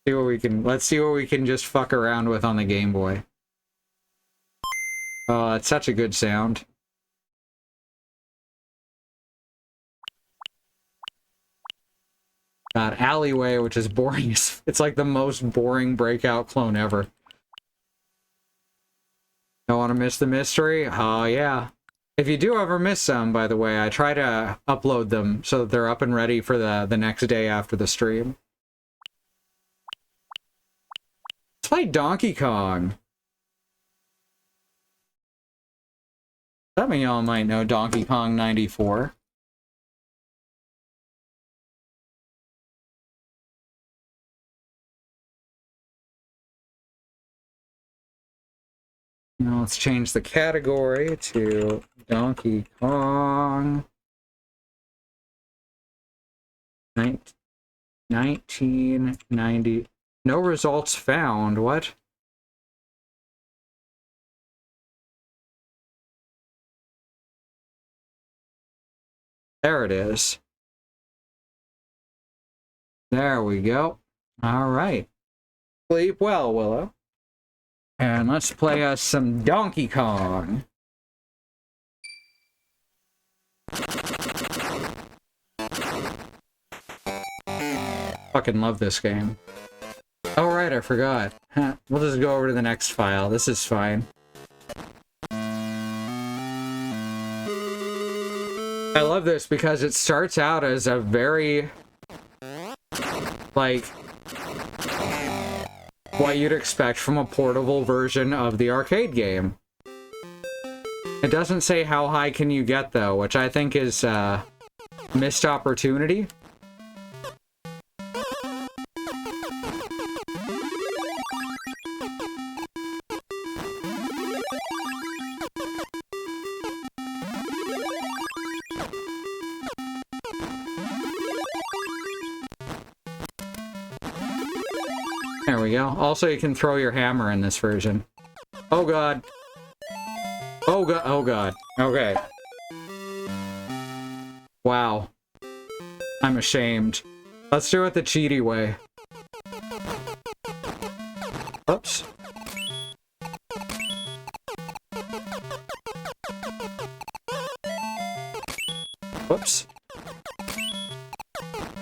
See what we can. Let's see what we can just fuck around with on the Game Boy. Oh, it's such a good sound. Got Alleyway, which is boring. It's like the most boring Breakout clone ever. Don't want to miss the mystery? Oh, yeah. If you do ever miss some, by the way, I try to upload them so that they're up and ready for the next day after the stream. Let's play Donkey Kong. Some of y'all might know Donkey Kong 94. Now let's change the category to Donkey Kong 1990. No results found. What? There it is. There we go. All right. Sleep well, Willow. And let's play us some Donkey Kong. Fucking love this game. Oh, right, I forgot. We'll just go over to the next file. This is fine. I love this because it starts out as a very, like, what you'd expect from a portable version of the arcade game. It doesn't say how high can you get, though, which I think is a missed opportunity. There we go. Also, you can throw your hammer in this version. Oh god. Oh god. Oh god. Okay. Wow. I'm ashamed. Let's do it the cheaty way. Oops. Whoops.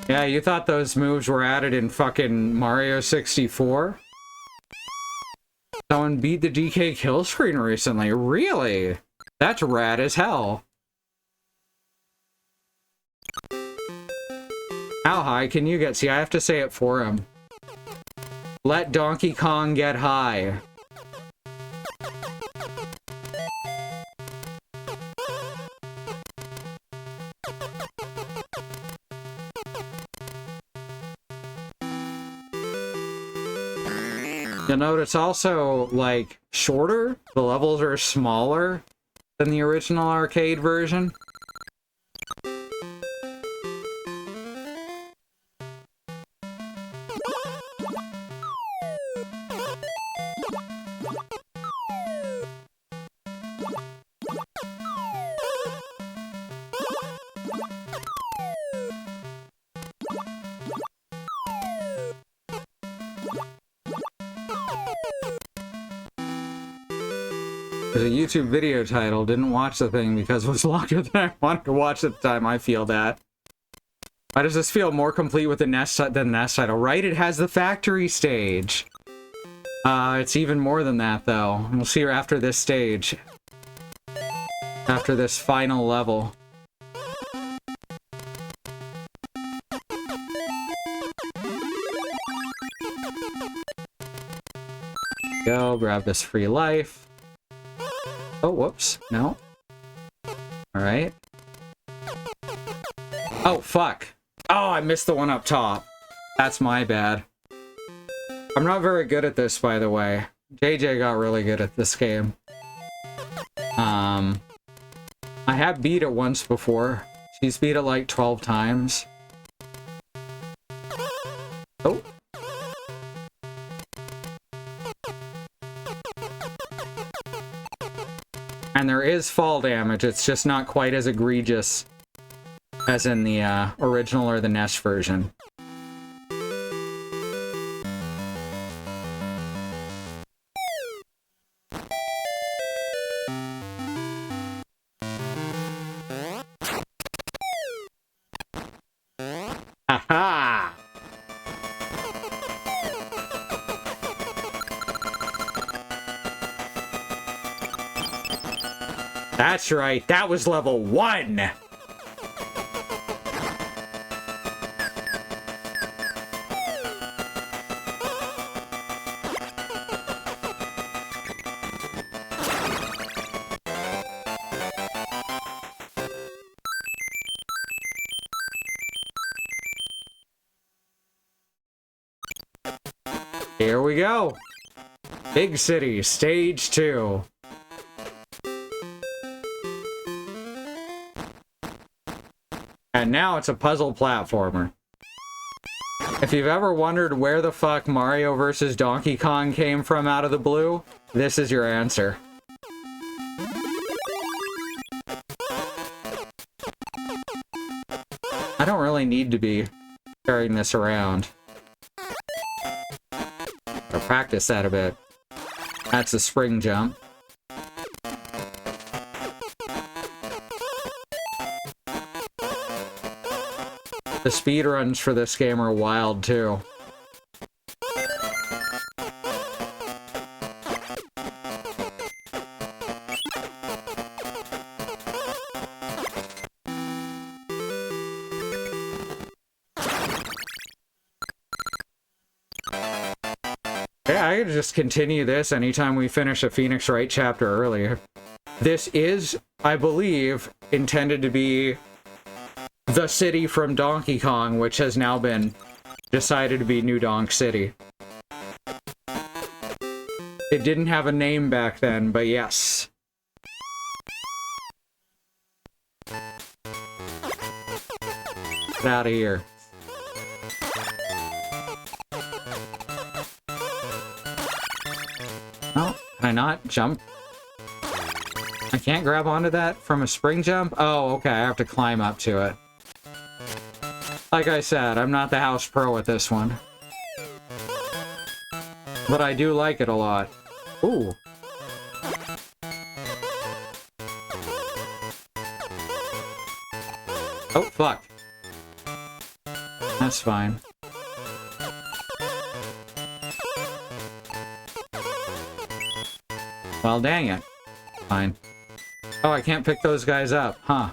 Yeah, you thought those moves were added in fucking Mario 64? Someone beat the DK kill screen recently. Really? That's rad as hell. How high can you get? See, I have to say it for him. Let Donkey Kong get high. You'll notice also, like, shorter. The levels are smaller than the original arcade version. There's a YouTube video title, didn't watch the thing because it was longer than I wanted to watch at the time. I feel that. Why does this feel more complete with the NES than the NES title? Right, it has the factory stage. It's even more than that, though. We'll see her after this stage. After this final level. Go, grab this free life. Oh, whoops. No. Alright. Oh, fuck. Oh, I missed the one up top. That's my bad. I'm not very good at this, by the way. JJ got really good at this game. I have beat it once before. She's beat it like 12 times. Oh. And there is fall damage, it's just not quite as egregious as in the original or the NES version. Haha! That's right, that was level 1! Here we go! Big City, Stage 2. And now it's a puzzle platformer. If you've ever wondered where the fuck Mario vs. Donkey Kong came from out of the blue, this is your answer. I don't really need to be carrying this around. Gotta practice that a bit. That's a spring jump. The speedruns for this game are wild, too. Yeah, I could just continue this anytime we finish a Phoenix Wright chapter earlier. This is, I believe, intended to be the city from Donkey Kong, which has now been decided to be New Donk City. It didn't have a name back then, but yes. Get out of here. Oh, can I not jump? I can't grab onto that from a spring jump? Oh, okay, I have to climb up to it. Like I said, I'm not the house pro at this one. But I do like it a lot. Ooh. Oh, fuck. That's fine. Well, dang it. Fine. Oh, I can't pick those guys up, huh?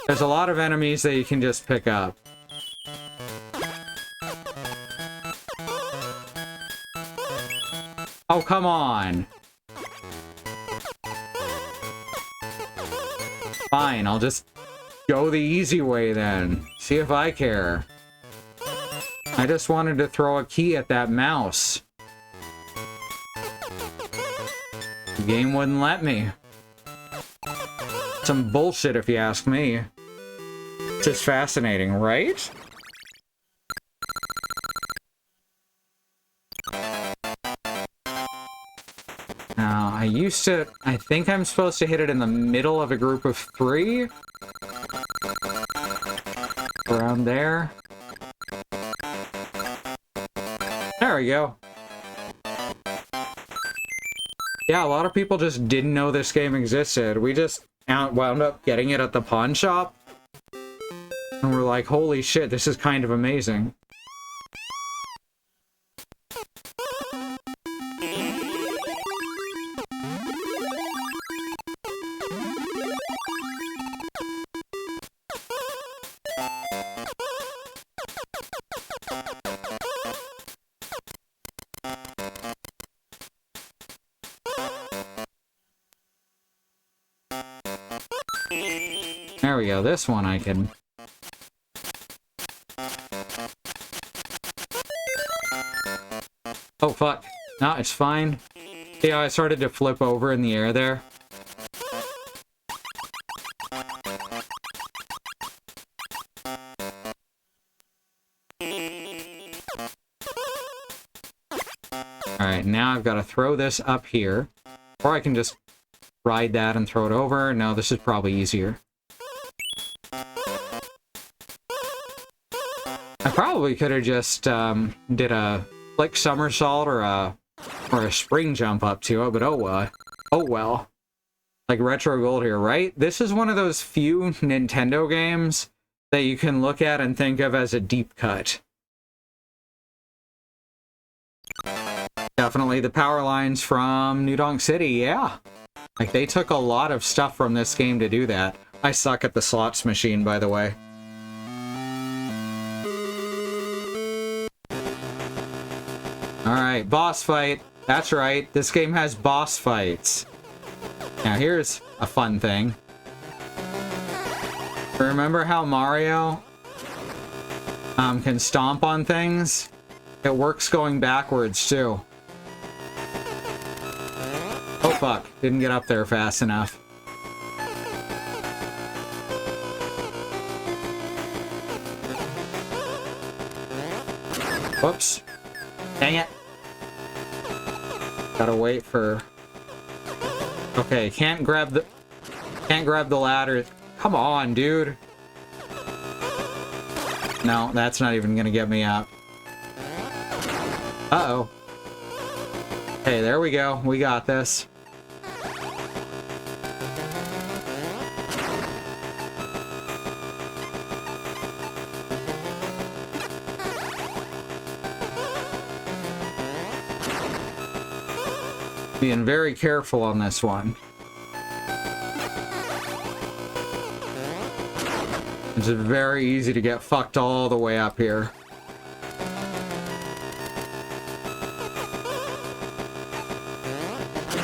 There's a lot of enemies that you can just pick up. Oh, come on! Fine, I'll just go the easy way then. See if I care. I just wanted to throw a key at that mouse. The game wouldn't let me. Some bullshit if you ask me. It's just fascinating, right? Now, I think I'm supposed to hit it in the middle of a group of 3. Around there. There we go. Yeah, a lot of people just didn't know this game existed. We just wound up getting it at the pawn shop. And we're like, holy shit, this is kind of amazing. There we go, this one I can... Oh, fuck. No, it's fine. Yeah, I started to flip over in the air there. Alright, now I've got to throw this up here. Or I can just ride that and throw it over. No, this is probably easier. I probably could have just did a flick somersault or a spring jump up to it, but oh well. Like Retro Gold here, right? This is one of those few Nintendo games that you can look at and think of as a deep cut. Definitely the power lines from New Donk City, yeah. Like, they took a lot of stuff from this game to do that. I suck at the slots machine, by the way. Alright, boss fight. That's right, this game has boss fights. Now here's a fun thing. Remember how Mario can stomp on things? It works going backwards, too. Oh fuck, didn't get up there fast enough. Whoops. Dang it. Gotta wait for... Okay, can't grab the ladder. Come on, dude. No, that's not even gonna get me up. Uh-oh. Hey, there we go. We got this. Being very careful on this one. It's very easy to get fucked all the way up here.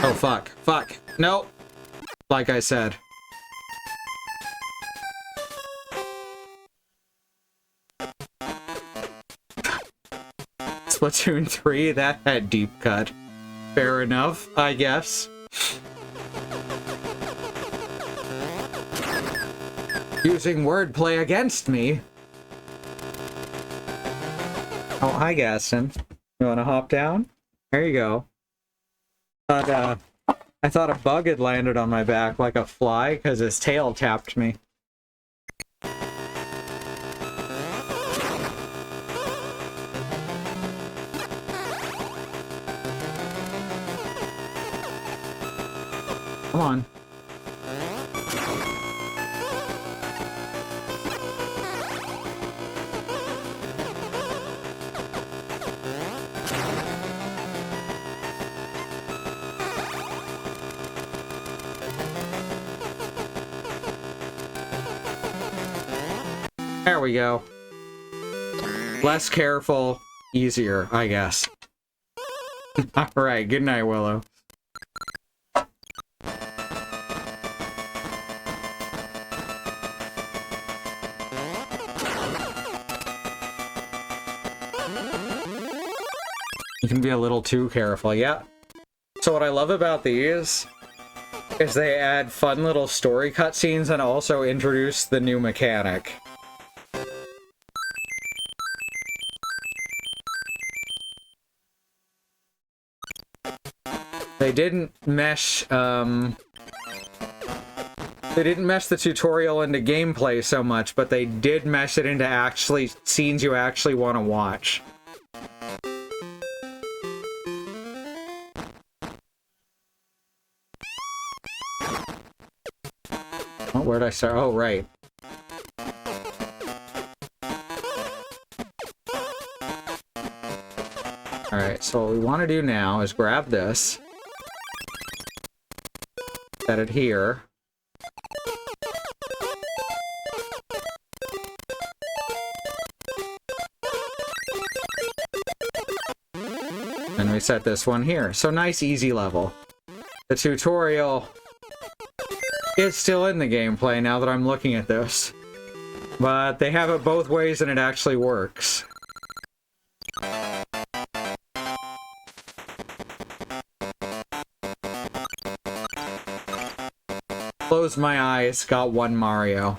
Oh, fuck. Fuck. Nope. Like I said. Splatoon 3, that had deep cut. Fair enough, I guess. Using wordplay against me. Oh, hi, Gaston. You wanna hop down? There you go. I thought a bug had landed on my back like a fly because his tail tapped me. Come on. There we go. Less careful, easier, I guess. Alright, good night, Willow. You can be a little too careful, yeah. So what I love about these is they add fun little story cutscenes and also introduce the new mechanic. They didn't mesh, they didn't mesh the tutorial into gameplay so much, but they did mesh it into actually scenes you actually want to watch. Oh, where'd I start? Oh, right. Alright, so what we want to do now is grab this, set it here, and we set this one here. So nice, easy level. The tutorial is still in the gameplay now that I'm looking at this, but they have it both ways and it actually works. Closed my eyes, got one Mario.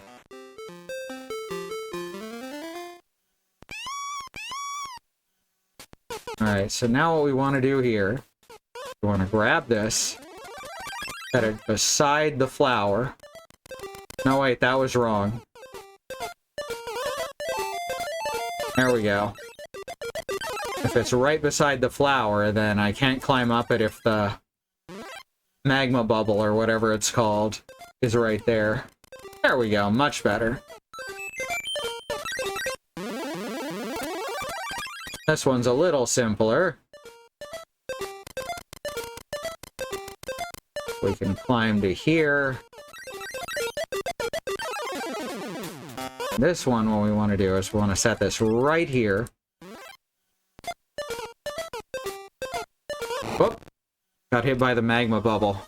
Alright, so now what we want to do here, we want to grab this, set it beside the flower. No, wait, that was wrong. There we go. If it's right beside the flower, then I can't climb up it if the magma bubble, or whatever it's called, is right there. There we go, much better. This one's a little simpler. We can climb to here. This one, what we want to do is we want to set this right here. Whoop! Got hit by the magma bubble.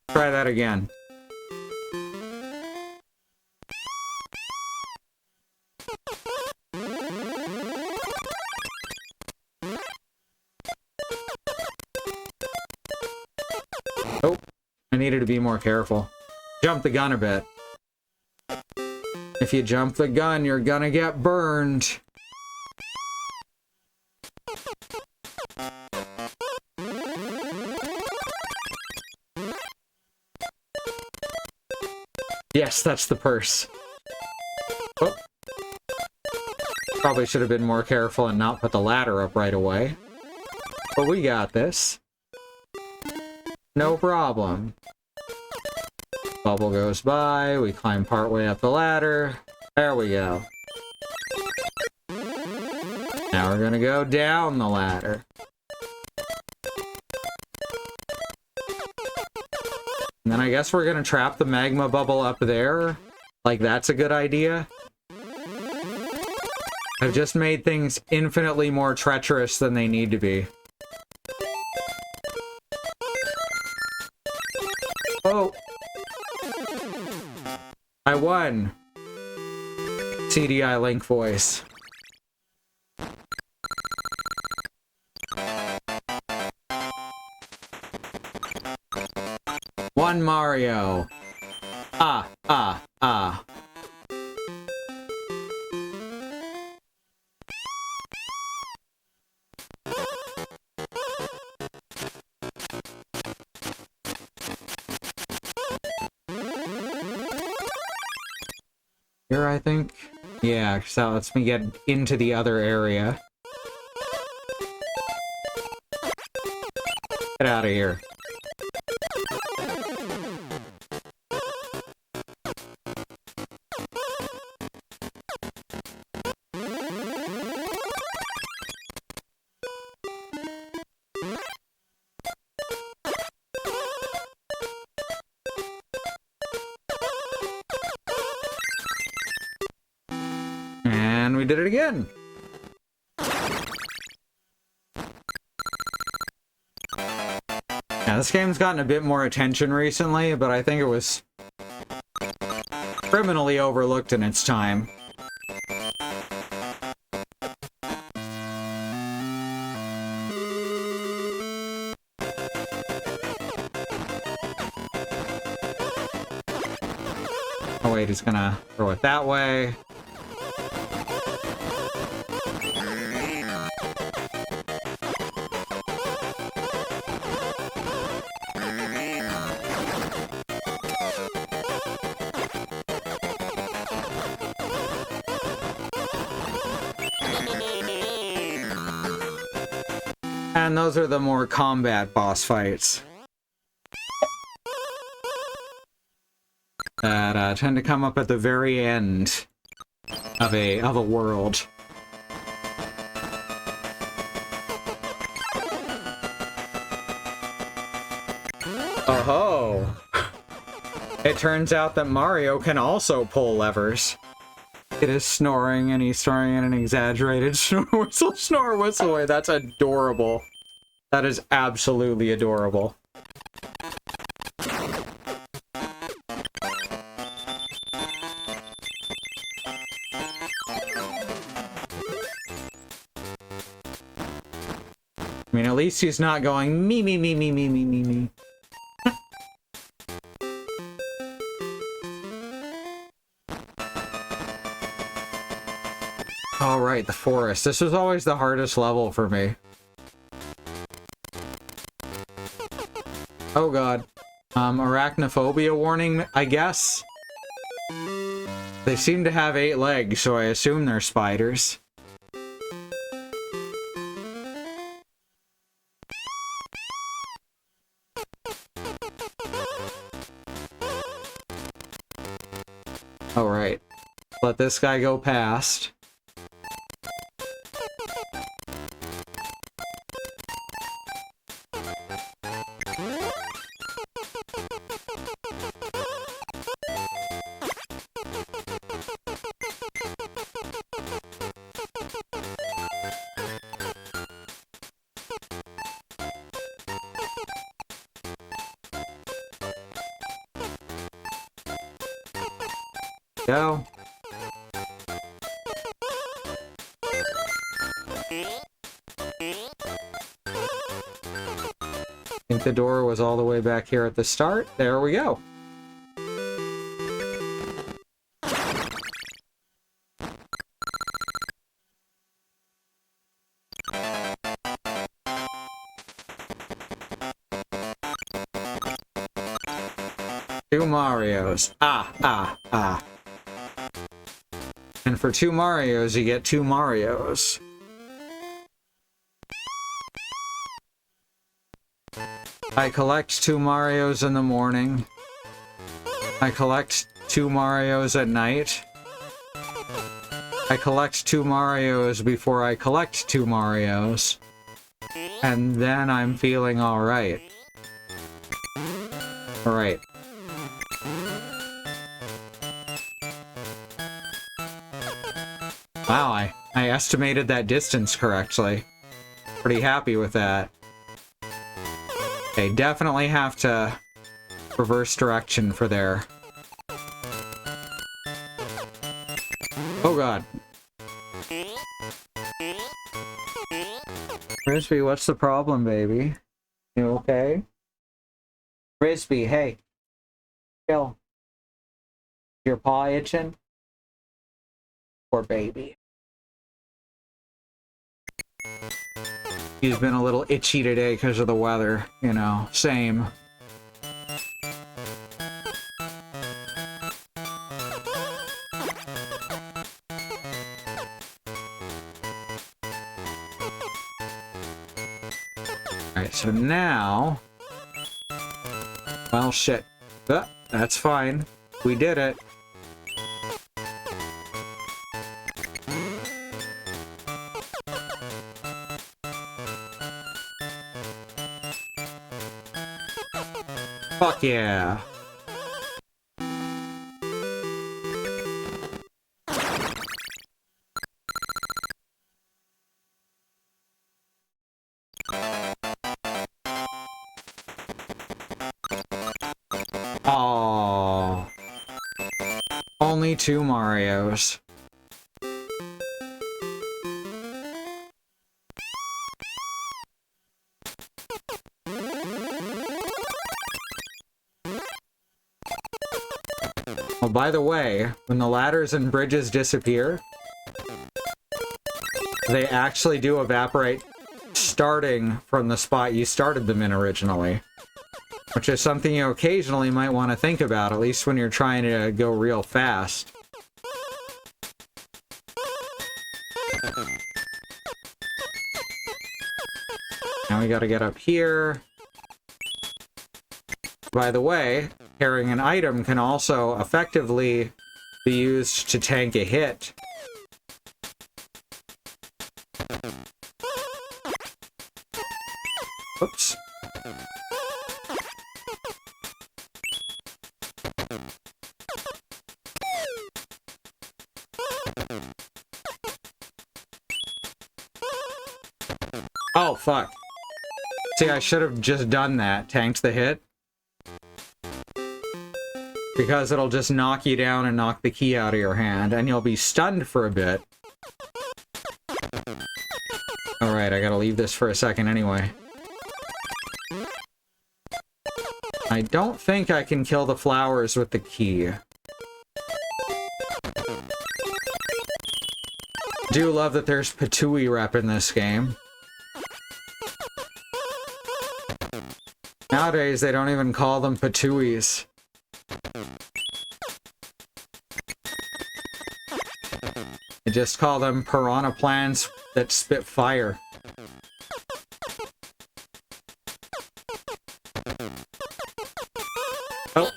Try that again. Oh, I needed to be more careful. Jump the gun a bit. If you jump the gun, you're gonna get burned. Yes, that's the purse. Oh. Probably should have been more careful and not put the ladder up right away. But we got this. No problem. Bubble goes by, we climb partway up the ladder. There we go. Now we're gonna go down the ladder. And then I guess we're gonna trap the magma bubble up there. Like, that's a good idea. I've just made things infinitely more treacherous than they need to be. Oh! I won! CDI Link voice. One Mario. Ah, ah, ah. Here, I think? Yeah, because that lets me get into the other area. Get out of here. And we did it again. Yeah, this game's gotten a bit more attention recently, but I think it was criminally overlooked in its time. Oh wait, he's gonna throw it that way. And those are the more combat boss fights that tend to come up at the very end of a world. Oh, it turns out that Mario can also pull levers. It is snoring, and he's snoring in an exaggerated snore whistle way. That's adorable. That is absolutely adorable. I mean, at least he's not going me, me, me, me, me, me, me, me. All right, the forest. This was always the hardest level for me. Oh god. Arachnophobia warning, I guess? They seem to have 8 legs, so I assume they're spiders. Alright. Let this guy go past. Go. I think the door was all the way back here at the start. There we go. Two Marios. Ah. And for 2 Marios, you get 2 Marios. I collect 2 Marios in the morning. I collect 2 Marios at night. I collect 2 Marios before I collect 2 Marios. And then I'm feeling alright. Alright. Wow, I estimated that distance correctly. Pretty happy with that. Okay, definitely have to reverse direction for there. Oh god. Frisbee, what's the problem, baby? You okay? Frisbee, hey. Chill. Your paw itching? Poor baby. He's been a little itchy today because of the weather, you know, same. Alright, so now... Well, shit. That's fine. We did it. Fuck yeah. Oh. Only 2 Marios. Oh, by the way, when the ladders and bridges disappear, they actually do evaporate starting from the spot you started them in originally. Which is something you occasionally might want to think about, at least when you're trying to go real fast. Now we gotta get up here. By the way, carrying an item can also effectively be used to tank a hit. Oops. Oh, fuck. See, I should have just done that. Tanked the hit. Because it'll just knock you down and knock the key out of your hand, and you'll be stunned for a bit. Alright, I gotta leave this for a second anyway. I don't think I can kill the flowers with the key. Do love that there's Patooey rep in this game. Nowadays, they don't even call them Patooies. They just call them piranha plants that spit fire. Oh,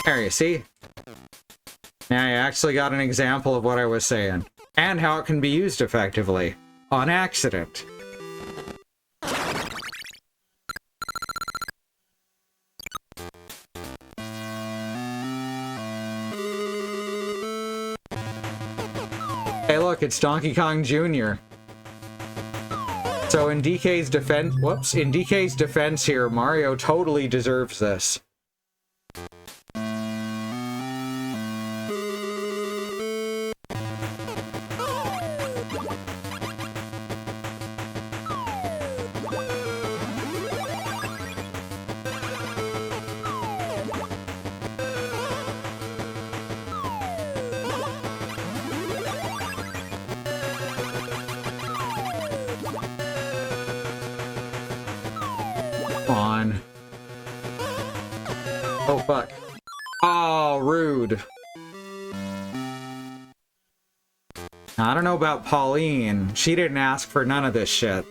there you see. Now you actually got an example of what I was saying. And how it can be used effectively. On accident. Hey look, it's Donkey Kong Jr. So in DK's defense, in DK's defense here, Mario totally deserves this. On. Oh, fuck. Oh, rude. Now, I don't know about Pauline. She didn't ask for none of this shit.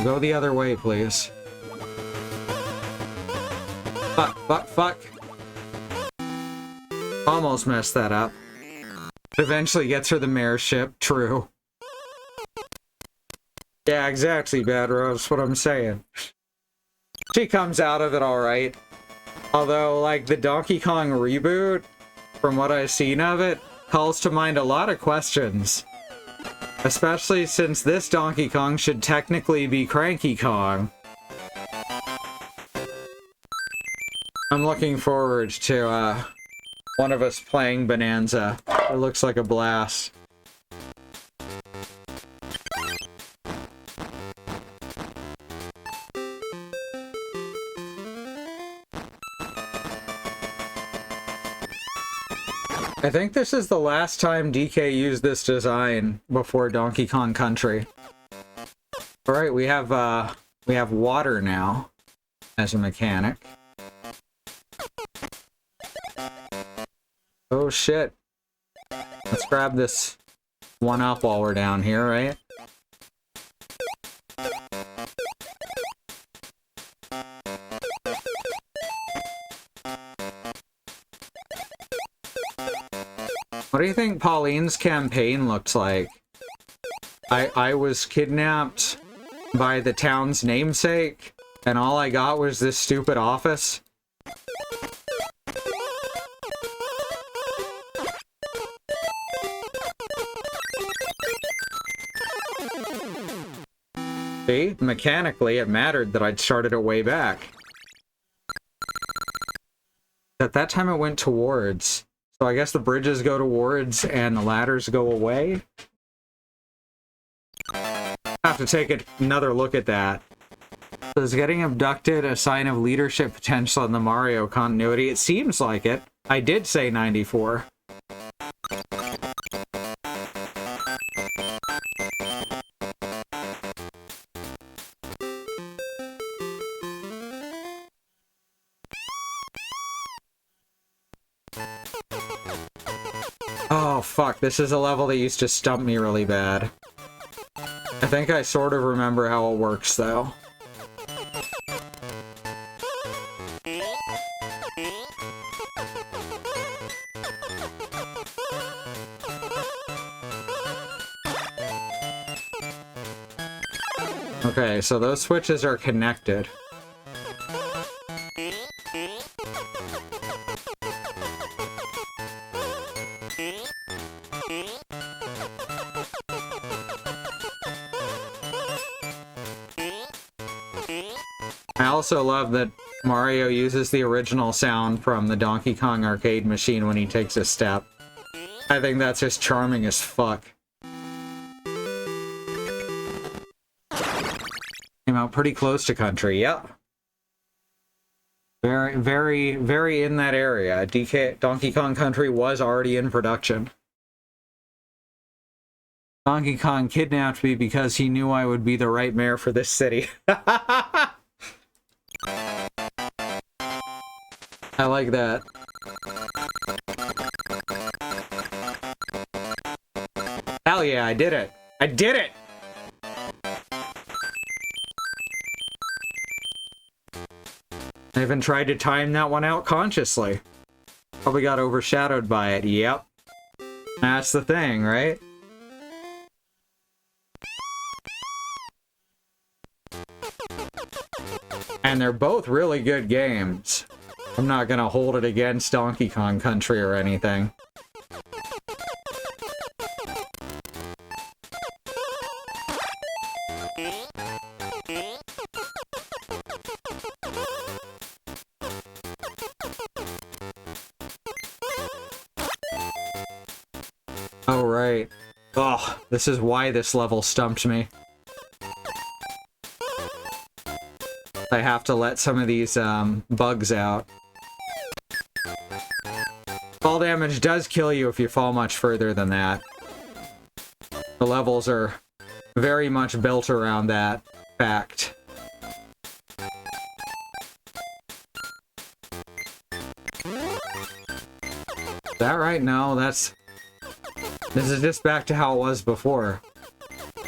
Go the other way, please. Fuck, fuck, fuck. Almost messed that up. Eventually gets her the mayor ship, true. Yeah, exactly, Bad Rose, what I'm saying. She comes out of it alright. Although, like, the Donkey Kong reboot, from what I've seen of it, calls to mind a lot of questions. Especially since this Donkey Kong should technically be Cranky Kong. I'm looking forward to one of us playing Bonanza. It looks like a blast. I think this is the last time DK used this design before Donkey Kong Country. Alright, we have water now as a mechanic. Oh shit. Let's grab this one up while we're down here, right? What do you think Pauline's campaign looks like? I was kidnapped by the town's namesake, and all I got was this stupid office. See? Mechanically, it mattered that I'd started it way back. At that time, it went towards. So I guess the bridges go towards and the ladders go away? Have to take another look at that. Is getting abducted a sign of leadership potential in the Mario continuity? It seems like it. I did say 94. Oh, fuck. This is a level that used to stump me really bad. I think I sort of remember how it works, though. Okay, so those switches are connected. I also love that Mario uses the original sound from the Donkey Kong arcade machine when he takes a step. I think that's just charming as fuck. Came out pretty close to country, yep. Very, very, very in that area. Donkey Kong Country was already in production. Donkey Kong kidnapped me because he knew I would be the right mayor for this city. I like that. Hell yeah, I did it! I did it! I even tried to time that one out consciously. Probably got overshadowed by it. Yep. That's the thing, right? And they're both really good games. I'm not gonna hold it against Donkey Kong Country or anything. Oh, right. Oh, this is why this level stumped me. I have to let some of these bugs out. Fall damage does kill you if you fall much further than that. The levels are very much built around that fact. Is that right? No, this is just back to how it was before.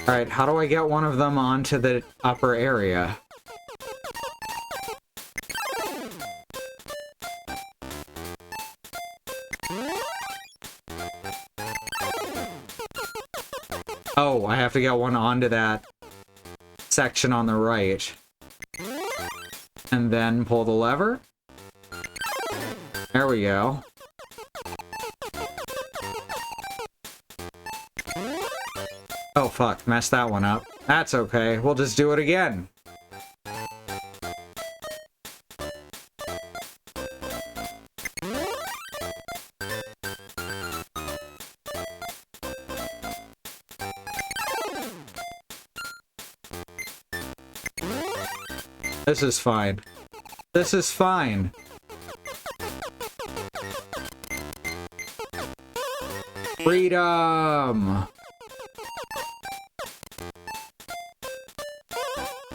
Alright, how do I get one of them onto the upper area? Oh, I have to get one onto that section on the right. And then pull the lever. There we go. Oh fuck, messed that one up. That's okay, we'll just do it again. This is fine. This is fine. Freedom!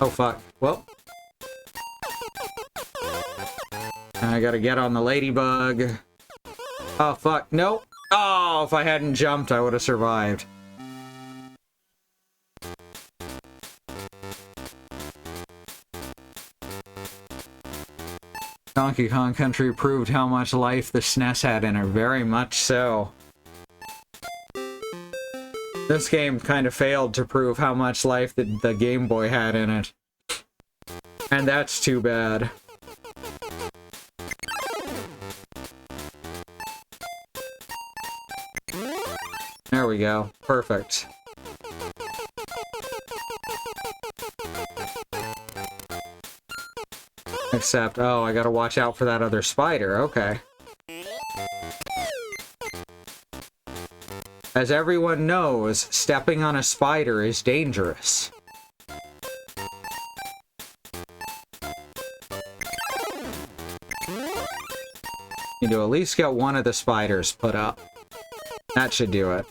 Oh fuck. Well. I gotta get on the ladybug. Oh fuck. Nope. Oh, if I hadn't jumped, I would have survived. Donkey Kong Country proved how much life the SNES had in it. Very much so. This game kind of failed to prove how much life the Game Boy had in it. And that's too bad. There we go. Perfect. Except, oh, I gotta watch out for that other spider. Okay. As everyone knows, stepping on a spider is dangerous. You need to at least get one of the spiders put up. That should do it.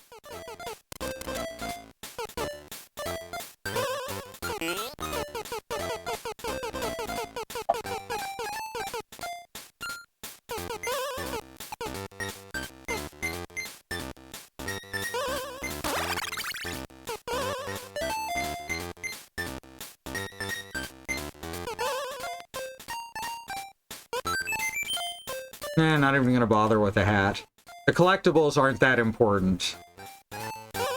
Not even gonna bother with the hat. The collectibles aren't that important.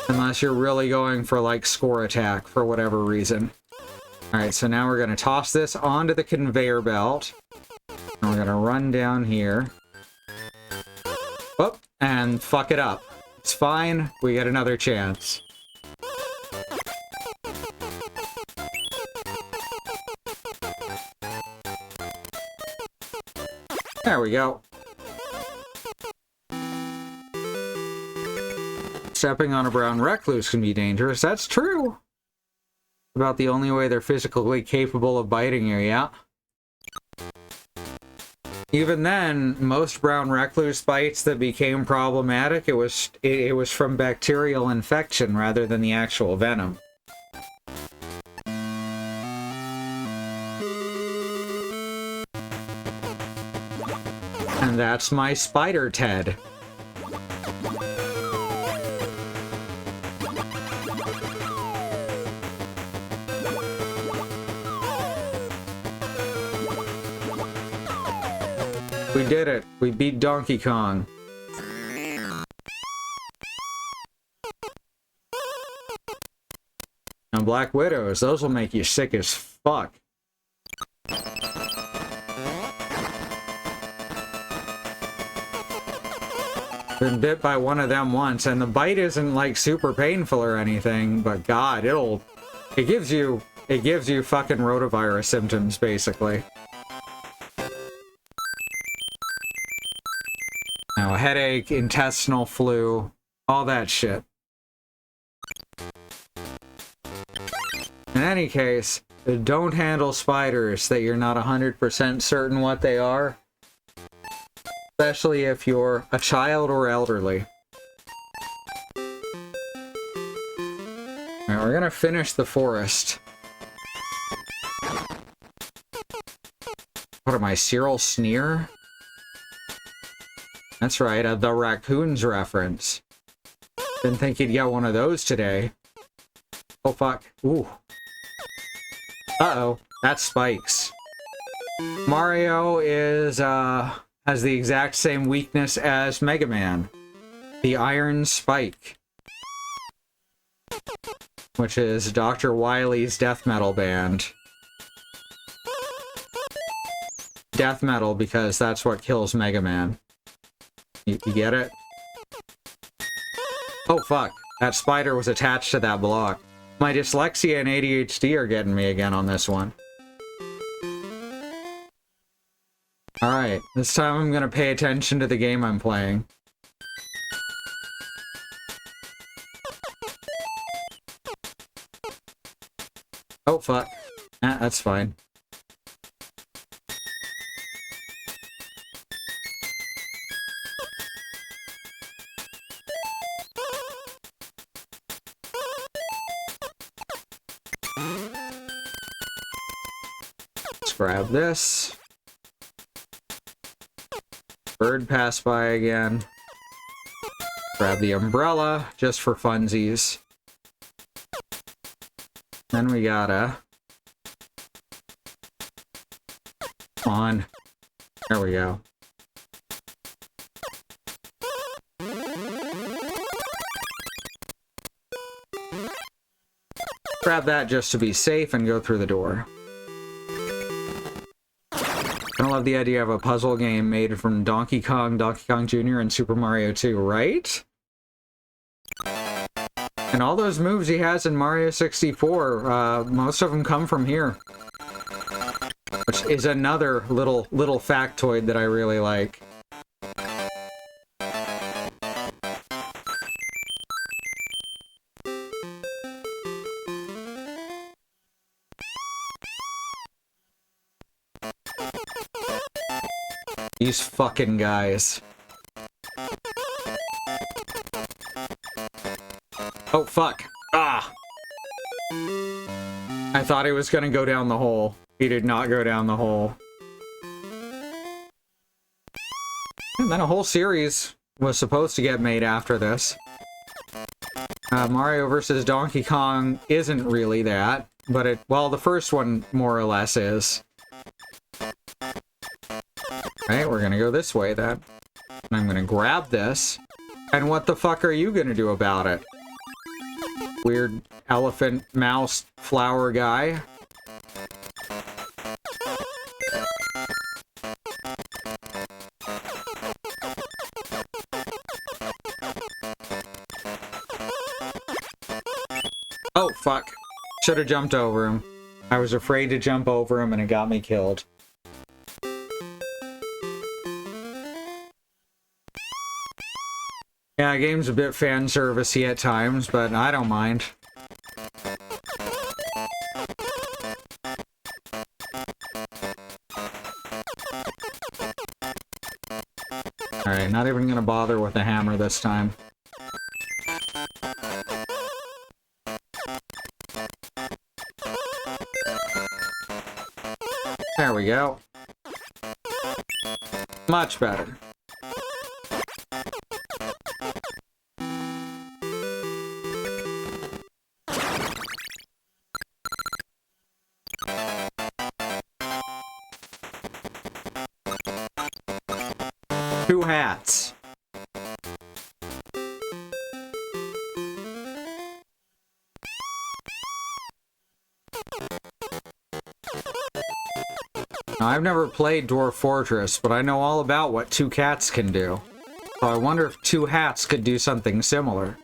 Unless you're really going for, like, score attack for whatever reason. Alright, so now we're gonna toss this onto the conveyor belt. And we're gonna run down here. Oh, and fuck it up. It's fine, we get another chance. There we go. Stepping on a brown recluse can be dangerous. That's true. About the only way they're physically capable of biting you, yeah. Even then, most brown recluse bites that became problematic, it was from bacterial infection rather than the actual venom. And that's my spider Ted. We did it. We beat Donkey Kong. And Black Widows, those will make you sick as fuck. Been bit by one of them once, and the bite isn't like super painful or anything, but God, it gives you fucking rotavirus symptoms, basically. Now, headache, intestinal flu, all that shit. In any case, don't handle spiders that you're not 100% certain what they are. Especially if you're a child or elderly. Alright, we're gonna finish the forest. What am I, Cyril Sneer? That's right, the raccoons reference. Didn't think you'd get one of those today. Oh fuck. Ooh. Uh-oh. That's spikes. Mario is, has the exact same weakness as Mega Man. The Iron Spike. Which is Dr. Wily's death metal band. Death metal because that's what kills Mega Man. You get it? Oh fuck, that spider was attached to that block. My dyslexia and ADHD are getting me again on this one. Alright, this time I'm gonna pay attention to the game I'm playing. Oh fuck. That's fine. Grab this. Bird passed by again. Grab the umbrella, just for funsies. Then we gotta... Come on. There we go. Grab that just to be safe and go through the door. I love the idea of a puzzle game made from Donkey Kong, Donkey Kong Jr., and Super Mario 2, right? And all those moves he has in Mario 64, most of them come from here. Which is another little factoid that I really like. These fucking guys. Oh, fuck. Ah! I thought he was gonna go down the hole. He did not go down the hole. And then a whole series was supposed to get made after this. Mario vs. Donkey Kong isn't really that, but it, well, the first one more or less is. Right, we're gonna go this way then. And I'm gonna grab this. And what the fuck are you gonna do about it? Weird elephant, mouse, flower guy. Oh, fuck. Should have jumped over him. I was afraid to jump over him and it got me killed. Yeah, game's a bit fan servicey at times, but I don't mind. Alright, not even gonna bother with the hammer this time. There we go. Much better. Two hats. Now, I've never played Dwarf Fortress, but I know all about what two cats can do. So I wonder if two hats could do something similar.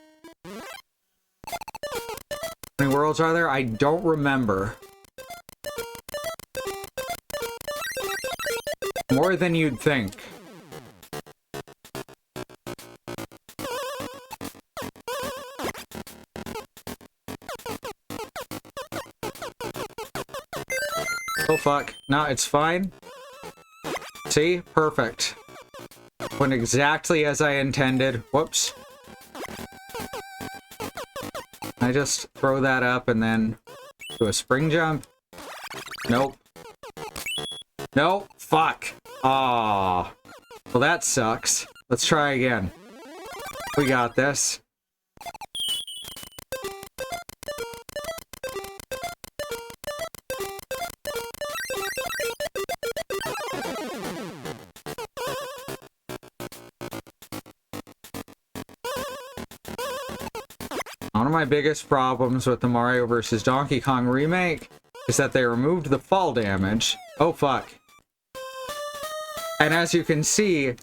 How many worlds are there? I don't remember. More than you'd think. Oh fuck. No, it's fine. See? Perfect. Went exactly as I intended. Whoops. I just throw that up and then do a spring jump? Nope. Nope. Fuck. Aww. Well, that sucks. Let's try again. We got this. One of my biggest problems with the Mario vs. Donkey Kong remake is that they removed the fall damage. Oh fuck. And as you can see,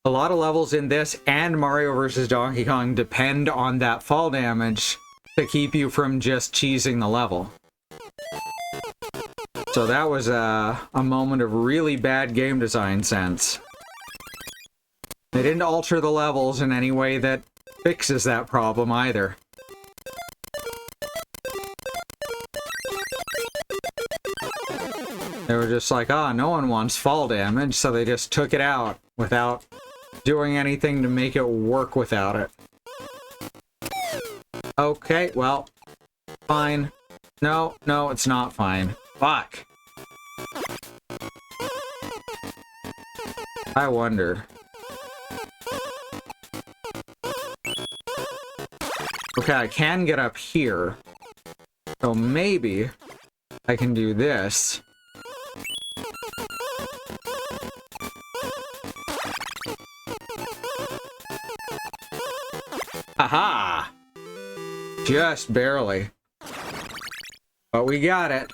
a lot of levels in this and Mario vs. Donkey Kong depend on that fall damage to keep you from just cheesing the level. So that was a moment of really bad game design sense. They didn't alter the levels in any way that fixes that problem either. They were just like, ah, no one wants fall damage, so they just took it out without doing anything to make it work without it. Okay, well, fine. No, no, it's not fine. Fuck. I wonder. Okay, I can get up here. So maybe I can do this. Aha! Just barely. But we got it.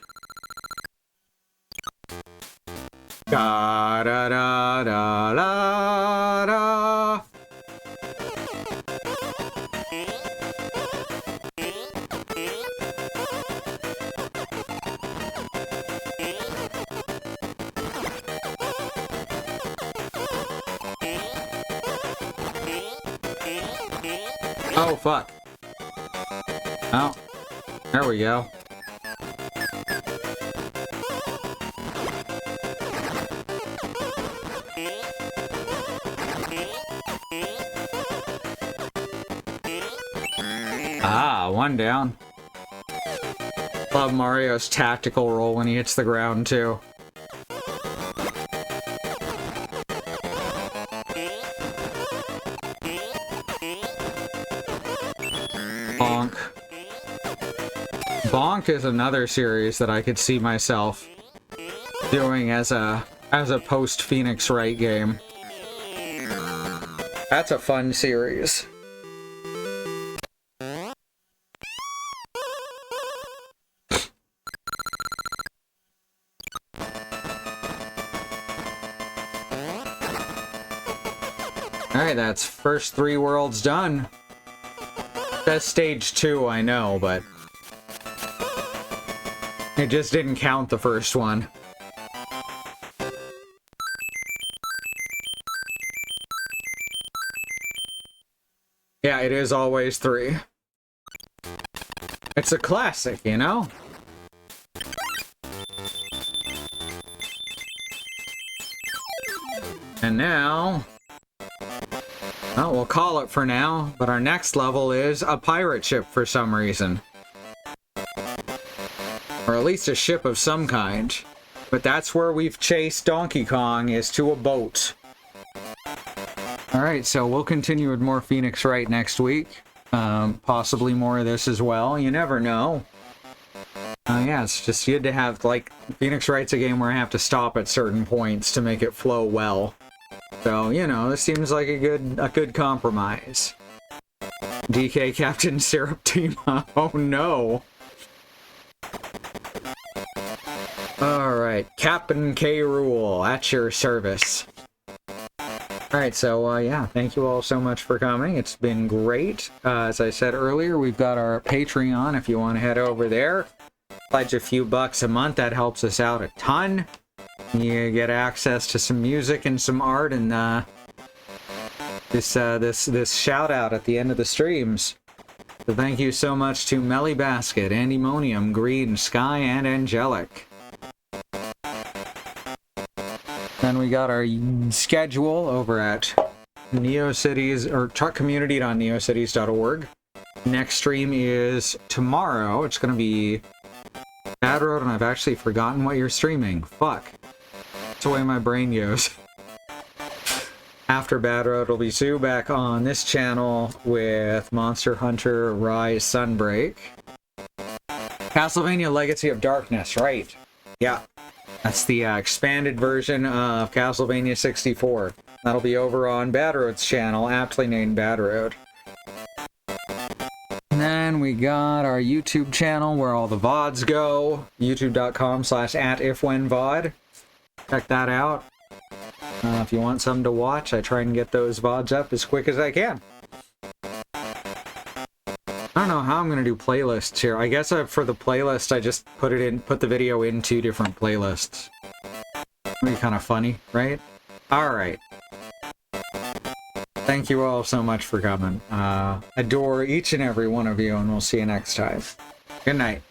Da da da da da da. Oh, fuck. Oh, there we go. Ah, one down. Love Mario's tactical roll when he hits the ground, too. Bonk. Bonk is another series that I could see myself doing as a post Phoenix Wright game. That's a fun series. Alright, that's first 3 worlds done. That's stage 2, I know, but it just didn't count the first one. Yeah, it is always 3. It's a classic, you know? And now... well, we'll call it for now, but our next level is a pirate ship for some reason. Or at least a ship of some kind. But that's where we've chased Donkey Kong, is to a boat. Alright, so we'll continue with more Phoenix Wright next week. Possibly more of this as well, you never know. Yeah, it's just good to have, like, Phoenix Wright's a game where I have to stop at certain points to make it flow well. So, you know, this seems like a good compromise. DK Captain Syrup Team. Oh no. Alright, Captain K. Rule, at your service. Alright, so, yeah, thank you all so much for coming. It's been great. As I said earlier, we've got our Patreon if you want to head over there. Pledge a few bucks a month, that helps us out a ton. You get access to some music and some art and this shout out at the end of the streams. So thank you so much to Melly Basket, Andymonium, Green, Sky, and Angelic. Then we got our schedule over at NeoCities or truckcommunity.neocities.org. Next stream is tomorrow. It's going to be Bad Road, and I've actually forgotten what you're streaming. Fuck. That's the way my brain goes. After Bad Road, it'll be Sue back on this channel with Monster Hunter Rise Sunbreak. Castlevania Legacy of Darkness, right. Yeah. That's the expanded version of Castlevania 64. That'll be over on Bad Road's channel, aptly named Bad Road. And then we got our YouTube channel where all the VODs go. youtube.com/@ifwhenvod. Check that out. If you want something to watch, I try and get those VODs up as quick as I can. I don't know how I'm going to do playlists here. I guess for the playlist, I just put the video in 2 different playlists. That'd be kind of funny, right? Alright. Thank you all so much for coming. Adore each and every one of you, and we'll see you next time. Good night.